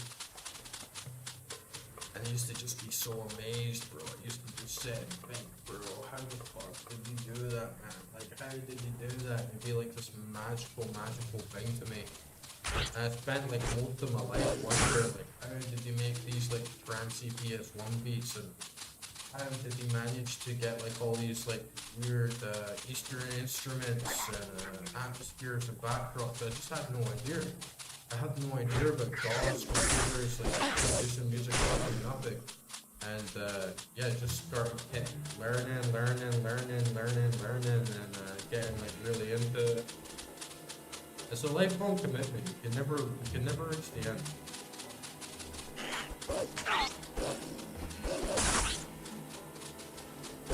And I used to just be so amazed, bro. I used to just sit and think, bro, how the fuck did you do that, man? Like, how did you do that? It'd be like this magical thing to me. And I spent like most of my life wondering, like, how did you make these like trancey PS1 beats, and how did you manage to get like all these like weird Eastern instruments and atmospheres and backdrops? I just had no idea. I had no idea about DAWs, computers, like producing music from nothing. And yeah, just started learning, and getting like really into it. It's a lifelong commitment. You can never reach the end.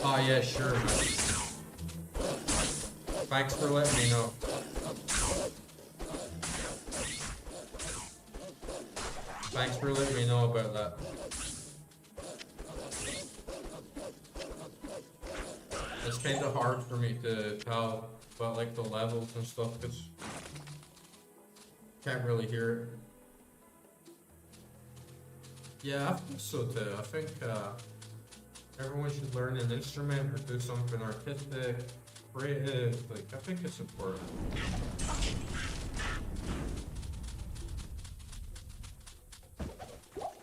Oh yeah, sure, man. Thanks for letting me know. Thanks for letting me know about that. It's kind of hard for me to tell about like the levels and stuff because can't really hear it. Yeah, I think so too. I think everyone should learn an instrument or do something artistic, creative. Like, I think it's important.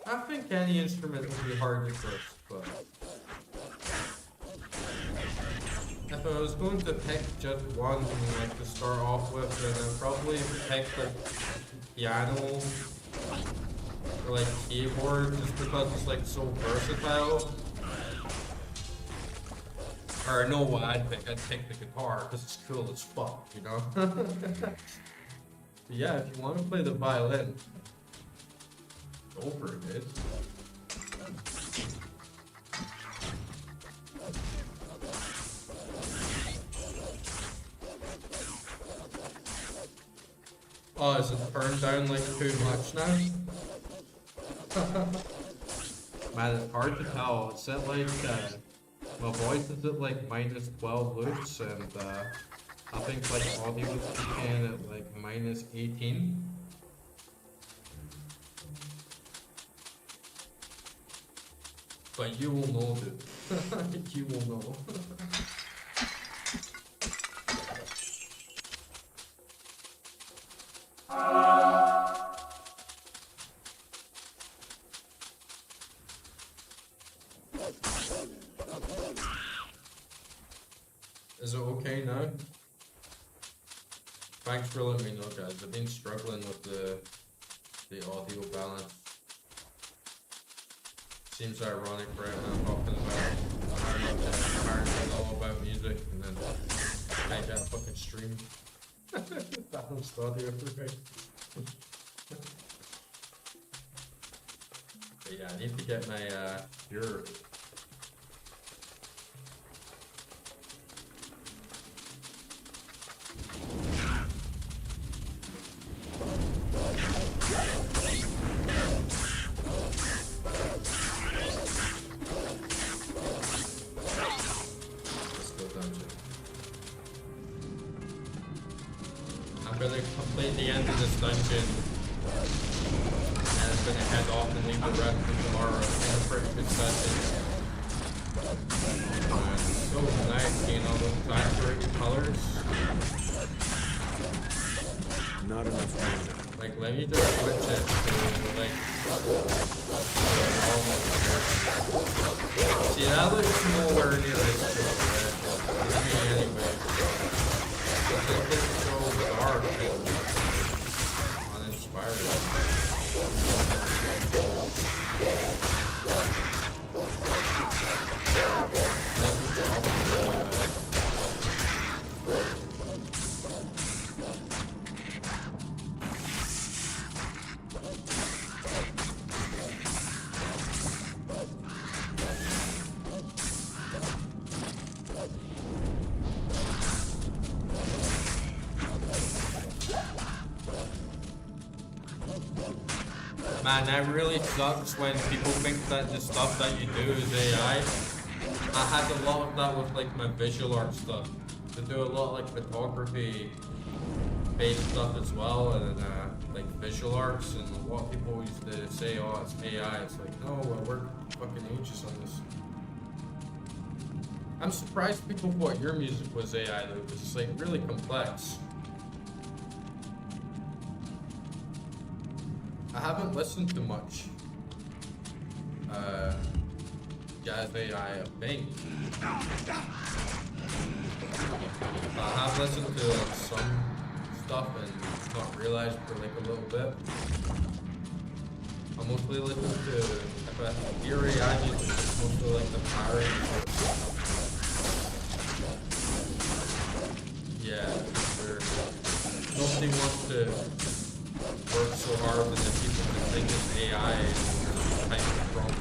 I think any instrument would be hard to fix, but if I was going to pick just one, like, to start off with, then I'd probably pick, like, piano or, like, keyboard, just because it's, like, so versatile. Or, no, what I'd pick? I'd pick the guitar, because it's cool as fuck, you know? But yeah, if you want to play the violin, go for it, dude. Oh, is it turned down like too much now? Man, it's hard to tell. It's at like, my voice is at like minus 12 loops, and I think like audio is kicking at like minus 18. But you will know, dude. You will know. Is it okay now? Thanks for letting me know, guys. I've been struggling with the audio balance. Seems ironic right now talking about how much I apparently know about music, and then I got a fucking stream. Balanced audio, right? But yeah, I need to get my pure. I'm gonna complete the end of this dungeon, and I'm gonna head off and leave the rest for tomorrow. It's been a pretty good session. So nice seeing all those saturated colors. Not enough mana. Like, let me just switch it to, like, almost. See, that looks nowhere near this good, right? I mean, anyway. But this is so dark and uninspired. Man, that really sucks when people think that the stuff that you do is AI. I had a lot of that with like my visual art stuff. To do a lot of like photography based stuff as well, and like visual arts, and a lot of people used to say, oh, it's AI. It's like, no, I worked fucking ages on this. I'm surprised people thought your music was AI though, because it's like really complex. I haven't listened to much jazz AI, I think. I have listened to like some stuff and not realized for like a little bit. I mostly listen to, if I hear AI music, it's mostly like the parody. Yeah, nobody wants to work so hard and then people can think it's AI and type of prompt.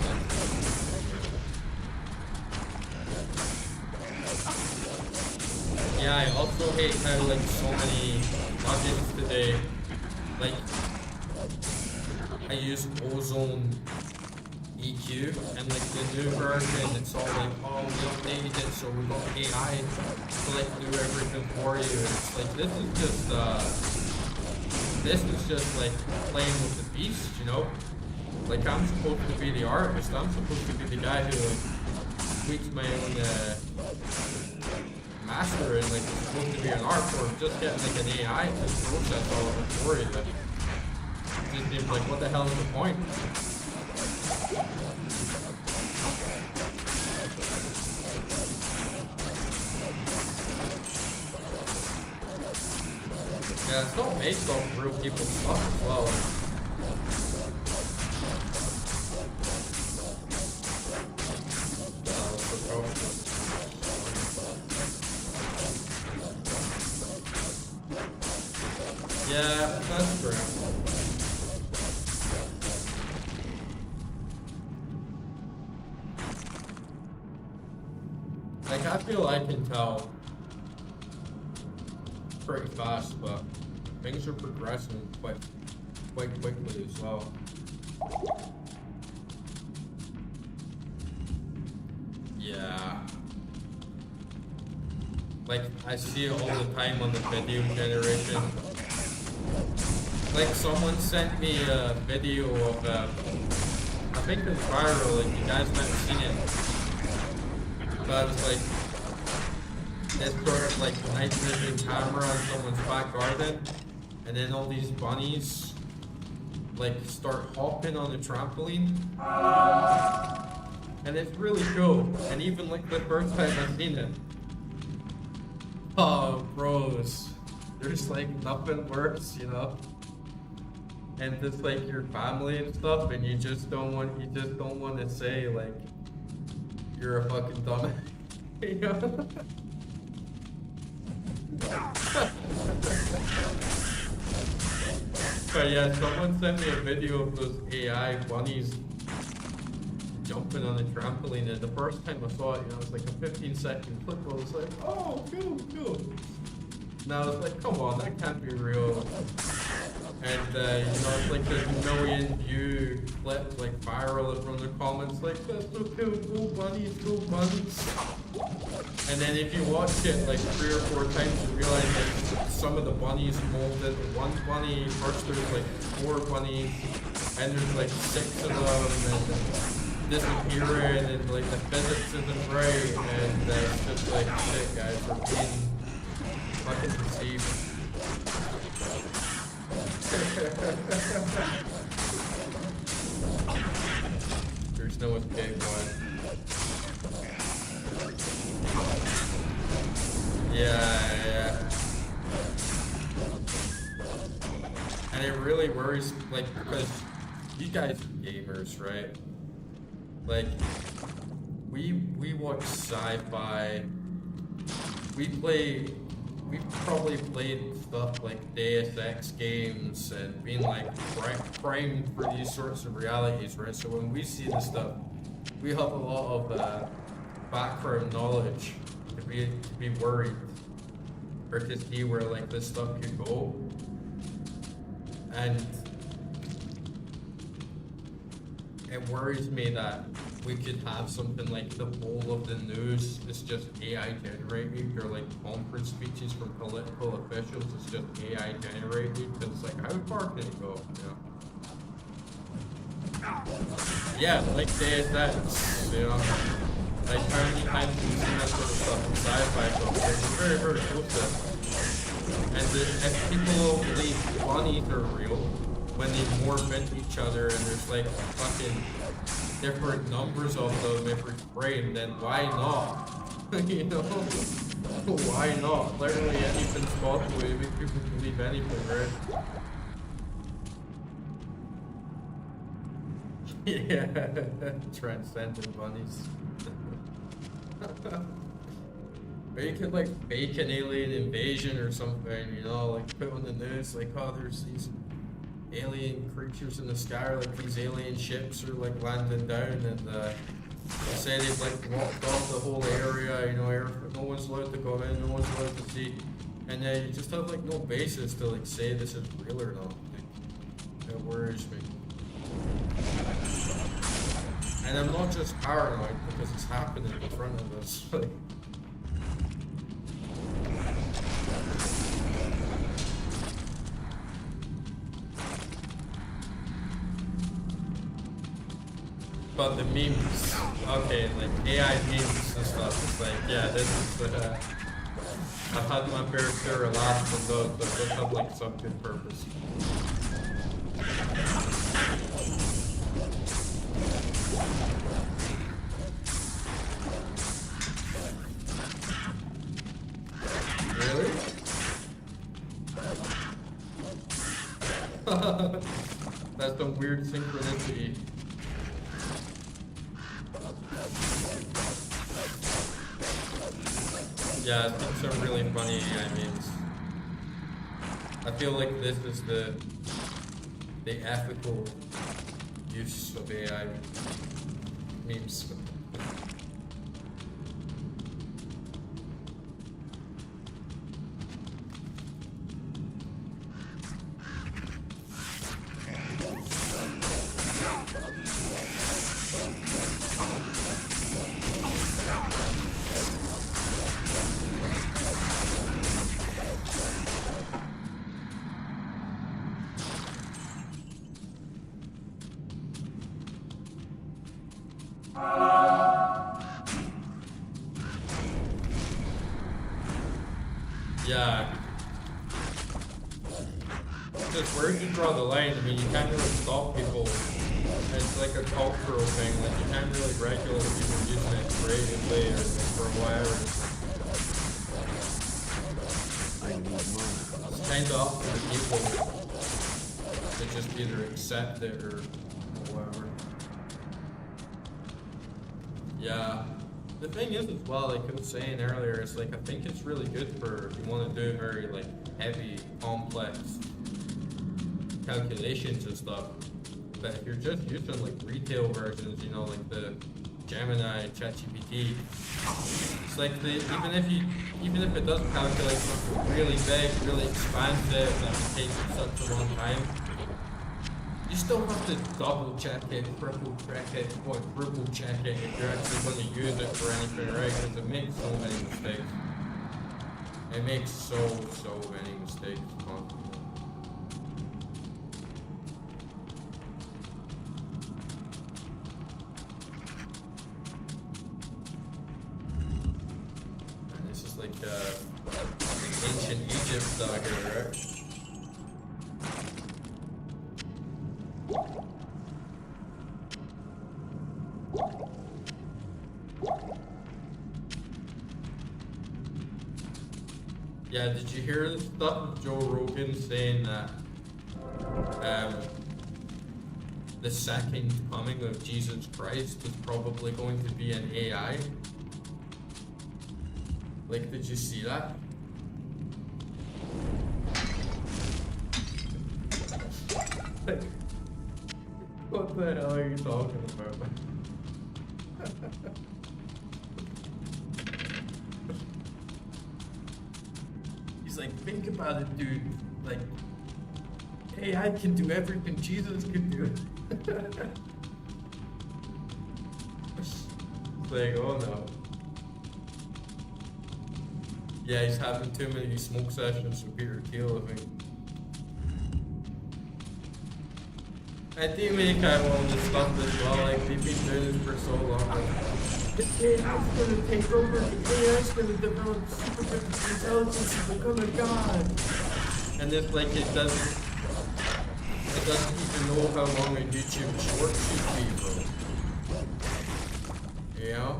Yeah, I also hate how like so many plugins today, like I use Ozone EQ, and like the new version, it's all like, oh, we updated it, so we got AI to like do everything for you. And it's like, this is just like playing with the beast, you know? Like, I'm supposed to be the artist, I'm supposed to be the guy who tweaks my own master and like it's supposed to be an art form, just getting like an AI to process all of the story. That just seems like, what the hell is the point? Yeah, it's not based on real people's stuff as well. Yeah, that's true. Like, I feel I can tell pretty fast, but things are progressing quite quickly as well. Yeah. Like, I see it all the time on the video generation. Like, someone sent me a video of, I think it's viral, like, you guys might have seen it. But it's like, this sort of like night vision camera on someone's back garden, and then all these bunnies, like, start hopping on the trampoline. And it's really cool, and even like the first time I've seen it. Oh, bros. There's like nothing worse, you know? And it's like your family and stuff, and you just don't want to say like you're a fucking dumbass, you know? But yeah, someone sent me a video of those AI bunnies jumping on a trampoline, and the first time I saw it, you know, it was like a 15-second clip. I was like, oh, cool. Now it's like, come on, that can't be real. And you know, it's like this million view clip, like viral from the comments, like, that's so cool, cool bunnies. And then if you watch it like 3 or 4 times, you realize that some of the bunnies molded. One bunny, first there's like 4 bunnies, and there's like 6 of them, and disappearing, and like the physics isn't right, and it's just like, shit guys, we're being fucking deceived. There's no escape one. Yeah. And it really worries, like, because you guys are gamers, right? Like, we watch sci-fi. We've probably played stuff like Deus Ex games and been like primed for these sorts of realities, right? So when we see this stuff, we have a lot of background knowledge to be worried, or to see where like this stuff could go. And it worries me that we could have something like the whole of the news is just AI generated, or like conference speeches from political officials is just AI generated. Because it's like, how far can it go? Yeah, like Deus Ex, you know? Like, how many times have you seen that sort of stuff in sci-fi films? It's very, very close to it. And if people don't believe bunnies are real, when they morph into each other and there's like fucking different numbers of them every frame, then why not? You know? Why not? Literally anything's possible. You make people believe anything, right? Yeah, transcendent bunnies. Or you could like fake an alien invasion or something, you know, like put on the news like, oh, there's these alien creatures in the sky, or like these alien ships are like landing down, and they say they've like walked off the whole area, you know, no one's allowed to come in, no one's allowed to see, and then you just have like no basis to like say this is real or not. Like, it worries me. And I'm not just paranoid because it's happening in front of us. Like, But the memes, okay, like AI memes and stuff, it's like, yeah, this is I've had my fair share of laughs from those, but those have like some good purpose. Really? That's some weird synchronicity. Yeah, I think some really funny AI memes. I feel like this is the ethical use of AI memes. Yeah. Just where do you draw the line? I mean, you can't really stop people. It's like a cultural thing. Like, you can't really regulate people using it creatively or for whatever. It's kind of up to the people to just either accept it or whatever. Yeah. The thing is as well, like I was saying earlier, it's like I think it's really good for if you want to do very like heavy, complex calculations and stuff. But if you're just using like retail versions, you know, like the Gemini, ChatGPT, it's like even if it does calculate something really big, really expansive, that would take such a long time, you still have to double check it, triple check it, quadruple check it if you're actually going to use it for anything, right? Because it makes so many mistakes. It makes so many mistakes constantly. And this is like ancient Egypt style here, right? Yeah, did you hear the stuff with Joe Rogan saying that the second coming of Jesus Christ is probably going to be an AI? Like, did you see that? Like, what the hell are you talking about? He's like, think about it, dude. Like, AI can do everything Jesus can do. It's like, oh no. Yeah, he's having too many smoke sessions with Peter Thiel, I think. I do make all this stuff as well, like they've been doing this for so long. Like, the AI's gonna take over, the AI's gonna develop super intelligence and become a god. And it's like it doesn't even know how long a YouTube short should be, bro. You know?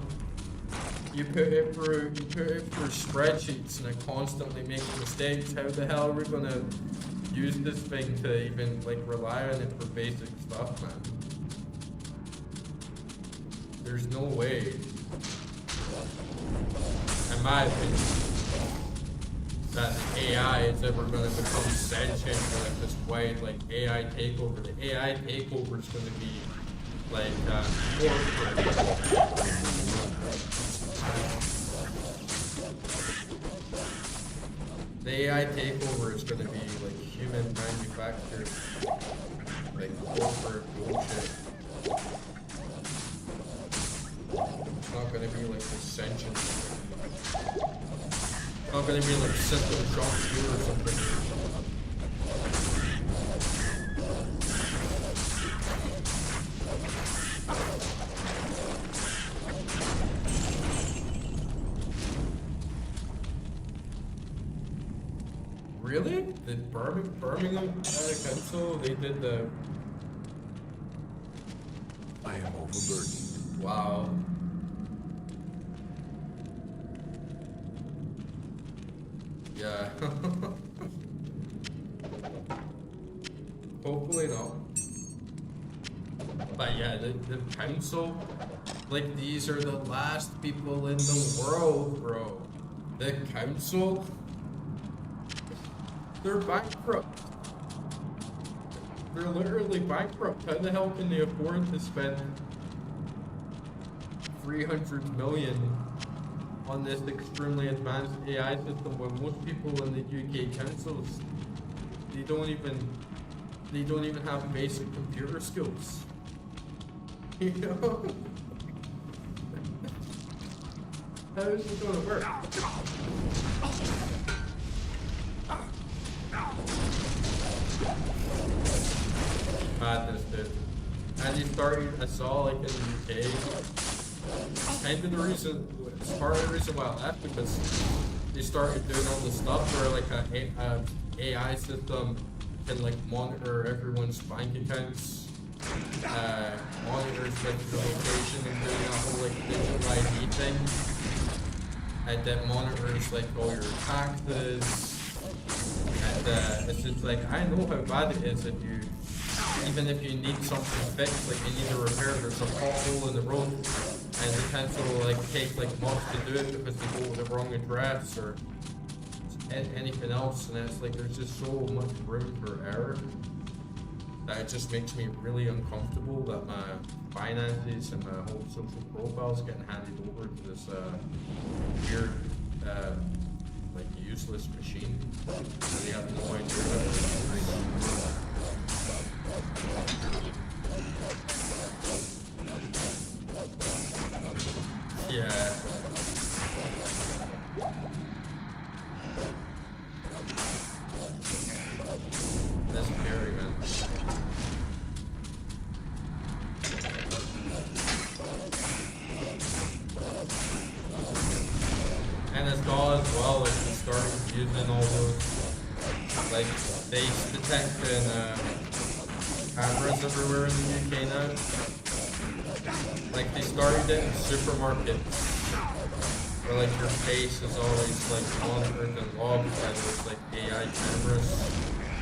You put it through spreadsheets and it constantly makes mistakes. How the hell are we gonna use this thing to even like rely on it for basic stuff, man? There's no way, in my opinion, that AI is ever going to become sentient or like this wide like AI takeover. The AI takeover is going to be like corporate. The AI takeover is going to be like human manufactured, like corporate bullshit. It's not going to be like this sentient. It's not going to be like System Shock 2 or something. Really? The Birmingham Council, they did the... I am overburdened. Wow. Yeah. Hopefully not. But yeah, the council, like, these are the last people in the world, bro. The council, they're bankrupt. They're literally bankrupt. How the hell can they afford to spend 300 million on this extremely advanced AI system when most people in the UK councils, they don't even have basic computer skills. You know? How is this gonna work? Madness, dude. And he started, I saw, like, in the UK, kind of the reason, it's part of the reason why I left, because they started doing all the stuff where, like, a AI system can, like, monitor everyone's bank accounts, monitors, like, your location, and doing a whole, like, digital ID thing, and that monitors, like, all your taxes, and it's just like, I know how bad it is if you, even if you need something fixed, like you need a repair, there's a pothole in the road, and the council will, like, take, like, months to do it because they go to the wrong address or anything else, and it's like there's just so much room for error that it just makes me really uncomfortable that my finances and my whole social profile is getting handed over to this weird, like, useless machine. And they have no idea what they're doing. Yeah. That's scary, man. And it's all as well, like, we started using all those, like, face detection cameras everywhere in the UK now. Like, they started it in supermarkets, where, like, your face is always, like, monitored and logged by those, like, AI cameras.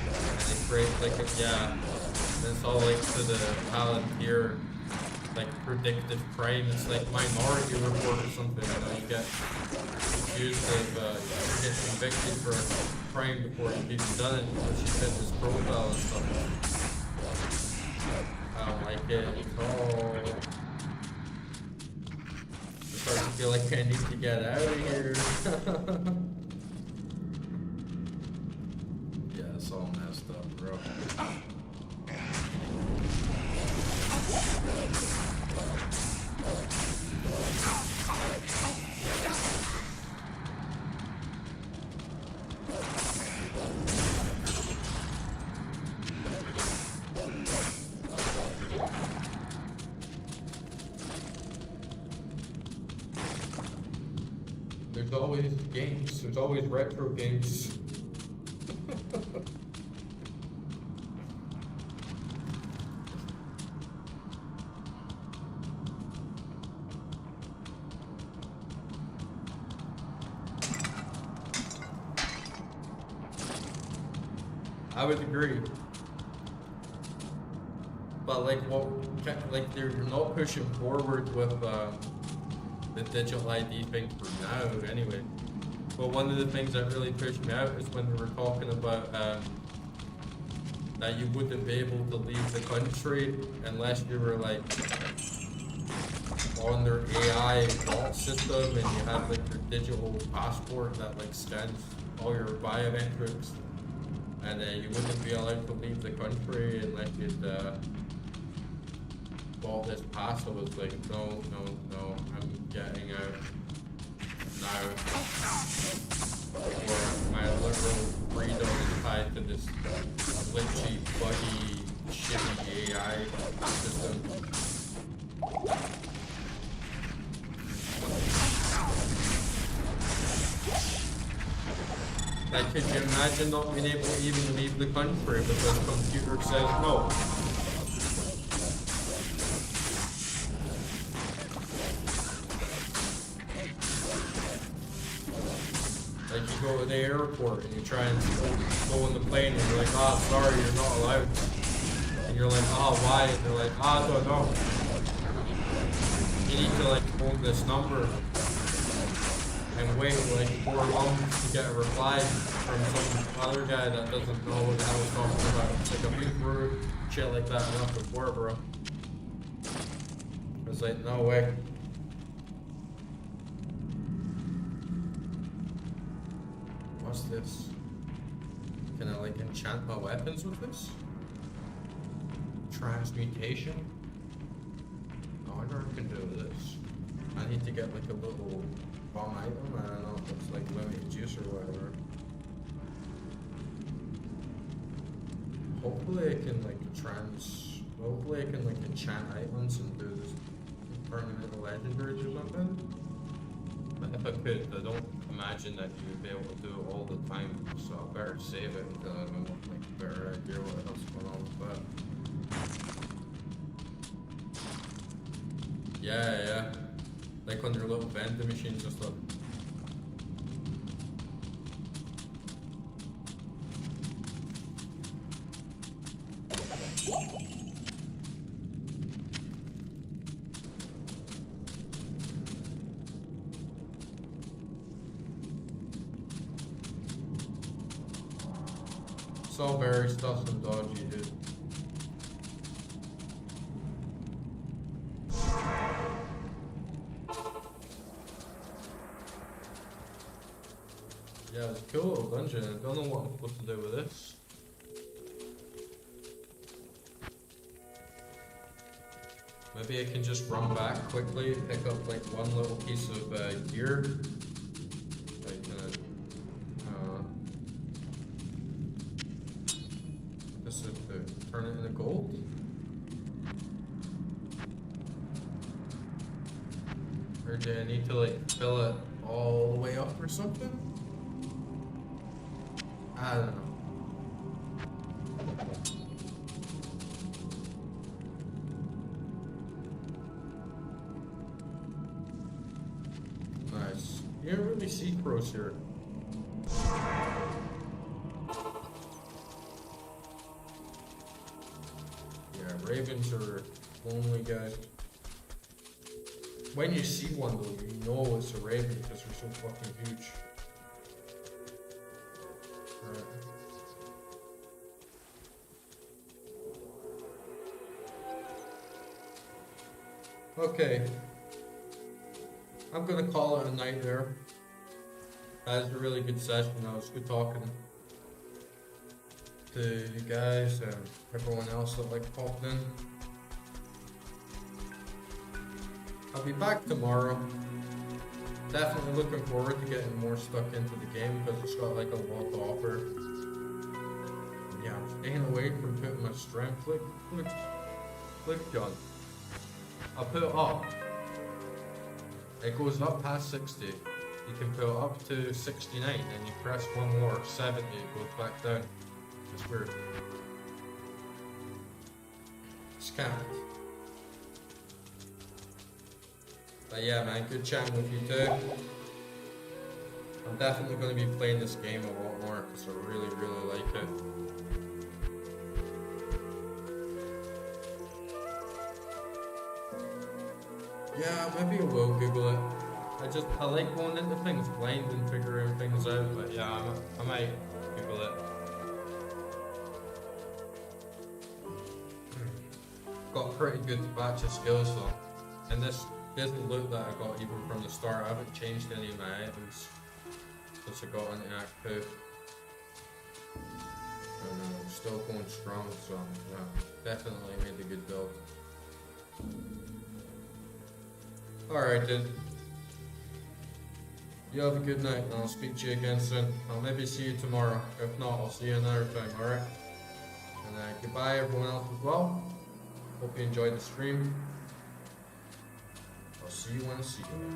And they create, like, yeah, and it's all, like, to the Palantir, like, predictive crime. It's like Minority Report or something, you know, you get accused of, you get convicted for a crime before you've even done it, because you fit this profile and stuff. I don't like it at all. I start to feel like I need to get out of here. Yeah, it's all messed up, bro. There's always games, there's always retro games. I would agree. But, like, like, they're not pushing forward with the digital ID thing for now, anyway. But one of the things that really pushed me out is when they were talking about that you wouldn't be able to leave the country unless you were, like, on their AI vault system and you have, like, your digital passport that, like, scans all your biometrics, and you wouldn't be allowed to leave the country unless you'd bought this pass. I was like, no, I'm getting out now. Or my literal freedom is tied to this glitchy, buggy, shitty AI system. Like, could you imagine not being able to even leave the country because the computer says no? Like, you go to the airport and you try and go on the plane and you're like, ah, sorry, you're not allowed. And you're like, ah, why? And they're like, ah, I don't know. You need to, like, phone this number and wait, like, 4 months to get a reply from some other guy that doesn't know what the hell he's talking about. It's like, I've been through shit like that enough before, bro. It's like, no way. What's this? Can I, like, enchant my weapons with this? Transmutation? I wonder what I can do with this. I need to get, like, a little bomb item. I don't know if it's, like, limited juice or whatever. Hopefully I can, like, hopefully I can, like, enchant items and do this, turn them into legendaries or something. But if I could, I don't imagine that you would be able to do it all the time, so I better save it until I have, like, a better idea what else is going on with that. Yeah. Like on their little vending machines and stuff. It's all very stuff and dodgy, dude. Yeah, it's a cool little dungeon. I don't know what I'm supposed to do with this. Maybe I can just run back quickly, pick up like one little piece of gear. Like, this is to turn it into gold. Or do I need to like fill it all the way up or something? I don't know. Nice. You don't really see crows here. Yeah, ravens are lonely guys. When you see one though, you know it's a raven because they're so fucking huge. Okay, I'm gonna call it a night there. That was a really good session. It was good talking to you guys and everyone else that like popped in. I'll be back tomorrow. Definitely looking forward to getting more stuck into the game because it's got like a lot to offer. Yeah, I'm staying away from putting my strength. Look, John. I'll put it up. It goes up past 60. You can put it up to 69, and you press one more, 70, it goes back down. It's weird. Scammed. But yeah, man, good chatting with you too. I'm definitely going to be playing this game a lot more because I really, really like it. Yeah, maybe I will Google it. I like going into things blind and figuring things out, but yeah, I might Google it. Got a pretty good batch of skills though. And this loot that I got even from the start, I haven't changed any of my items since I got into Act 2. And I'm still going strong, so yeah, definitely made a good build. Alright then. You have a good night and I'll speak to you again soon. I'll maybe see you tomorrow. If not, I'll see you another time, alright? And goodbye everyone else as well. Hope you enjoyed the stream. I'll see you when I see you.